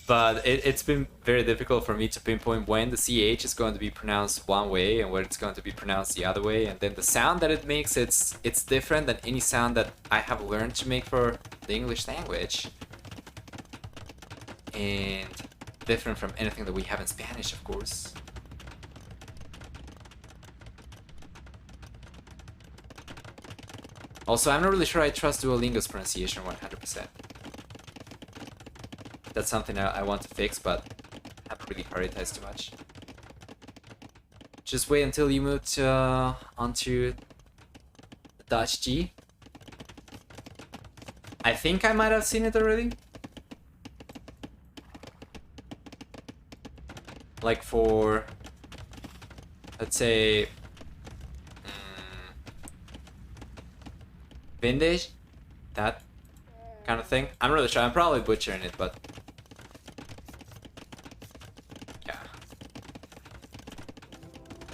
But it's been very difficult for me to pinpoint when the CH is going to be pronounced one way and when it's going to be pronounced the other way. And then the sound that it makes, it's different than any sound that I have learned to make for the English language. And different from anything that we have in Spanish, of course. Also, I'm not really sure I trust Duolingo's pronunciation 100%. That's something I want to fix, but I haven't really prioritized too much. Just wait until you move to, onto the Dutch G. I think I might have seen it already. Like for, let's say, vintage, that kind of thing. I'm not really sure. I'm probably butchering it, but yeah.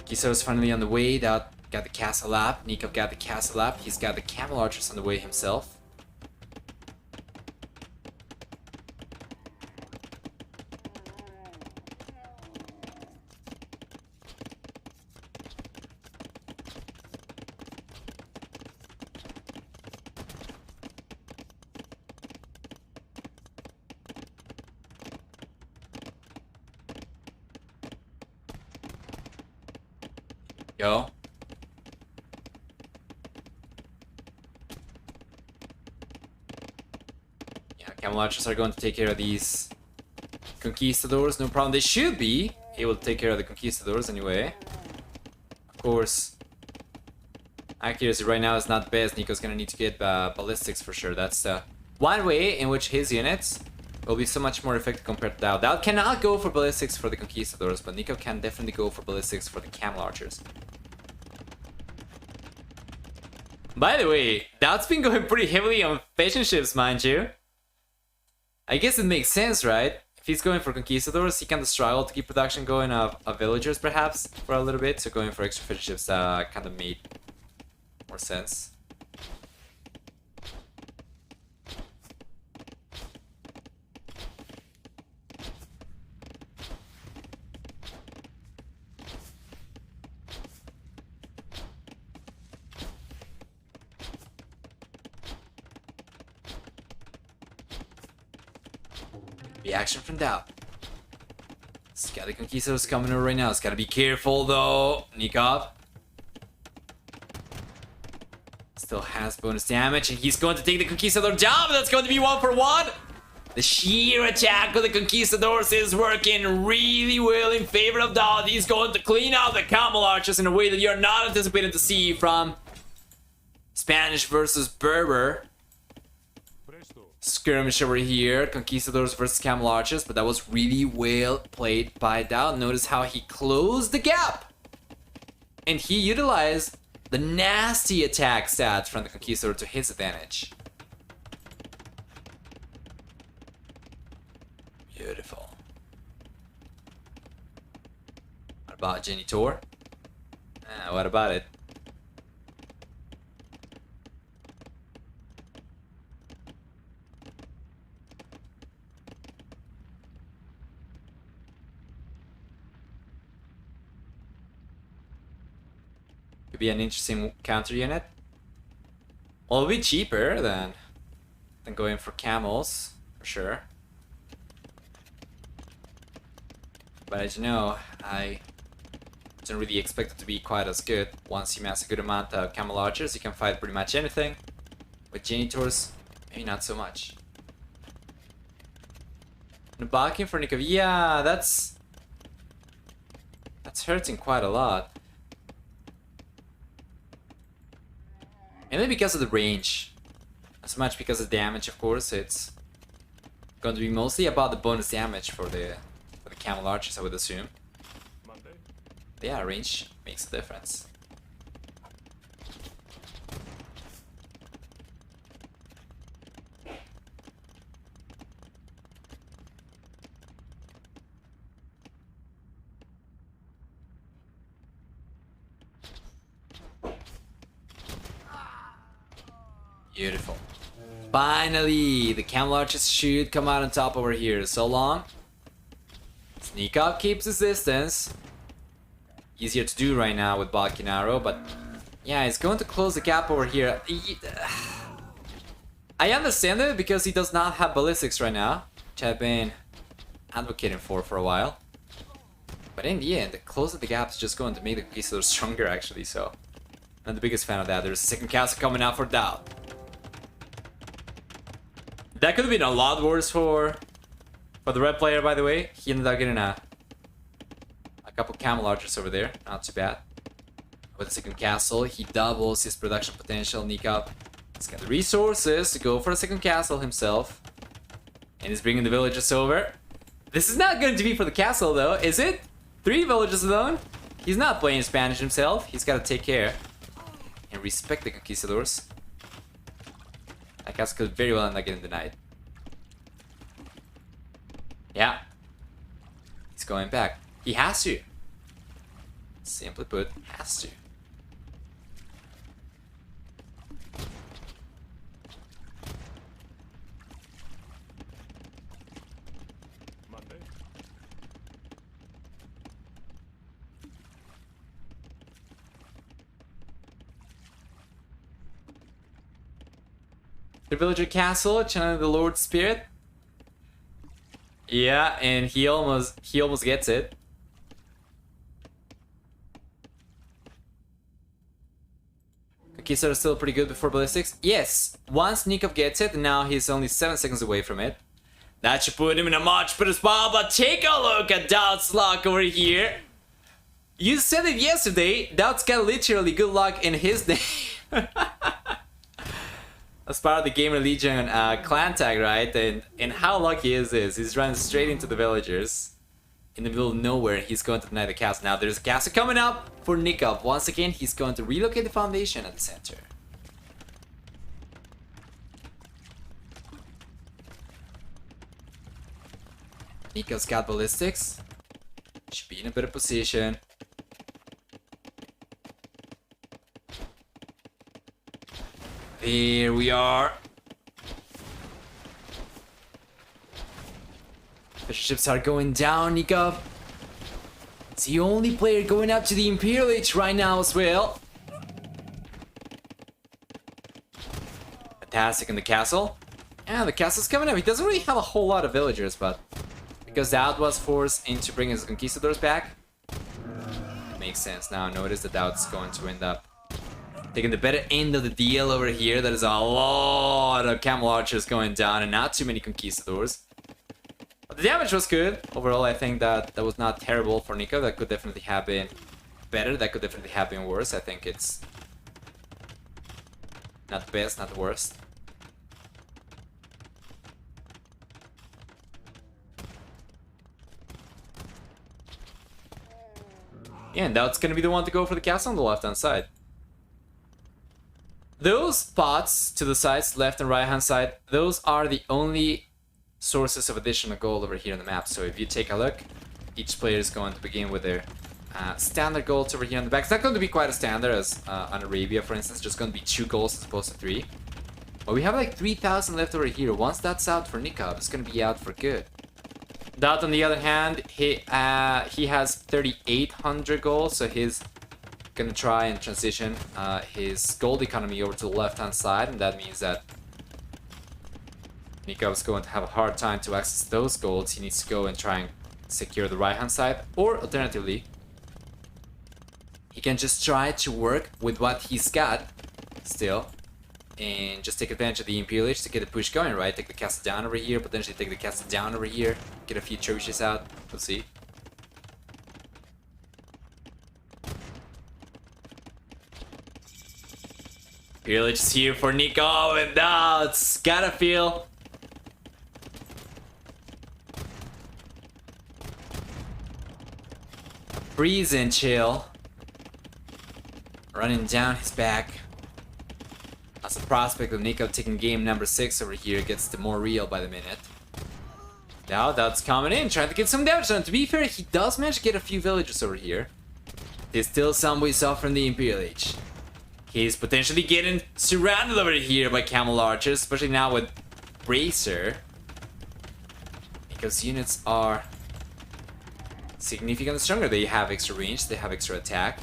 Kiso's finally on the way. DauT got the castle up. Nicov got the castle up. He's got the camel archers on the way himself. Yo. Yeah, camel archers are going to take care of these conquistadors, no problem. They should be able to take care of the conquistadors anyway. Of course, accuracy right now is not the best. Nico's gonna need to get ballistics for sure. That's one way in which his units will be so much more effective compared to DauT. DauT cannot go for ballistics for the conquistadors, but Nicov can definitely go for ballistics for the camel archers. By the way, DauT's been going pretty heavily on fashion ships, mind you. I guess it makes sense, right? If he's going for conquistadors, he kind of struggle to keep production going of villagers, perhaps, for a little bit. So going for extra fashion ships kind of made more sense. The action from DauT. It's got the conquistadors coming over right now. It's gotta be careful though. Nicov still has bonus damage, and he's going to take the conquistador down. That's going to be 1-for-1. The sheer attack of the conquistadors is working really well in favor of DauT. He's going to clean out the camel archers in a way that you're not anticipating to see from Spanish versus Berber skirmish over here. Conquistadors versus camel archers, but that was really well played by DauT. Notice how he closed the gap, and he utilized the nasty attack stats from the conquistador to his advantage. Beautiful. What about Genitor? What about it? Could be an interesting counter unit. Well, it'll be cheaper than going for camels, for sure. But as you know, I don't really expect it to be quite as good. Once you mass a good amount of camel archers, you can fight pretty much anything. With genitors, maybe not so much. And blocking for Nicov, yeah, that's hurting quite a lot. Mainly because of the range. As much because of damage, of course. It's going to be mostly about the bonus damage for the camel archers, I would assume. But yeah, range makes a difference. Beautiful. Finally, the camel archers should come out on top over here. So long. Nicov keeps his distance. Easier to do right now with Balkinaro, but yeah, he's going to close the gap over here. I understand it because he does not have ballistics right now, which I've been advocating for a while. But in the end, closing the gap is just going to make the conquistadors stronger, actually, so I'm the biggest fan of that. There's a second castle coming out for DauT. That could have been a lot worse for the red player, by the way. He ended up getting a couple camel archers over there. Not too bad. With the second castle, he doubles his production potential. Nicov has got the resources to go for a second castle himself. And he's bringing the villagers over. This is not going to be for the castle, though, is it? 3 villages alone? He's not playing Spanish himself. He's got to take care and respect the conquistadors. That castle could very well end up getting denied. Yeah. He's going back. He has to. Simply put, has to. The villager castle, channeling the Lord Spirit. Yeah, and he almost gets it. Conquistador is still pretty good before ballistics. Yes, once Nicov gets it, now he's only 7 seconds away from it. That should put him in a much better spot, but take a look at DauT's luck over here. You said it yesterday, DauT's got literally good luck in his name. As part of the Gamer Legion clan tag, right? And how lucky is this? He's running straight into the villagers. In the middle of nowhere, he's going to deny the castle. Now there's a castle coming up for Nicov. Once again, he's going to relocate the foundation at the center. Nicov's got ballistics. Should be in a better position. Here we are. Pressure ships are going down, Nicov. It's the only player going up to the Imperial Age right now as well. Fantastic in the castle. And the castle's coming up. He doesn't really have a whole lot of villagers, but because DauT was forced into bringing his conquistadors back, it makes sense. Now notice that DauT's going to end up taking the better end of the deal over here. That is a lot of camel archers going down and not too many conquistadors. But the damage was good. Overall, I think that was not terrible for Nicov. That could definitely have been better. That could definitely have been worse. I think it's not the best, not the worst. Yeah, and DauT's gonna be the one to go for the castle on the left-hand side. Those spots to the sides, left and right-hand side, those are the only sources of additional gold over here on the map. So if you take a look, each player is going to begin with their standard golds over here on the back. It's not going to be quite as standard as on Arabia, for instance. Just going to be 2 golds as opposed to 3. But we have like 3,000 left over here. Once that's out for Nicov, it's going to be out for good. DauT, on the other hand, he has 3,800 gold, so he's gonna try and transition his gold economy over to the left-hand side, and that means that Nicov is going to have a hard time to access those golds. He needs to go and try and secure the right-hand side, or alternatively, he can just try to work with what he's got still, and just take advantage of the Imperial Age to get the push going, right? Take the castle down over here, potentially take the castle down over here, get a few trebuchets out. We'll see. Imperial Age is here for Nicov, and DauT's gotta feel. Freeze and chill. Running down his back. As the prospect of Nicov taking game number 6 over here gets more real by the minute. Now DauT's coming in, trying to get some damage done. To be fair, he does manage to get a few villagers over here. There's still some ways off from the Imperial Age. He's potentially getting surrounded over here by camel archers, especially now with Bracer. Because units are significantly stronger. They have extra range, they have extra attack.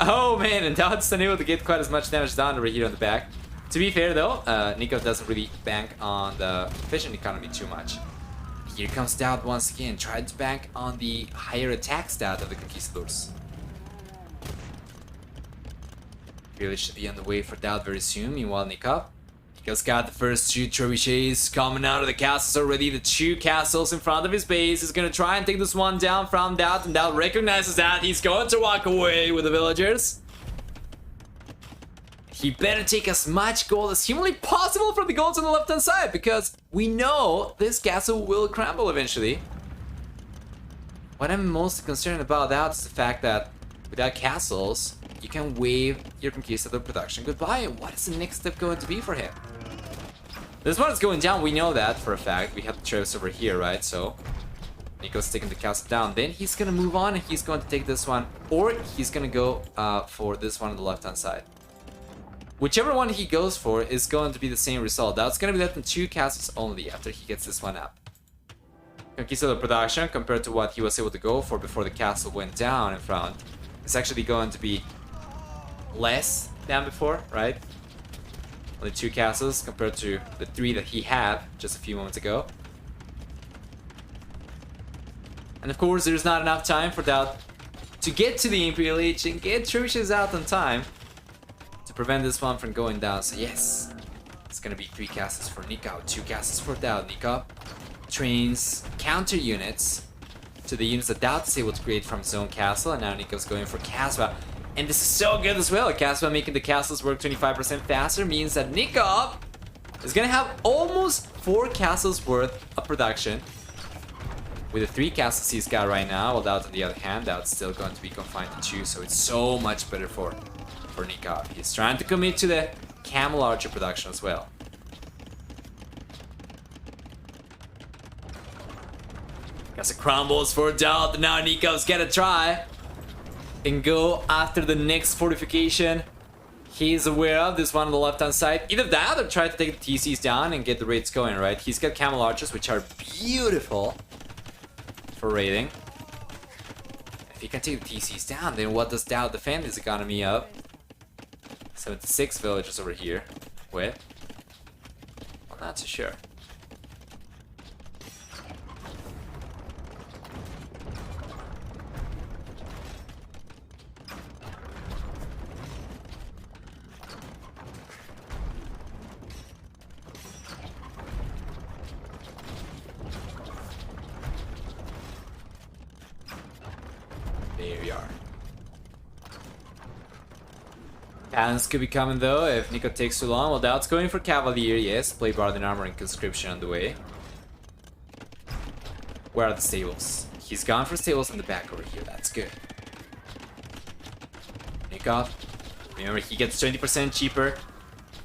Oh man, and DauT's unable to get quite as much damage done over here on the back. To be fair though, Nicov doesn't really bank on the fishing economy too much. Here comes DauT once again, trying to bank on the higher attack stat of the conquistadors. Really should be on the way for DauT very soon. Meanwhile, Nicov's got the first 2 trebuchets coming out of the castles already. The 2 castles in front of his base. He's gonna try and take this one down from DauT, and DauT recognizes that. He's going to walk away with the villagers. He better take as much gold as humanly possible from the golds on the left-hand side, because we know this castle will crumble eventually. What I'm most concerned about DauT is the fact that without castles, you can wave your conquistador production goodbye. What is the next step going to be for him? This one is going down, we know that for a fact. We have the trails over here, right? So Nicov's taking the castle down. Then he's gonna move on and he's going to take this one, or he's gonna go for this one on the left-hand side. Whichever one he goes for is going to be the same result. That's gonna be left in 2 castles only after he gets this one up. Conquistador production compared to what he was able to go for before the castle went down in front is actually going to be less than before, right? Only 2 castles compared to the 3 that he had just a few moments ago. And of course, there's not enough time for DauT to get to the Imperial Age and get trebuchets out on time to prevent this one from going down. So yes, it's gonna be 3 castles for Nicov, 2 castles for DauT. Nicov trains counter units to the units that DauT is able to create from his own castle, and now Nicov's going for Casbah. And this is so good as well. Casbah making the castles work 25% faster means that Nicov is gonna have almost 4 castles worth of production with the 3 castles he's got right now. While DauT, on the other hand, DauT's still going to be confined to 2, so it's so much better for Nicov. He's trying to commit to the camel archer production as well. Got some crumbles for DauT. Now Nicov's gonna try and go after the next fortification. He's aware of this one on the left-hand side. Either that or try to take the TCs down and get the raids going, right? He's got camel archers, which are beautiful for raiding. If he can take the TCs down, then what does DauT defend his economy of? 76 villagers over here with? Well, not too sure. There we are. Paladins could be coming though if Nicov takes too long. Well, DauT's going for Cavalier, yes. Play Bard Armor and Conscription on the way. Where are the stables? He's gone for stables in the back over here. That's good. Nicov, remember he gets 20% cheaper.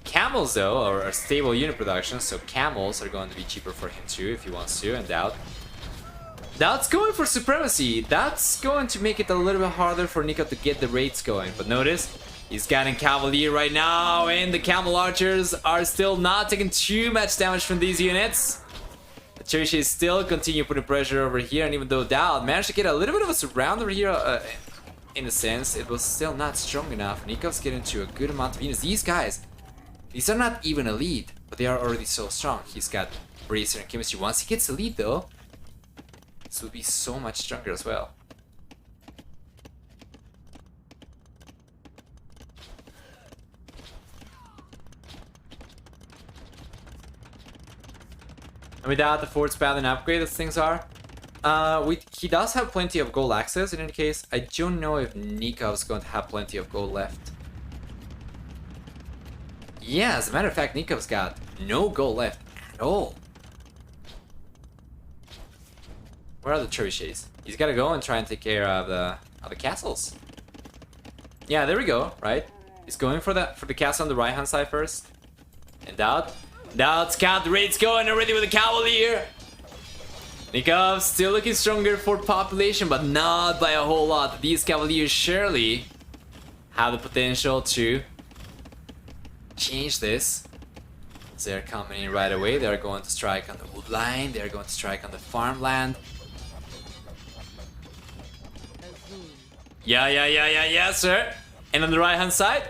Camels though are stable unit production, so camels are going to be cheaper for him too if he wants to. And DauT's going for Supremacy. That's going to make it a little bit harder for Nicov to get the raids going. But notice, he's getting Cavalier right now, and the Camel Archers are still not taking too much damage from these units. The Trebuchets still continue putting pressure over here, and even though DauT managed to get a little bit of a surround over here, in a sense, it was still not strong enough. Nikov's getting to a good amount of units. These guys, these are not even elite, but they are already so strong. He's got Bracer and Chemistry. Once he gets elite though, this will be so much stronger as well. And without the Force Paladin upgrade as things are, he does have plenty of gold access in any case. I don't know if Nikov's going to have plenty of gold left. Yeah, as a matter of fact, Nikov's got no gold left at all. Where are the trebuchets? He's got to go and try and take care of the castles. Yeah, there we go. Right, he's going for the castle on the right hand side first. And DauT's got the raids going already with the Cavalier. Nicov still looking stronger for population, but not by a whole lot. These Cavaliers surely have the potential to change this. They're coming in right away. They're going to strike on the wood line. They're going to strike on the farmland. Yeah, sir. And on the right hand side,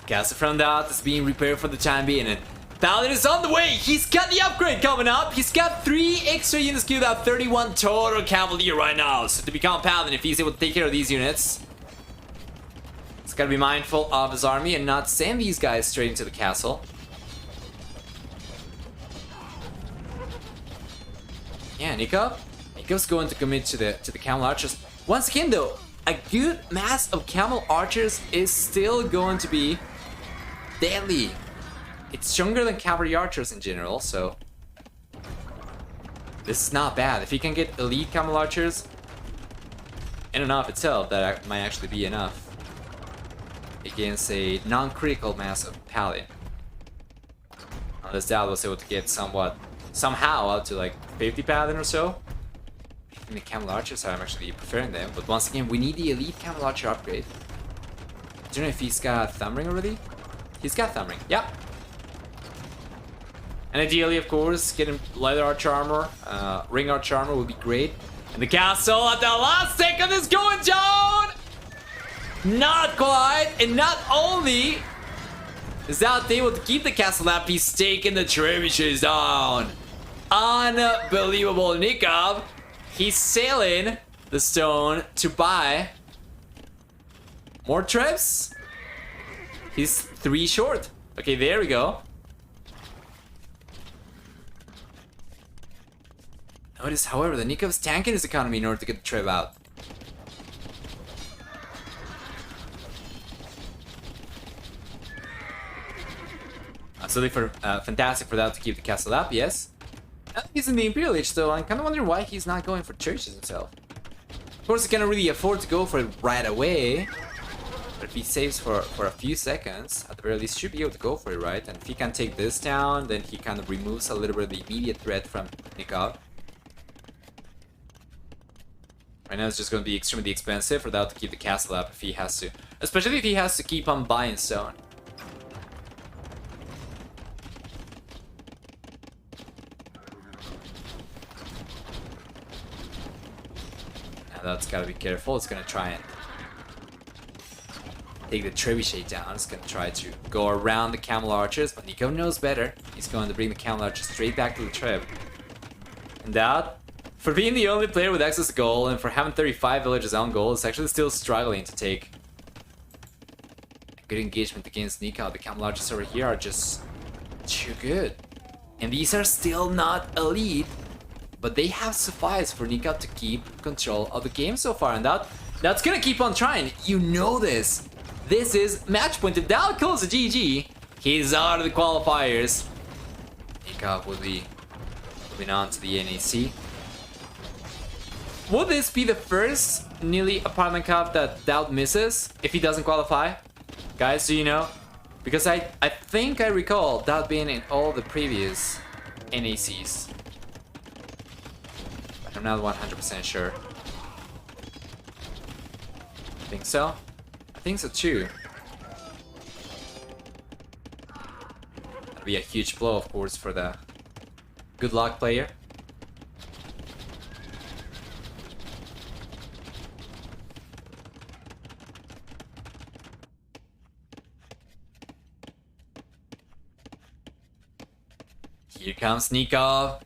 castle from DauT is being repaired for the time being. And Paladin is on the way. He's got the upgrade coming up. He's got 3 extra units queued up, 31 total Cavalier right now. So to become Paladin, if he's able to take care of these units, he's got to be mindful of his army and not send these guys straight into the castle. Yeah, Nikov's going to commit to the Camel Archers. Once again though, a good mass of Camel Archers is still going to be deadly. It's stronger than Cavalry Archers in general, so this is not bad. If he can get elite Camel Archers in and of itself, that might actually be enough against a non-critical mass of Paladin. Unless DauT was able to get somehow up to like 50 Paladin or so. I think the Camel Archers, I'm actually preferring them. But once again, we need the elite Camel Archer upgrade. I don't know if he's got Thumbring already. He's got Thumbring, yeah. And ideally, of course, getting Leather Archer Armor, Ring Archer Armor would be great. And the castle at the last second is going down! Not quite! And not only is DauT able to keep the castle up, he's taking the trebuchets down. Unbelievable. Nicov, he's sailing the stone to buy more trebs. He's 3 short. Okay, there we go. Notice, however, that Nikov's tanking his economy in order to get the treb out. Absolutely fantastic for DauT to keep the castle up, yes. He's in the Imperial Age, though. I'm kind of wondering why he's not going for churches himself. Of course, he cannot really afford to go for it right away. But if he saves for a few seconds, at the very least, should be able to go for it, right? And if he can take this down, then he kind of removes a little bit of the immediate threat from Nicov. Right now it's just going to be extremely expensive for DauT to keep the castle up if he has to. Especially if he has to keep on buying stone. Now DauT's got to be careful. It's going to try and take the trebuchet down. It's going to try to go around the camel archers, but Nicov knows better. He's going to bring the camel archers straight back to the treb. And DauT, for being the only player with access to gold and for having 35 villages on gold, is actually still struggling to take a good engagement against Nicov. The camel archers over here are just too good. And these are still not elite, but they have sufficed for Nicov to keep control of the game so far. And DauT's gonna keep on trying. You know this. This is match point. If DauT kills a GG, he's out of the qualifiers. Nicov will be moving on to the NAC. Will this be the first NILI Apartment Cup that DauT misses if he doesn't qualify? Guys, do you know? Because I think I recall DauT being in all the previous NACs. But I'm not 100% sure. I think so. I think so too. That'll be a huge blow, of course, for the good luck player. Here comes Nicov.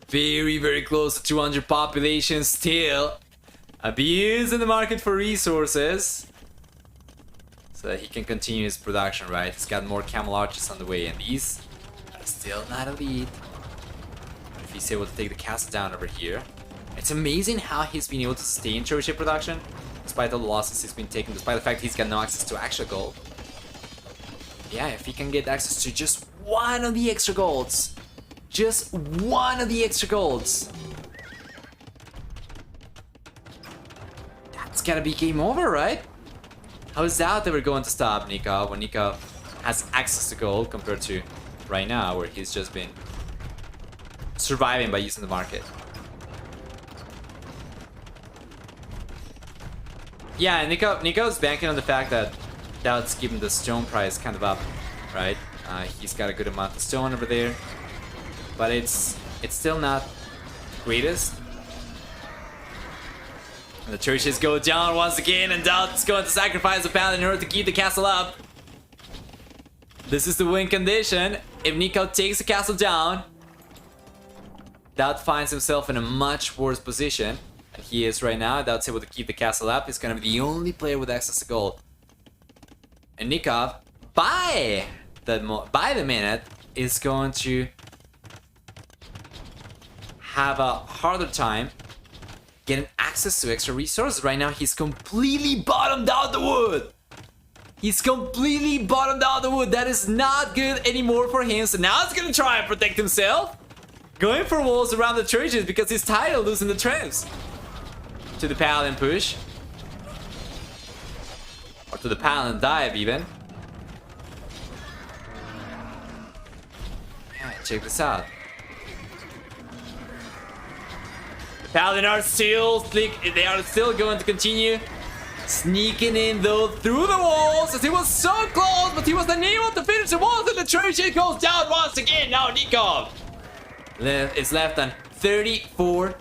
Very, very close to 200 population still. Abusing the market for resources. So that he can continue his production, right? He's got more camel archers on the way, and these are still not elite. But if he's able to take the castle down over here, it's amazing how he's been able to stay in trebuchet production despite all the losses he's been taking, despite the fact he's got no access to actual gold. Yeah, if he can get access to just one of the extra golds. Just one of the extra golds. That's gotta be game over, right? How is that ever going to stop Nicov when Nicov has access to gold compared to right now where he's just been surviving by using the market? Yeah, Nicov's banking on the fact that DauT's keeping the stone price kind of up, right? He's got a good amount of stone over there, but it's still not the greatest. And the churches go down once again, and DauT's going to sacrifice a paladin in order to keep the castle up. This is the win condition. If Nicov takes the castle down, DauT finds himself in a much worse position than he is right now. DauT's able to keep the castle up. He's going to be the only player with access to gold. And Nicov, by the minute, is going to have a harder time getting access to extra resources. Right now, he's completely bottomed out the wood. He's completely bottomed out the wood. That is not good anymore for him. So now he's going to try and protect himself. Going for walls around the churches because he's tired of losing the trams. To the paladin push. Or to the paladin dive even. Yeah, check this out. Paladin are still they are still going to continue sneaking in though through the walls as he was so close, but he was unable to finish the walls, and the church goes down once again. Now Nicov is left on 34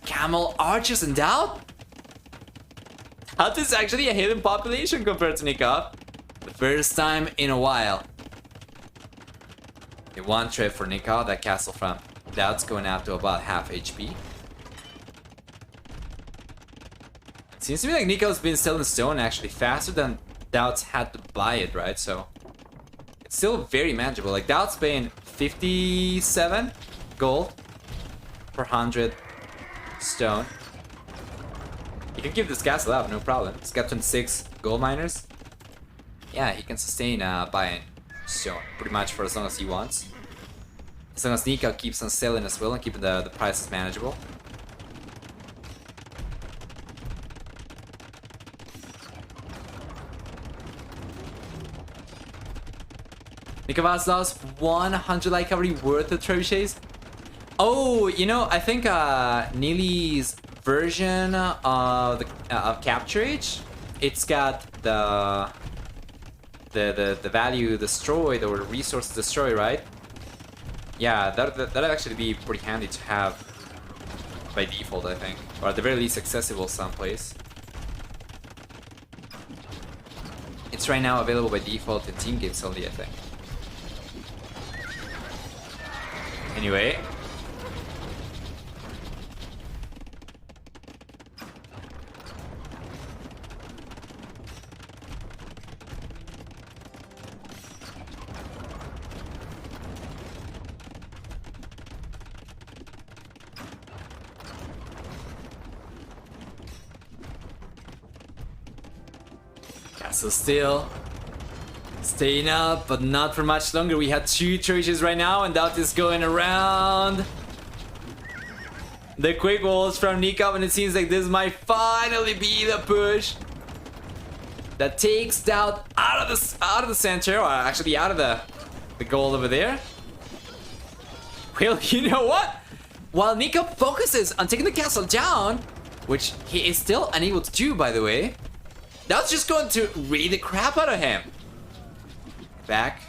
camel archers and DauT. DauT is actually a hidden population compared to Nicov. The first time in a while. In one trip for Nicov, that castle from DauT's going out to about half HP. Seems to me like Nicov's been selling stone actually faster than DauT's had to buy it, right? So it's still very manageable. Like DauT's paying 57 gold per 100 stone. He can keep this castle up, no problem. He's got 26 gold miners. Yeah, he can sustain buying stone pretty much for as long as he wants. As long as Nicov keeps on selling as well and keeping the prices manageable. Nicov has lost 100 light cavalry worth of trebuchets. Oh, you know, I think NILI'S version of Capture Age, it's got the value destroyed or resources destroyed, right? Yeah, that'd actually be pretty handy to have by default, I think, or at the very least accessible someplace. It's right now available by default in team games only, I think. Anyway. So still staying up, but not for much longer. We had 2 churches right now, and DauT is going around the quick walls from Nicov, and it seems like this might finally be the push that takes DauT out of the center, or actually out of the goal over there. Well, you know what? While Nicov focuses on taking the castle down, which he is still unable to do, by the way, DauT's just going to raid the crap out of him. Back.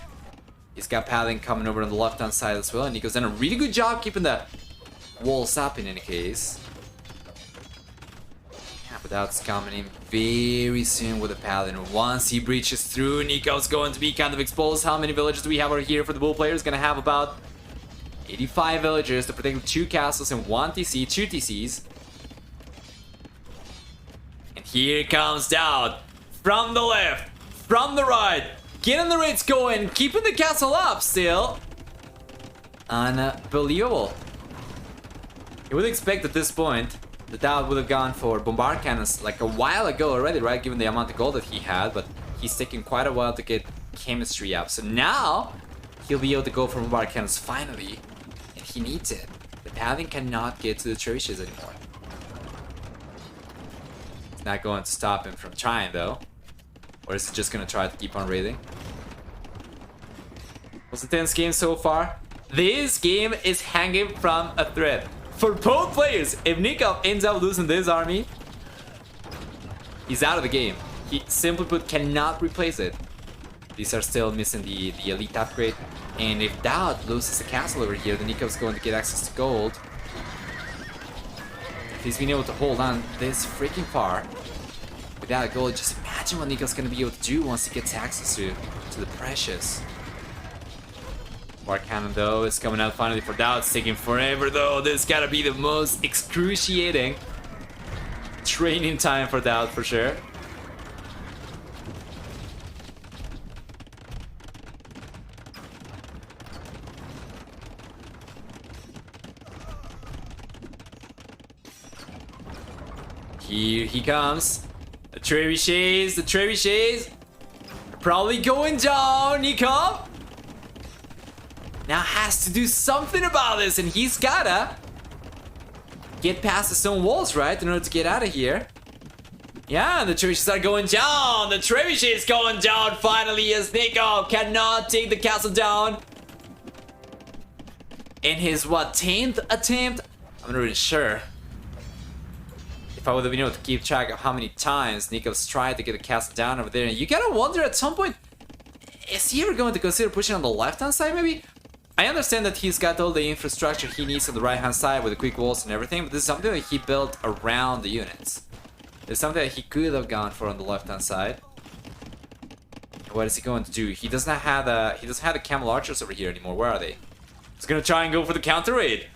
He's got Paladin coming over on the left-hand side as well, and Nicov's done a really good job keeping the walls up in any case. Yeah, but DauT's coming in very soon with the Paladin. Once he breaches through, Nicov's going to be kind of exposed. How many villagers do we have over here for the Bull players? Gonna have about 85 villagers to protect 2 castles and 1 TC, 2 TCs. Here comes DauT from the left, from the right, getting the raids going, keeping the castle up still. Unbelievable. You would expect at this point that DauT would have gone for bombard cannons like a while ago already, right? Given the amount of gold that he had, but he's taking quite a while to get chemistry up. So now he'll be able to go for bombard cannons finally, and he needs it. The Paladin cannot get to the trebuchets anymore. Not going to stop him from trying though. Or is he just gonna try to keep on raiding? It was a tense game so far. This game is hanging from a thread. For both players, if Nicov ends up losing this army, he's out of the game. He simply put cannot replace it. These are still missing the elite upgrade. And if DauT loses the castle over here, then Nikov's going to get access to gold. He's been able to hold on this freaking far without a goal. Just imagine what Nicov's gonna be able to do once he gets access to the precious. War cannon though is coming out finally for DauT. It's taking forever though. This gotta be the most excruciating training time for DauT for sure. Here he comes. The trebuchets are probably going down. Nicov now has to do something about this, and he's gotta get past the stone walls, right, in order to get out of here. Yeah, the trebuchets are going down. The trebuchet is going down finally, as Nicov cannot take the castle down. In his what, 10th attempt? I'm not really sure. If I would have been able to keep track of how many times Nicov's tried to get the castle down over there, and you gotta wonder at some point, is he ever going to consider pushing on the left-hand side maybe? I understand that he's got all the infrastructure he needs on the right-hand side with the quick walls and everything, but this is something that he built around the units. It's something that he could have gone for on the left-hand side. What is he going to do? He doesn't have the camel archers over here anymore. Where are they? He's gonna try and go for the counter raid.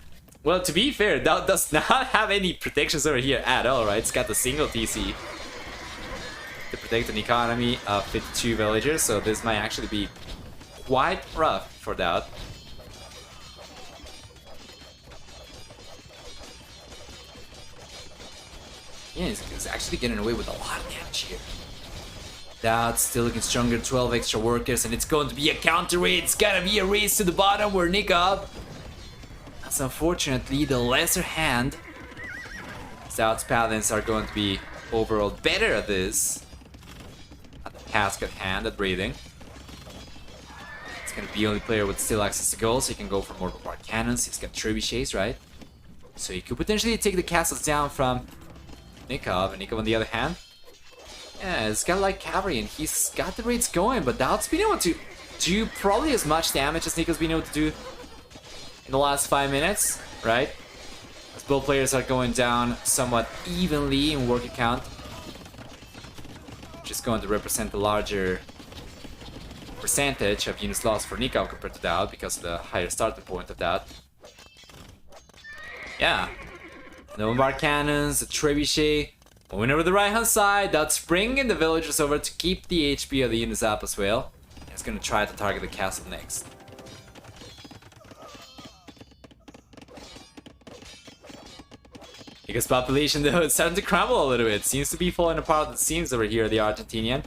Well, to be fair, DauT does not have any protections over here at all, right? It's got the single TC to protect an economy of 52 villagers, so this might actually be quite rough for DauT. Yeah, he's actually getting away with a lot of damage here. DauT's still looking stronger, 12 extra workers, and it's going to be a counter raid. It's gotta be a race to the bottom where Nicov. That's unfortunately the lesser hand. DauT's paladins are going to be overall better at this. At the task at hand, at raiding. It's gonna be the only player with still access to gold, so he can go for more bombard cannons. He's got trebuchets, right? So he could potentially take the castles down from Nicov, and Nicov on the other hand, yeah, he's got like cavalry and he's got the raids going, but DauT's been able to do probably as much damage as Nicov's been able to do in the last 5 minutes, right? As both players are going down somewhat evenly in working count, which is going to represent the larger percentage of units lost for Nicov compared to DauT because of the higher starting point of DauT. Yeah. The bombard cannons, the trebuchet, moving over the right hand side. DauT's bringing the villagers over to keep the HP of the units up as well. He's gonna try to target the castle next. Because population though is starting to crumble a little bit. Seems to be falling apart at the seams over here, the Argentinian.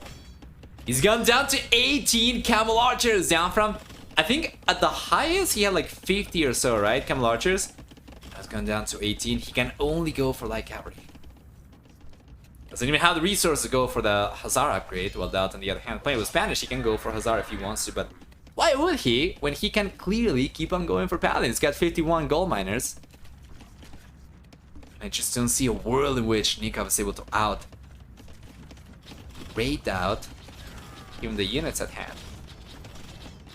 He's gone down to 18 camel archers, down from, I think at the highest he had like 50 or so, right? Camel archers. Has gone down to 18. He can only go for light cavalry. Doesn't even have the resources to go for the Hussar upgrade. While DauT on the other hand, playing with Spanish, he can go for Hussar if he wants to, but why would he when he can clearly keep on going for Paladin? He's got 51 gold miners. I just don't see a world in which Nicov is able to raid DauT, given the units at hand.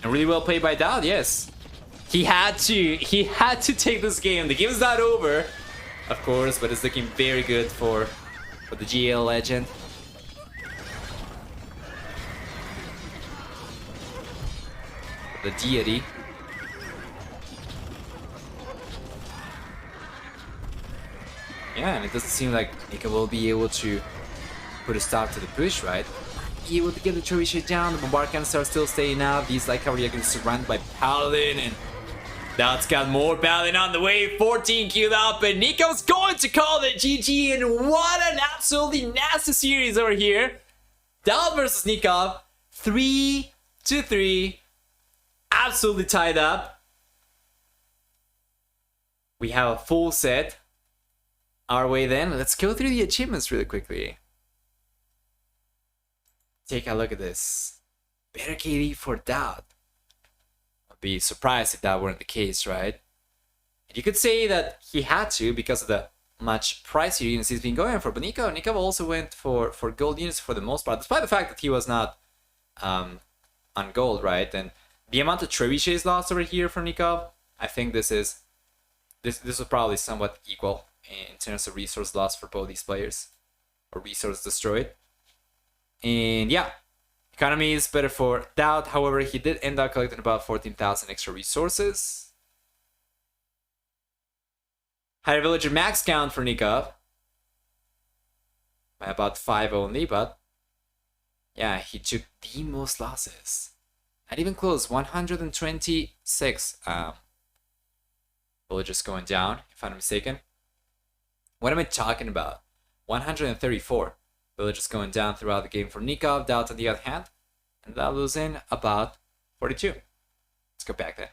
And really well played by DauT, yes. He had to take this game. The game is not over, of course, but it's looking very good for the GL legend. The deity. Yeah, and it doesn't seem like Nicov will be able to put a stop to the push, right? Be able to get the trebuchet down. The bombard cannons are still staying out. These light cavalry are getting surrounded by Paladin, and DauT's got more Paladin on the way. 14 queued up, and Nicov's going to call it GG. And what an absolutely nasty series over here. DauT versus Nicov, 3-3, absolutely tied up. We have a full set our way then. Let's go through the achievements really quickly. Take a look at this. Better KD for DauT. I'd be surprised if that weren't the case, right? And you could say that he had to because of the much pricier units he's been going for. But Nicov also went for gold units for the most part, despite the fact that he was not on gold, right? And the amount of trebuchets lost over here from Nicov, I think this was probably somewhat equal in terms of resource loss for both these players, or resource destroyed. And yeah, economy is better for DauT. However, he did end up collecting about 14,000 extra resources. Higher villager max count for Nicov by about 5 only, but yeah, he took the most losses. Not even close. 126 villagers going down, if I'm not mistaken. What am I talking about? 134 villagers going down throughout the game for Nicov. DauT on the other hand, and that losing about 42. Let's go back there.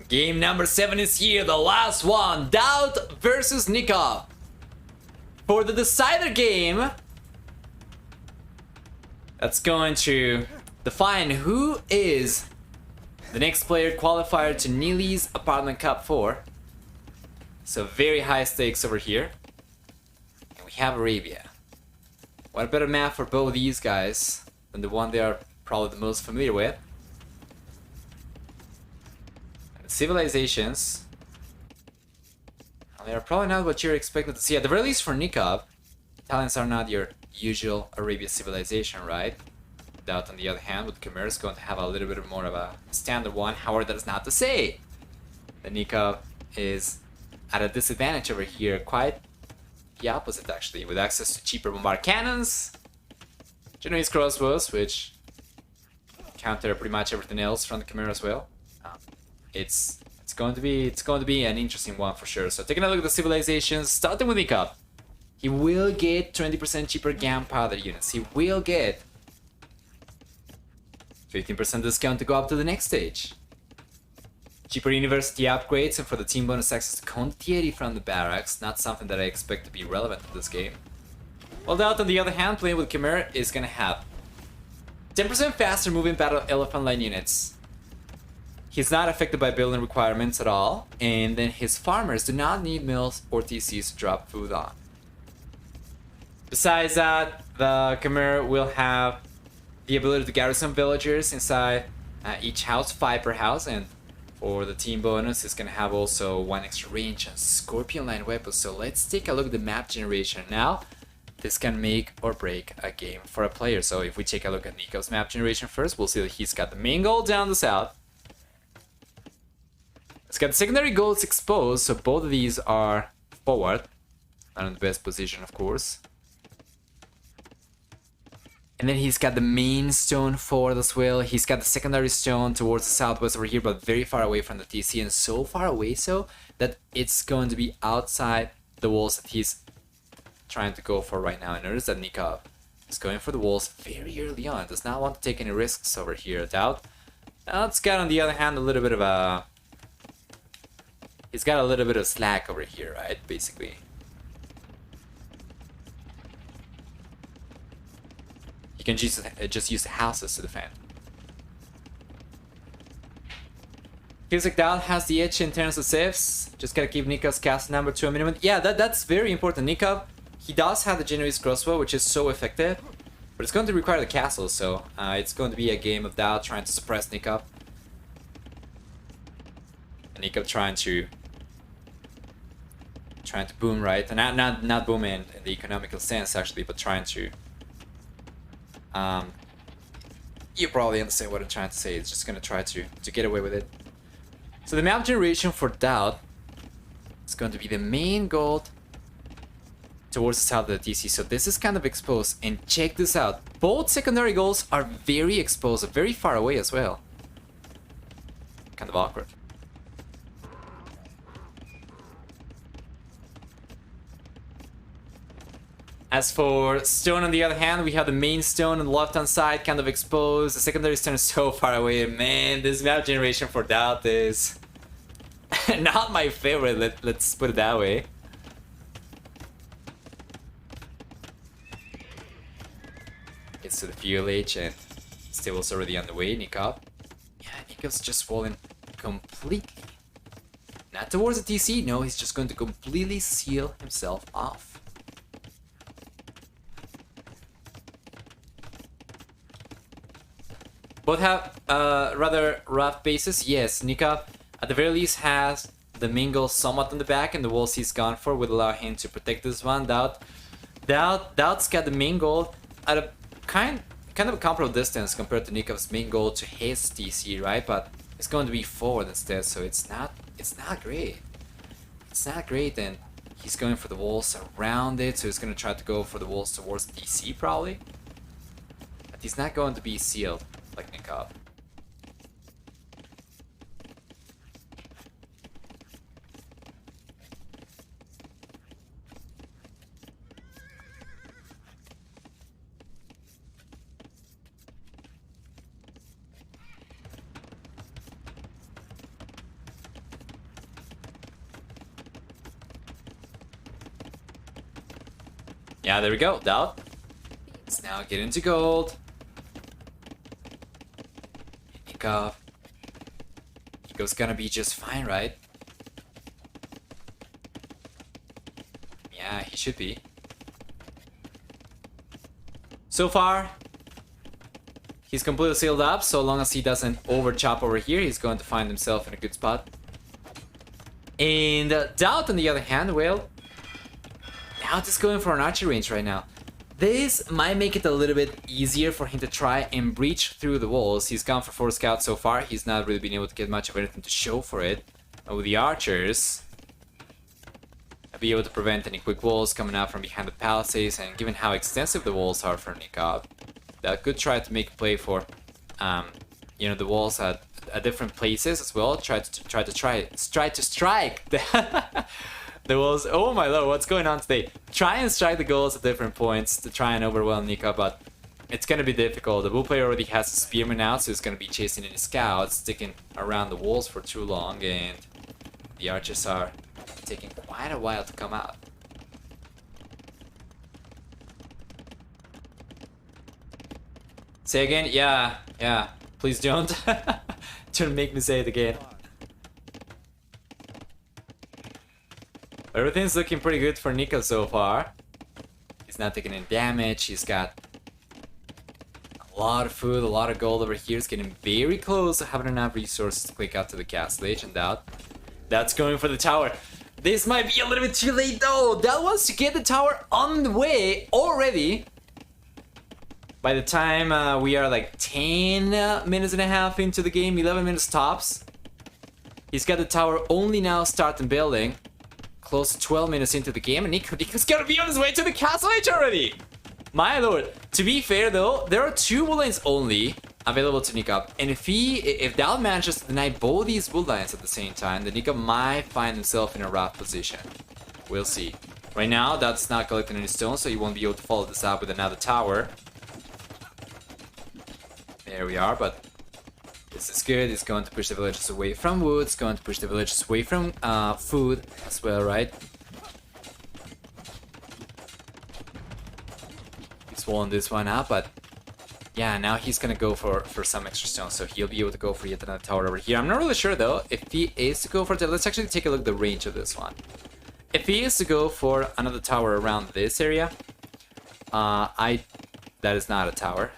Game number 7 is here, the last one. DauT versus Nicov. For the decider game, that's going to define who is the next player qualifier to NILI'S Apartment Cup 4. So very high stakes over here. And we have Arabia. What a better map for both these guys than the one they are probably the most familiar with. And the civilizations, they are probably not what you're expected to see. At the very least for Nicov, Italians are not your usual Arabia civilization, right? DauT on the other hand, with Khmer, is going to have a little bit more of a standard one. However, that is not to say that Nicov is at a disadvantage over here. Quite the opposite, actually, with access to cheaper bombard cannons, Genoese crossbows, which counter pretty much everything else from the Khmer as well. It's going to be an interesting one for sure. So taking a look at the civilizations, starting with Nicov, he will get 20% cheaper gunpowder units. He will get 15% discount to go up to the next stage. Cheaper university upgrades, and for the team bonus access to Contieri from the barracks, not something that I expect to be relevant in this game. While DauT on the other hand, playing with Khmer, is gonna have 10% faster moving battle elephant line units. He's not affected by building requirements at all, and then his farmers do not need mills or TCs to drop food on. Besides that, the Khmer will have the ability to garrison villagers inside each house, 5 per house, and for the team bonus, it's gonna have also 1 extra range and Scorpion line weapons. So let's take a look at the map generation now. This can make or break a game for a player. So if we take a look at Nicov's map generation first, we'll see that he's got the main goal down the south. It's got the secondary goals exposed, so both of these are forward. Not in the best position, of course. And then he's got the main stone forward as well. He's got the secondary stone towards the southwest over here, but very far away from the TC, and so far away so that it's going to be outside the walls that he's trying to go for right now. And notice that Nicov is going for the walls very early on. Does not want to take any risks over here. DauT. DauT's got, on the other hand, a little bit of a... He's got a little bit of slack over here, right? Basically. You can just use the houses to defend. Feels like DauT has the edge in terms of saves. Just gotta keep Nicov's cast number to a minimum. Yeah, that's very important. Nicov, he does have the Genoese crossbow, which is so effective, but it's going to require the castle, so it's going to be a game of DauT trying to suppress Nicov. And Nicov trying to boom, right? And not boom in the economical sense actually, but trying to you probably understand what I'm trying to say. It's just gonna try to get away with it. So the map generation for DauT is going to be the main goal towards the south of the TC. So this is kind of exposed, and check this out. Both secondary goals are very exposed, very far away as well. Kind of awkward. As for stone, on the other hand, we have the main stone on the left-hand side, kind of exposed. The secondary stone is so far away. Man, this map generation for DauT is not my favorite, let's put it that way. Gets to the fuel age, and stable's already on the way. Nicov. Yeah, Nicov's just fallen completely. Not towards the TC, no, he's just going to completely seal himself off. Both have rather rough bases. Yes, Nicov at the very least has the main goal somewhat on the back, and the walls he's gone for would allow him to protect this one. DauT's got the main goal at a kind of a comparable distance compared to Nikov's main goal to his TC, right? But it's going to be forward instead, so it's not great. It's not great, and he's going for the walls around it, so he's going to try to go for the walls towards the TC probably. But he's not going to be sealed like Nicov. Yeah, there we go. DauT. Let's now get into gold. Nicov's gonna be just fine, right? Yeah, he should be. So far, he's completely sealed up. So long as he doesn't over chop over here, he's going to find himself in a good spot. And DauT, on the other hand, well, DauT is going for an archery range right now. This might make it a little bit easier for him to try and breach through the walls. He's gone for 4 scouts so far. He's not really been able to get much of anything to show for it. And with the archers, I'll be able to prevent any quick walls coming out from behind the palisades. And given how extensive the walls are for Nicov, that could try to make a play for, you know, the walls at different places as well. Try to strike the walls. Oh my lord, what's going on today? Try and strike the goals at different points to try and overwhelm Nicov, but it's gonna be difficult. The blue player already has a spearman out, so he's gonna be chasing any scouts, sticking around the walls for too long, and the archers are taking quite a while to come out. Say again? Yeah, yeah. Please don't. Don't make me say it again. Everything's looking pretty good for Nicov so far. He's not taking any damage. He's got a lot of food, a lot of gold over here. He's getting very close to having enough resources to click out to the castle age and DauT. That's going for the tower. This might be a little bit too late though. DauT wants to get the tower on the way already. By the time we are like 10 minutes and a half into the game, 11 minutes tops. He's got the tower only now starting building. Close to 12 minutes into the game, and Nicov's gotta be on his way to the castle age already! My lord. To be fair though, there are 2 wood lines only available to Nicov, and if DauT manages to deny both these wood lines at the same time, then Nicov might find himself in a rough position. We'll see. Right now, DauT's not collecting any stones, so he won't be able to follow this up with another tower. There we are, but this is good. It's going to push the villagers away from wood. It's going to push the villagers away from food as well, right? He's won this one up, but yeah, now he's gonna go for some extra stones, so he'll be able to go for yet another tower over here. I'm not really sure though if he is to go for that. Let's actually take a look at the range of this one. If he is to go for another tower around this area, that is not a tower.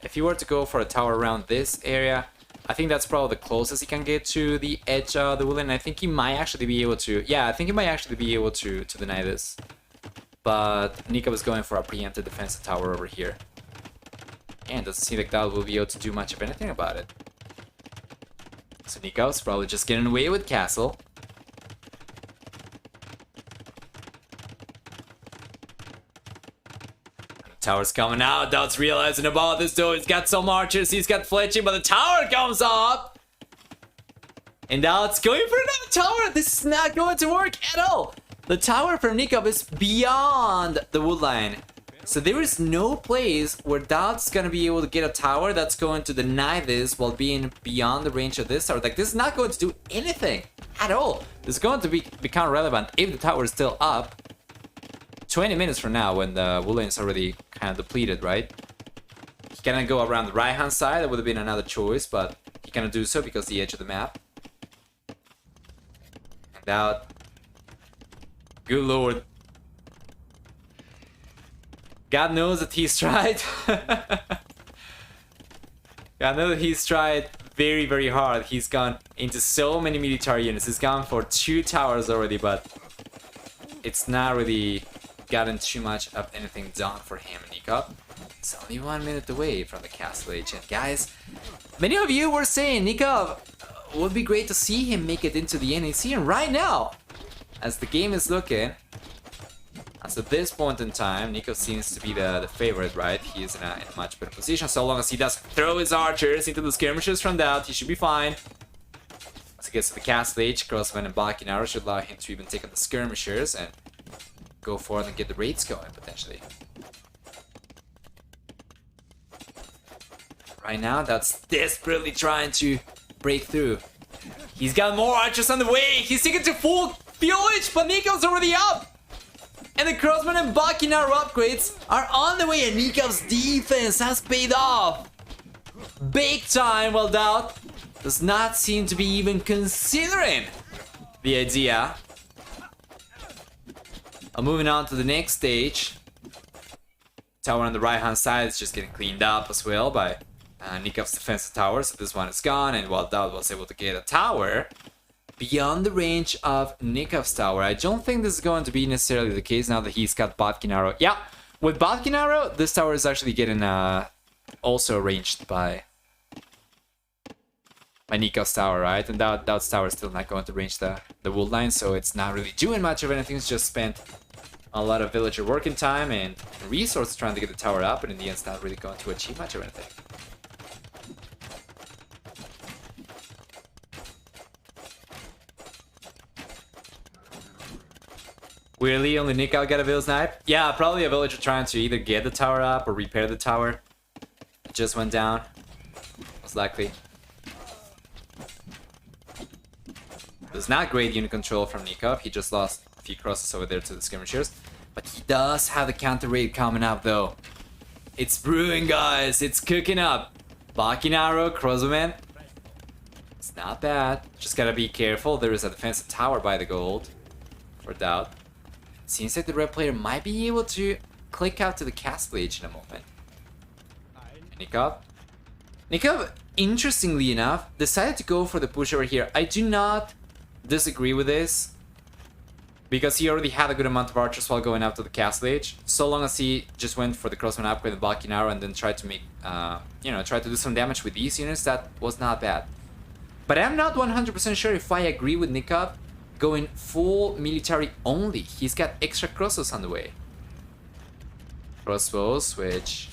If he were to go for a tower around this area, I think that's probably the closest he can get to the edge of the woodland. I think he might actually be able to... Yeah, I think he might actually be able to deny this. But Nicov is going for a preemptive defensive tower over here. And doesn't seem like DauT will be able to do much of anything about it. So Nicov's probably just getting away with castle. Tower's coming out. DauT's realizing about this though. He's got some archers. He's got fletching, but the tower comes up. And DauT's going for another tower. This is not going to work at all. The tower from Nicov is beyond the wood line. So there is no place where DauT's gonna be able to get a tower that's going to deny this while being beyond the range of this tower. Like, this is not going to do anything at all. It's going to become relevant if the tower is still up. 20 minutes from now, when the wood line is already kind of depleted, right? He cannot go around the right-hand side. That would have been another choice, but he cannot do so because the edge of the map. And DauT. Good lord. God knows that he's tried. God knows that he's tried very, very hard. He's gone into so many military units. He's gone for 2 towers already, but it's not really gotten too much of anything done for him and Nicov. It's only 1 minute away from the castle age. And guys, many of you were saying Nicov would be great to see him make it into the NAC, and right now, as the game is looking, as at this point in time, Nicov seems to be the favorite, right? He is in a much better position. So long as he doesn't throw his archers into the skirmishes from DauT, he should be fine. Once he gets to the castle age, crossbow and blocking arrow should allow him to even take on the skirmishers and go forward and get the raids going, potentially. Right now, DauT's desperately trying to break through. He's got more archers on the way. He's taking to full fuelage, but Nikov's already up. And the crossbow and blocking arrow upgrades are on the way, and Nikov's defense has paid off big time, while DauT does not seem to be even considering the idea. Moving on to the next stage. Tower on the right hand side is just getting cleaned up as well by Nikov's defensive tower. So this one is gone, and while DauT was able to get a tower beyond the range of Nikov's tower, I don't think this is going to be necessarily the case now that he's got Botkin arrow. Yeah, with Botkin arrow, this tower is actually getting also ranged by Nikov's tower, right? And DauT's tower is still not going to range the wood line, so it's not really doing much of anything. It's just spent a lot of villager working time and resources trying to get the tower up, and in the end, it's not really going to achieve much of anything. Weirdly, only Nicov got a villager snipe. Yeah, probably a villager trying to either get the tower up or repair the tower. It just went down, most likely. It's not great unit control from Nicov. He just lost a few crosses over there to the skirmishers. But he does have the counter raid coming up though. It's brewing, guys. It's cooking up. Bakinaro, Crossman. It's not bad. Just gotta be careful. There is a defensive tower by the gold for DauT. Seems like the red player might be able to click out to the Castle Age in a moment. Nicov. Nicov, interestingly enough, decided to go for the push over here. I do not disagree with this, because he already had a good amount of archers while going after the Castle Age. So long as he just went for the Crossman upgrade and Bakinaro and then tried to make, try to do some damage with these units, that was not bad. But I'm not 100% sure if I agree with Nicov going full military only. He's got extra crossbows on the way. Crossbows, which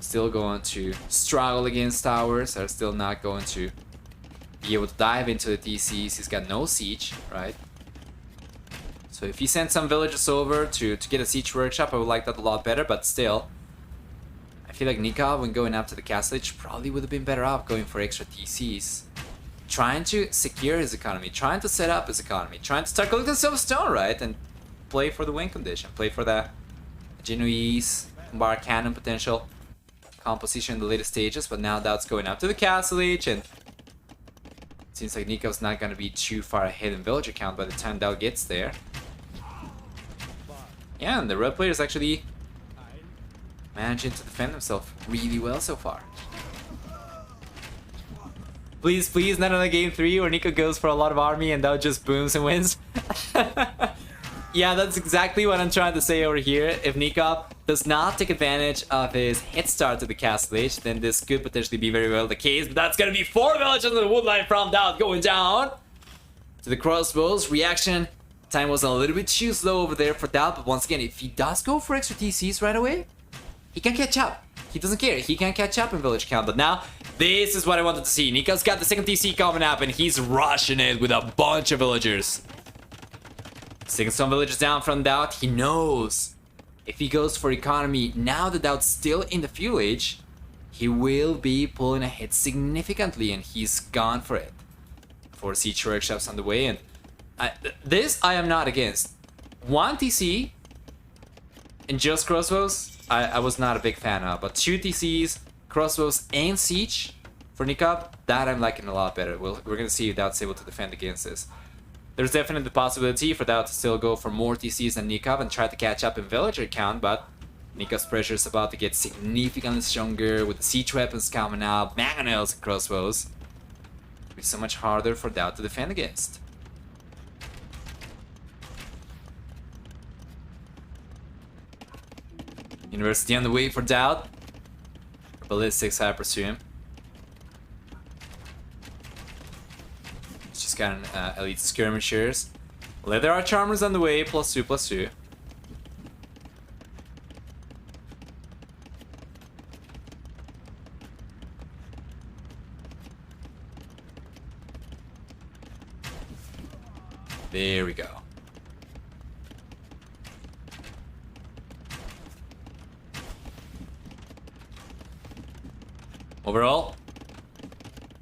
still going to struggle against towers, are still not going to be able to dive into the TCs. He's got no siege, right? So if he sends some villagers over to get a siege workshop, I would like that a lot better, but still, I feel like Nicov, when going after the Castle Age, probably would have been better off going for extra TCs. Trying to secure his economy, trying to set up his economy, trying to start collecting some stone, right? And play for the win condition, play for the Genoese bar cannon potential composition in the later stages, but now that's going up to the Castle Age, and it seems like Nicov's not going to be too far ahead in villager count by the time DauT gets there. Yeah, and the red player is actually managing to defend himself really well so far. Please, please, not another game 3 where Nicov goes for a lot of army and DauT just booms and wins. Yeah, that's exactly what I'm trying to say over here. If Nicov does not take advantage of his head start to the Castle Age, then this could potentially be very well the case. But that's gonna be 4 villages on the woodline from DauT going down to the crossbows. Reaction time was a little bit too slow over there for DauT, but once again, if he does go for extra TCs right away, he can catch up. He doesn't care. He can catch up in village count. But now, this is what I wanted to see. Nicov's got the second TC coming up, and he's rushing it with a bunch of villagers. Taking some villagers down from DauT. He knows if he goes for economy, now that DauT's still in the fuel age, he will be pulling ahead significantly, and he's gone for it. 4 siege workshops on the way, and this I am not against. 1 TC and just crossbows, I was not a big fan of, but 2 TCs, crossbows, and siege for Nicov, that I'm liking a lot better. We're gonna see if DauT's able to defend against this. There's definitely the possibility for DauT to still go for more TCs than Nicov and try to catch up in villager count, but Nikov's pressure is about to get significantly stronger with the siege weapons coming out, mangonels and crossbows. It'll be so much harder for DauT to defend against. University on the way for DauT. Ballistics, I presume. It's just got an elite skirmishers. Leather arch armor's on the way, +2/+2. There we go. Overall,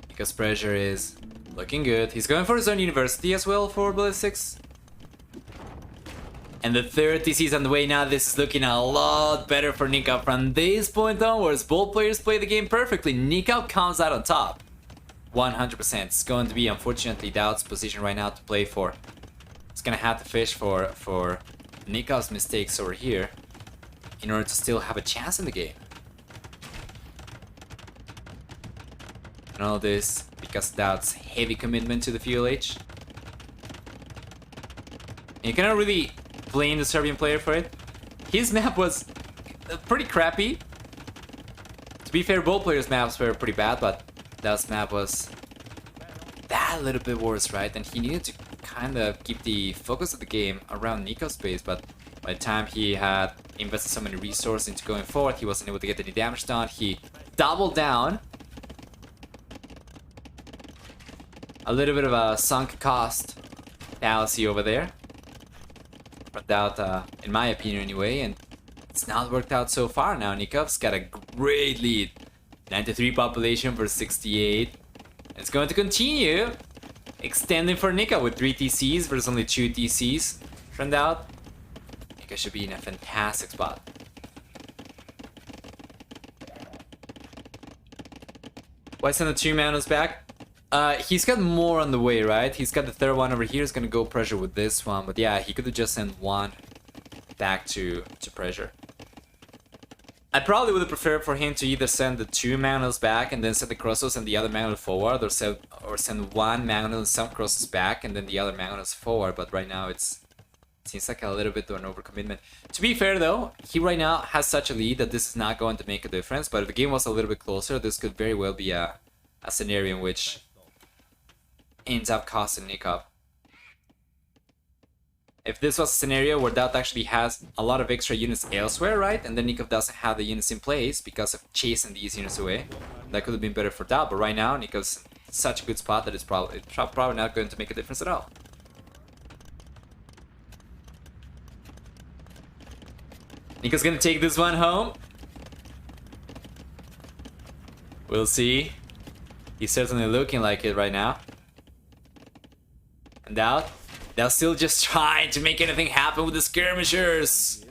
Nikov's pressure is looking good. He's going for his own university as well for ballistics. And the third TC is on the way now. This is looking a lot better for Nicov from this point onwards. Both players play the game perfectly. Nicov comes out on top. 100%. It's going to be, unfortunately, DauT's position right now to play for. It's going to have to fish for Nikov's mistakes over here in order to still have a chance in the game. And all this because DauT's heavy commitment to the fuel age. And you cannot really blame the Serbian player for it. His map was pretty crappy. To be fair, both players' maps were pretty bad, but DauT's map was that little bit worse, right? And he needed to kind of keep the focus of the game around Nikov's base, but by the time he had invested so many resources into going forward, he wasn't able to get any damage done. He doubled down. A little bit of a sunk cost fallacy over there. Worked out, in my opinion anyway, and it's not worked out so far now. Nikov's got a great lead. 93 population versus 68. It's going to continue extending for Nicov with 3 TCs versus only 2 TCs. Turned out, Nicov should be in a fantastic spot. Why send the 2 manos back? He's got more on the way, right? He's got the third one over here. He's gonna go pressure with this one. But yeah, he could have just sent one back to pressure. I probably would have preferred for him to either send the 2 manos back and then send the crosses and the other manos forward, or send 1 mano and some crosses back and then the other manos forward. But right now it seems like a little bit of an overcommitment. To be fair though, he right now has such a lead that this is not going to make a difference. But if the game was a little bit closer, this could very well be a scenario in which ends up costing Nicov. If this was a scenario where DauT actually has a lot of extra units elsewhere, right? And then Nicov doesn't have the units in place because of chasing these units away, that could have been better for DauT. But right now, Nicov's in such a good spot that it's probably not going to make a difference at all. Nicov's gonna take this one home. We'll see. He's certainly looking like it right now. And DauT, they're still just trying to make anything happen with the skirmishers.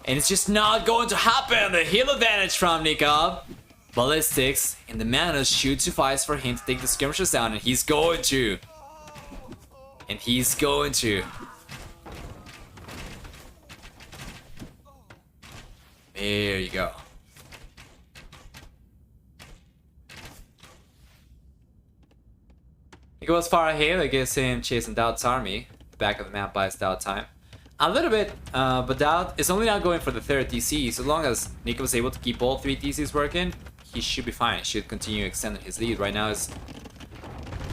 And it's just not going to happen. The heal advantage from Nicov. Ballistics and the mana should suffice for him to take the skirmishers down. And he's going to. And he's going to. There you go. He goes far ahead, I guess him chasing DauT's army. The back of the map buys DauT time. A little bit, but DauT is only now going for the 3rd TC. So long as Nicov is able to keep all 3 TCs working, he should be fine. He should continue extending his lead. Right now is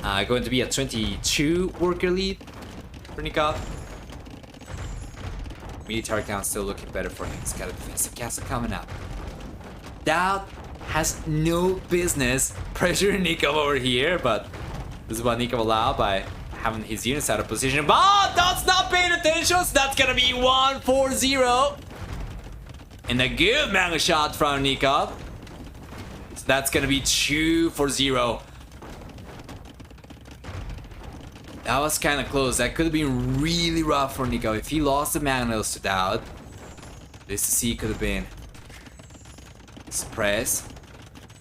going to be a 22 worker lead for Nicov. Military count still looking better for him. He's got a defensive castle coming up. DauT has no business pressuring Nicov over here, but this is what Nicov allowed by having his units out of position. But DauT's not paying attention, so that's gonna be 1-4-0. And a good manga shot from Nicov. So that's gonna be 2-4-0. That was kind of close. That could have been really rough for Nicov. If he lost the Magnus to DauT, this C could have been suppressed.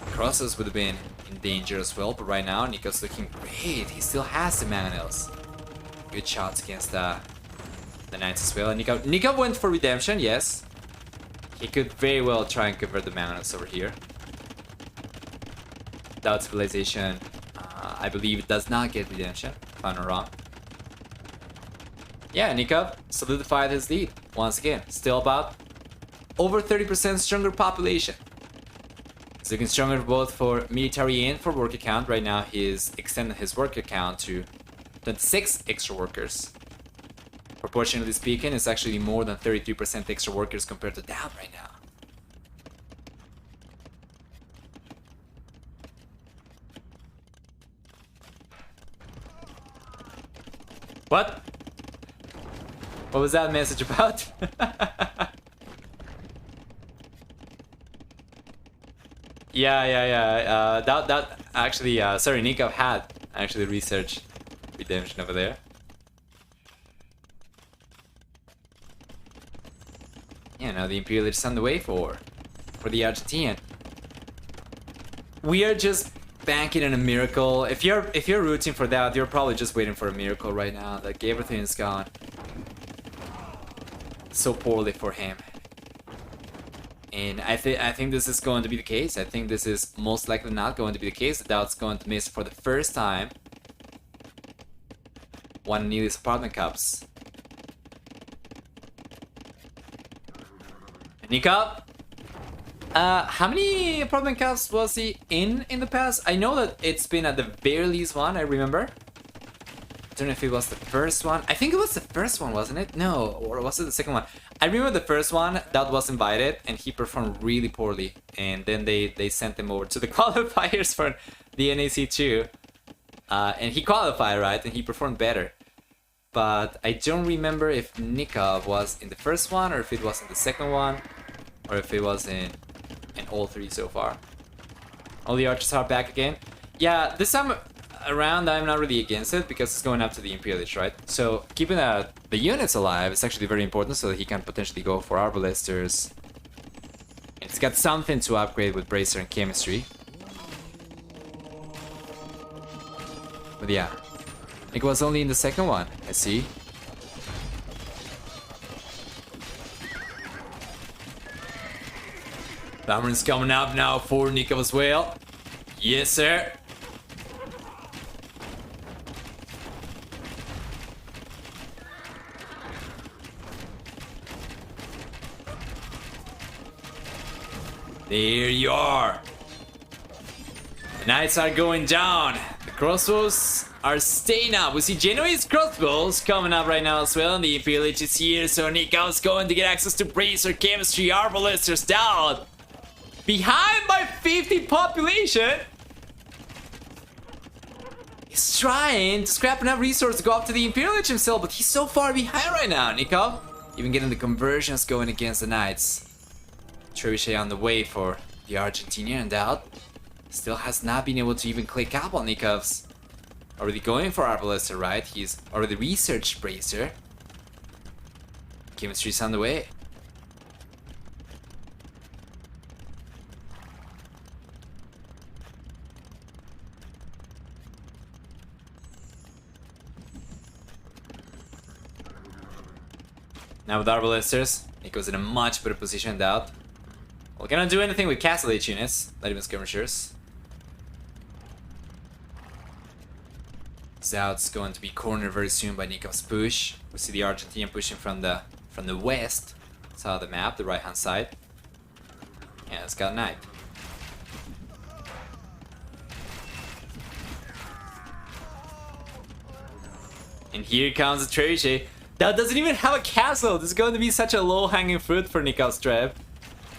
Crosses would have been in danger as well, but right now Nicov's looking great. He still has the Magnus. Good shots against the Knights as well. And Nicov went for redemption, yes. He could very well try and convert the Magnus over here. DauT civilization, I believe it does not get redemption, if I'm not wrong. Yeah, Nicov solidified his lead once again. Still about over 30% stronger population. He's looking stronger both for military and for worker count. Right now he's extended his worker count to 26 extra workers. Proportionally speaking, it's actually more than 33% extra workers compared to DauT right now. What? What was that message about? Yeah. That actually, sorry, Nicov had actually researched redemption over there. Yeah, now the Imperialists on the way for the Argentinian. We are just banking on a miracle. If you're rooting for that, you're probably just waiting for a miracle right now. Like everything is gone so poorly for him. And I think this is going to be the case. I think this is most likely not going to be the case. DauT's going to miss for the first time one of NILI'S apartment cups. Nicov, how many apartment cups was he in the past? I know that it's been at the very least one, I remember. I don't know if it was the first one. I think it was the first one, wasn't it? No, or was it the second one? I remember the first one that was invited and he performed really poorly. And then they sent him over to the qualifiers for the NAC2. And he qualified, right? And he performed better. But I don't remember if Nicov was in the first one or if it was in the second one. Or if it was in all 3 so far. All the archers are back again. Yeah, this time around I'm not really against it because it's going up to the Imperialists, right? So keeping the units alive is actually very important so that he can potentially go for Arbalesters. It's got something to upgrade with Bracer and Chemistry. But yeah, I think it was only in the second one. I see. Dameron's coming up now for Nicov as well. Yes, sir. There you are. The knights are going down. The crossbows are staying up. We see Genoese crossbows coming up right now as well. And the Imperial Age is here, so Nicov's going to get access to Bracer, Chemistry, Arbalisters, DauT. Behind by 50 population. He's trying to scrap enough resources to go up to the Imperial Age himself, but he's so far behind right now, Nicov. Even getting the conversions going against the knights. Trebuchet on the way for the Argentinian, and DauT still has not been able to even click up on Nicov's. Already going for Arbalister, right? He's already researched Bracer. Chemistry's on the way. Now with Arbalisters, Nicov's in a much better position than DauT. Well, cannot do anything with Castle Age units, not even skirmishers. DauT's going to be cornered very soon by Nikov's push. We see the Argentinian pushing from the west side of the map, the right hand side. Yeah, it's got Knight. And here comes the Trebuchet. DauT doesn't even have a castle. This is going to be such a low hanging fruit for Nikov's Trev.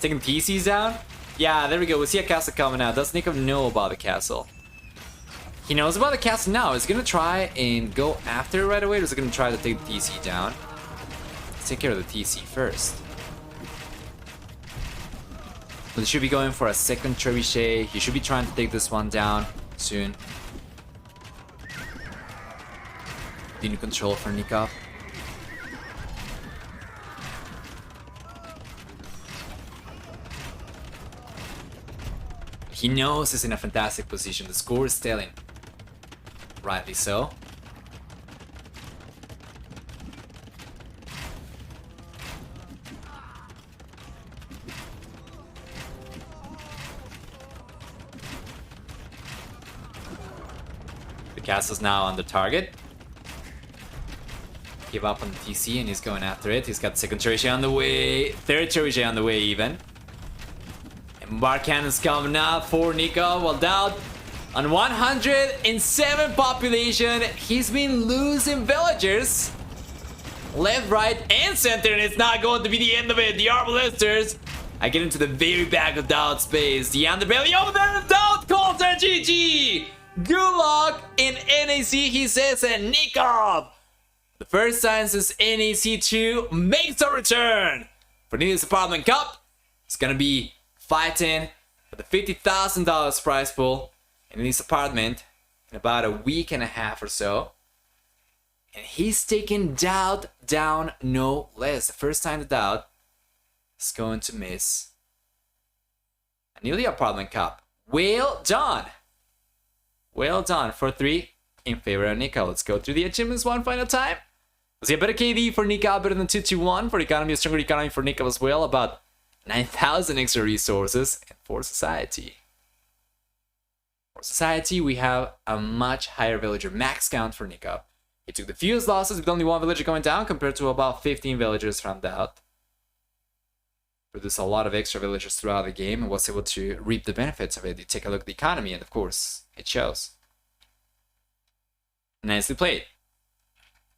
Taking TCs down? Yeah, there we go. We see a castle coming out. Does Nicov know about the castle? He knows about the castle now. Is he gonna try and go after it right away, or is he gonna try to take the TC down? Let's take care of the TC first. But he should be going for a second Trebuchet. He should be trying to take this one down soon. Unit control for Nicov. He knows he's in a fantastic position. The score is telling. Rightly so. The castle's now on the target. Give up on the TC and he's going after it. He's got second Trebuchet on the way. Third Trebuchet on the way even. Bar cannons coming up for Nicov, while DauT on 107 population. He's been losing villagers left, right, and center, and it's not going to be the end of it. The Arbalisters I get into the very back of DauT's base. The underbelly over there, DauT calls their GG. Good luck in NAC, he says, and Nicov, the first time since NAC2, makes a return for NILI'S Apartment Cup. It's gonna be fighting for the $50,000 prize pool in his apartment in about a week and a half or so. And he's taking DauT down no less. The first time that DauT is going to miss a NILI'S Apartment Cup. Well done. Well done. 4-3 in favor of Nicov. Let's go through the achievements one final time. Let's see a better KD for Nicov, better than 221 for economy, a stronger economy for Nicov as well. About 9,000 extra resources. And for society, we have a much higher villager max count for Nicov. He took the fewest losses with only one villager going down compared to about 15 villagers from DauT. Produced a lot of extra villagers throughout the game and was able to reap the benefits of it. You take a look at the economy and of course it shows. Nicely played.